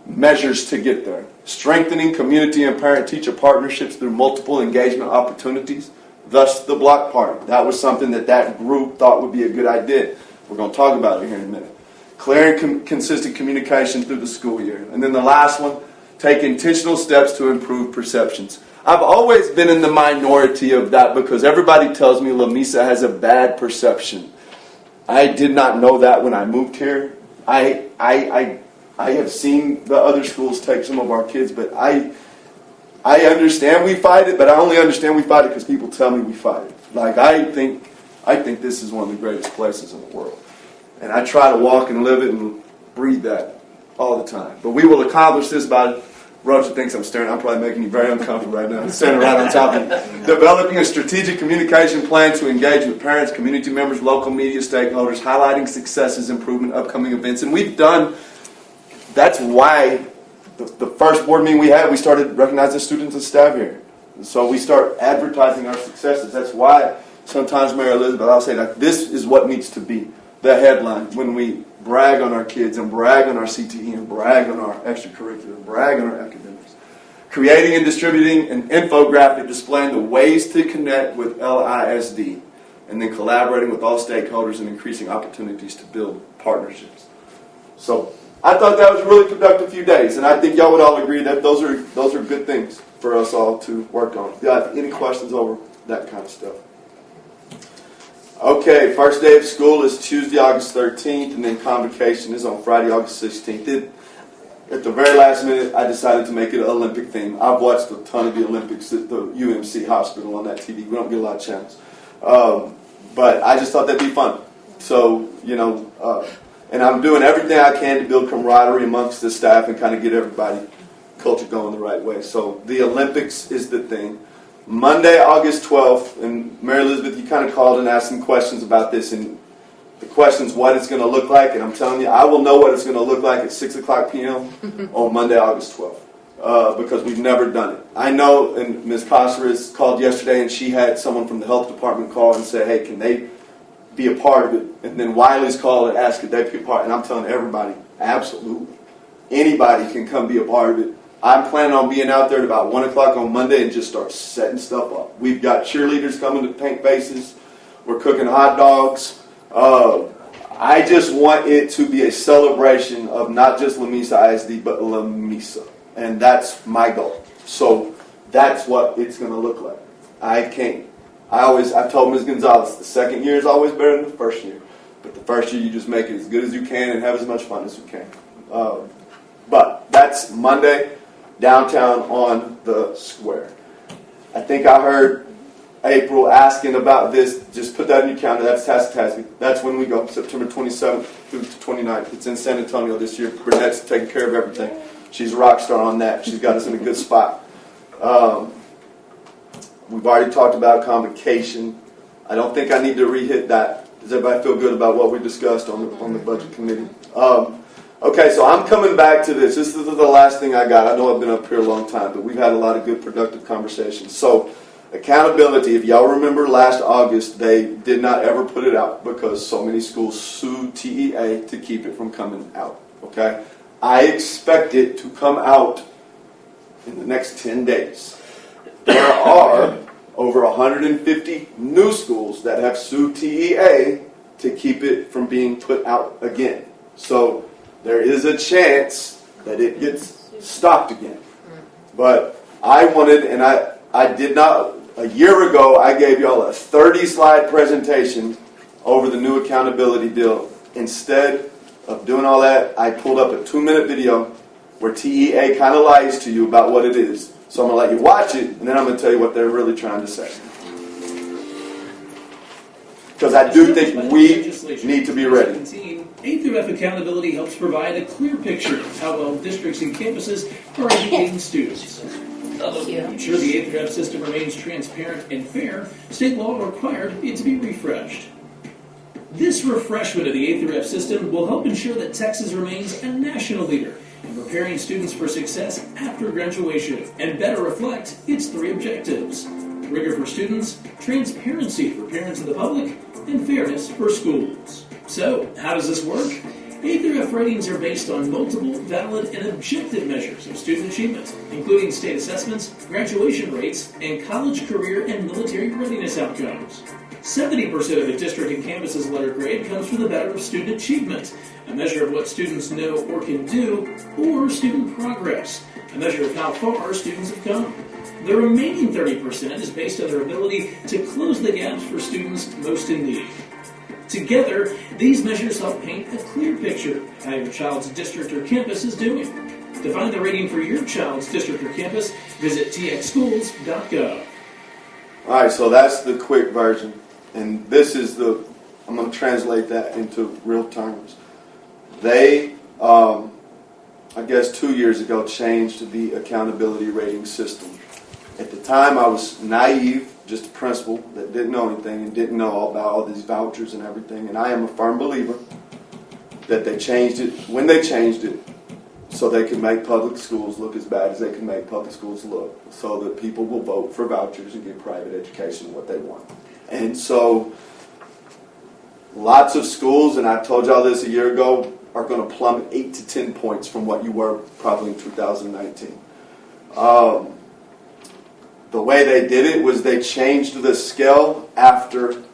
measures to get there. Strengthening community and parent-teacher partnerships through multiple engagement opportunities, thus the block party. That was something that group thought would be a good idea. We're going to talk about it here in a minute. Clear and consistent communication through the school year. And then the last one, take intentional steps to improve perceptions. I've always been in the minority of that because everybody tells me Lamesa has a bad perception. I did not know that when I moved here. I have seen the other schools take some of our kids, but I understand we fight it, but I only understand we fight it because people tell me we fight it. Like, I think this is one of the greatest places in the world. And I try to walk and live it and breathe that all the time. But we will accomplish this by, Roger thinks I'm staring, I'm probably making you very uncomfortable right now. I'm standing right on top of you. Developing a strategic communication plan to engage with parents, community members, local media stakeholders, highlighting successes, improvement, upcoming events. And we've done, that's why the first board meeting we had, we started recognizing students and staff here. And so we start advertising our successes. That's why sometimes, Mary Elizabeth, I'll say that this is what needs to be the headline when we brag on our kids and brag on our CTE and brag on our extracurricular, brag on our academics. Creating and distributing an infographic displaying the ways to connect with LISD, and then collaborating with all stakeholders and increasing opportunities to build partnerships. So I thought that was a really productive few days, and I think y'all would all agree that those are good things for us all to work on. If you have any questions over that kind of stuff. Okay, first day of school is Tuesday, August 13th, and then convocation is on Friday, August 16th. At the very last minute, I decided to make it an Olympic theme. I've watched a ton of the Olympics at the UMC hospital on that TV. We don't get a lot of channels. But I just thought that'd be fun. So, and I'm doing everything I can to build camaraderie amongst the staff and kind of get everybody culture going the right way. So the Olympics is the thing. Monday, August 12th, and Mary Elizabeth, you kind of called and asked some questions about this, and the question's what it's going to look like, and I'm telling you, I will know what it's going to look like at 6 o'clock p.m. on Monday, August 12th, because we've never done it. I know, and Ms. Cosseris called yesterday, and she had someone from the health department call and say, hey, can they be a part of it? And then Wiley's called and asked, could they be a part? And I'm telling everybody, absolutely. Anybody can come be a part of it. I'm planning on being out there at about 1 o'clock on Monday and just start setting stuff up. We've got cheerleaders coming to paint faces. We're cooking hot dogs. I just want it to be a celebration of not just Lamesa ISD, but Lamesa. And that's my goal. So that's what it's going to look like. I've told Ms. Gonzalez, the second year is always better than the first year. But the first year, you just make it as good as you can and have as much fun as you can. But that's Monday, downtown on the square. I think I heard April asking about this. Just put that in your calendar. That's Tassie. That's when we go, September 27th through the 29th. It's in San Antonio this year. Burnette's taking care of everything. She's a rock star on that. She's got us in a good spot. We've already talked about convocation. I don't think I need to re-hit that. Does everybody feel good about what we discussed on the budget committee? Okay, so I'm coming back to this. This is the last thing I got. I know I've been up here a long time, but we've had a lot of good, productive conversations. So, accountability. If y'all remember last August, they did not ever put it out because so many schools sued TEA to keep it from coming out. Okay? I expect it to come out in the next 10 days. There are over 150 new schools that have sued TEA to keep it from being put out again. So there is a chance that it gets stopped again. But I wanted, and I did not, a year ago I gave y'all a 30-slide presentation over the new accountability deal. Instead of doing all that, I pulled up a 2-minute video where TEA kind of lies to you about what it is. So I'm going to let you watch it, and then I'm going to tell you what they're really trying to say. Because I do think we need to be ready. A through F accountability helps provide a clear picture of how well districts and campuses are educating students. To ensure the A through F system remains transparent and fair, state law required it to be refreshed. This refreshment of the A through F system will help ensure that Texas remains a national leader in preparing students for success after graduation and better reflect its 3 objectives: rigor for students, transparency for parents and the public, and fairness for schools. So, how does this work? A through F ratings are based on multiple, valid, and objective measures of student achievement, including state assessments, graduation rates, and college, career, and military readiness outcomes. 70% of a district and campus's letter grade comes from the better of student achievement, a measure of what students know or can do, or student progress, a measure of how far students have come. The remaining 30% is based on their ability to close the gaps for students most in need. Together, these measures help paint a clear picture of how your child's district or campus is doing. To find the rating for your child's district or campus, visit txschools.gov. All right, so that's the quick version. And this is I'm going to translate that into real terms. They, I guess 2 years ago, changed the accountability rating system. At the time, I was naive, just a principal that didn't know anything and didn't know all about all these vouchers and everything. And I am a firm believer that they changed it, when they changed it, so they could make public schools look as bad as they can make public schools look, so that people will vote for vouchers and get private education, what they want. And so lots of schools, and I told y'all this a year ago, are going to plummet 8 to 10 points from what you were probably in 2019. The way they did it was they changed the scale after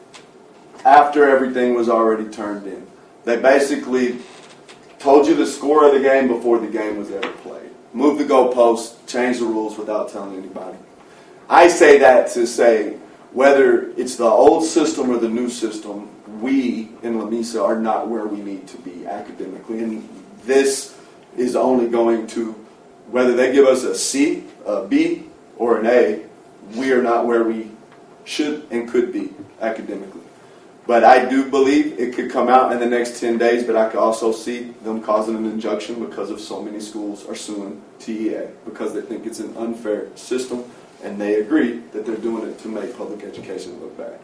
everything was already turned in. They basically told you the score of the game before the game was ever played. Move the goalposts, change the rules without telling anybody. I say that to say, whether it's the old system or the new system, we in Lamesa are not where we need to be academically. And this is only going to, whether they give us a C, a B, or an A, we are not where we should and could be academically. But I do believe it could come out in the next 10 days, but I could also see them causing an injunction because of so many schools are suing TEA because they think it's an unfair system, and they agree that they're doing it to make public education look bad.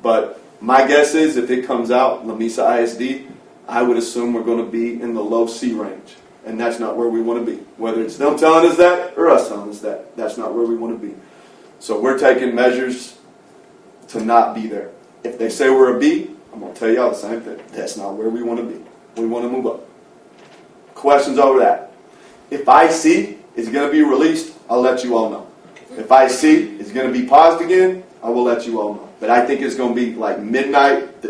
But my guess is if it comes out, Lamesa ISD, I would assume we're going to be in the low C range. And that's not where we want to be. Whether it's them telling us that or us telling us that, that's not where we want to be. So we're taking measures to not be there. If they say we're a B, I'm going to tell y'all the same thing. That's not where we want to be. We want to move up. Questions over that? If I see it's going to be released, I'll let you all know. If I see it's going to be paused again, I will let you all know. But I think it's going to be like midnight.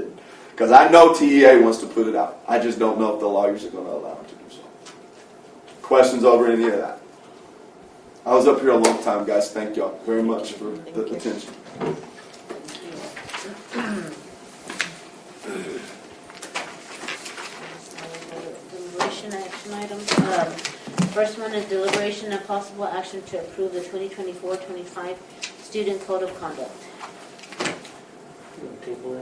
Because I know TEA wants to put it out. I just don't know if the lawyers are going to allow them to do so. Questions over any of that? I was up here a long time, guys. Thank y'all very much for the attention. Deliberation action items. First one is deliberation and possible action to approve the 2024-25 Student Code of Conduct. I didn't think we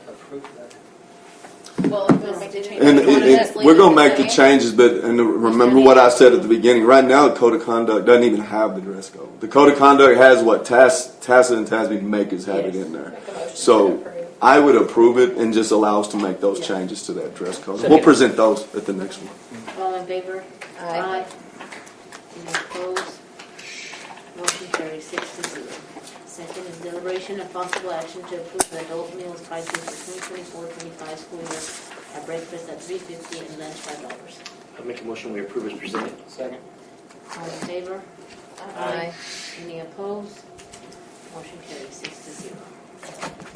approved that. Well, if we'll make the changes, And just leave we're it going to the make the same. changes, but remember what I said at the beginning. Right now, the Code of Conduct doesn't even have the dress code. The Code of Conduct has what Tacit and TASB make us have it in there. Make a motion to So approve. I would approve it and just allow us to make those changes to that dress code. We'll present those at the next one. All in favor? Aye. Any opposed? Motion carries 6-0. Second is deliberation and possible action to approve the adult meals pricing for 2024-25 school year at breakfast at $3.50 and lunch $5. I'll make a motion we approve as presented. Second. All in favor? Aye. Any opposed? Motion carries 6-0.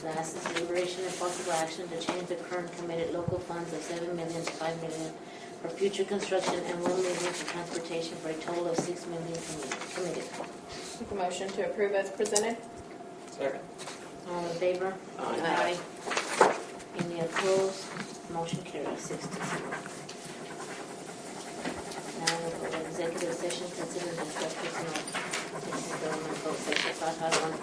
Last is deliberation and possible action to change the current committed local funds of $7 million to $5 million for future construction and $1 million for transportation for a total of $6 million committed. Make a motion to approve as presented. Second. All in favor? Aye. Any opposed? Motion carries 6-0. Now we'll go to executive session, consider discuss personnel. This is government code section 551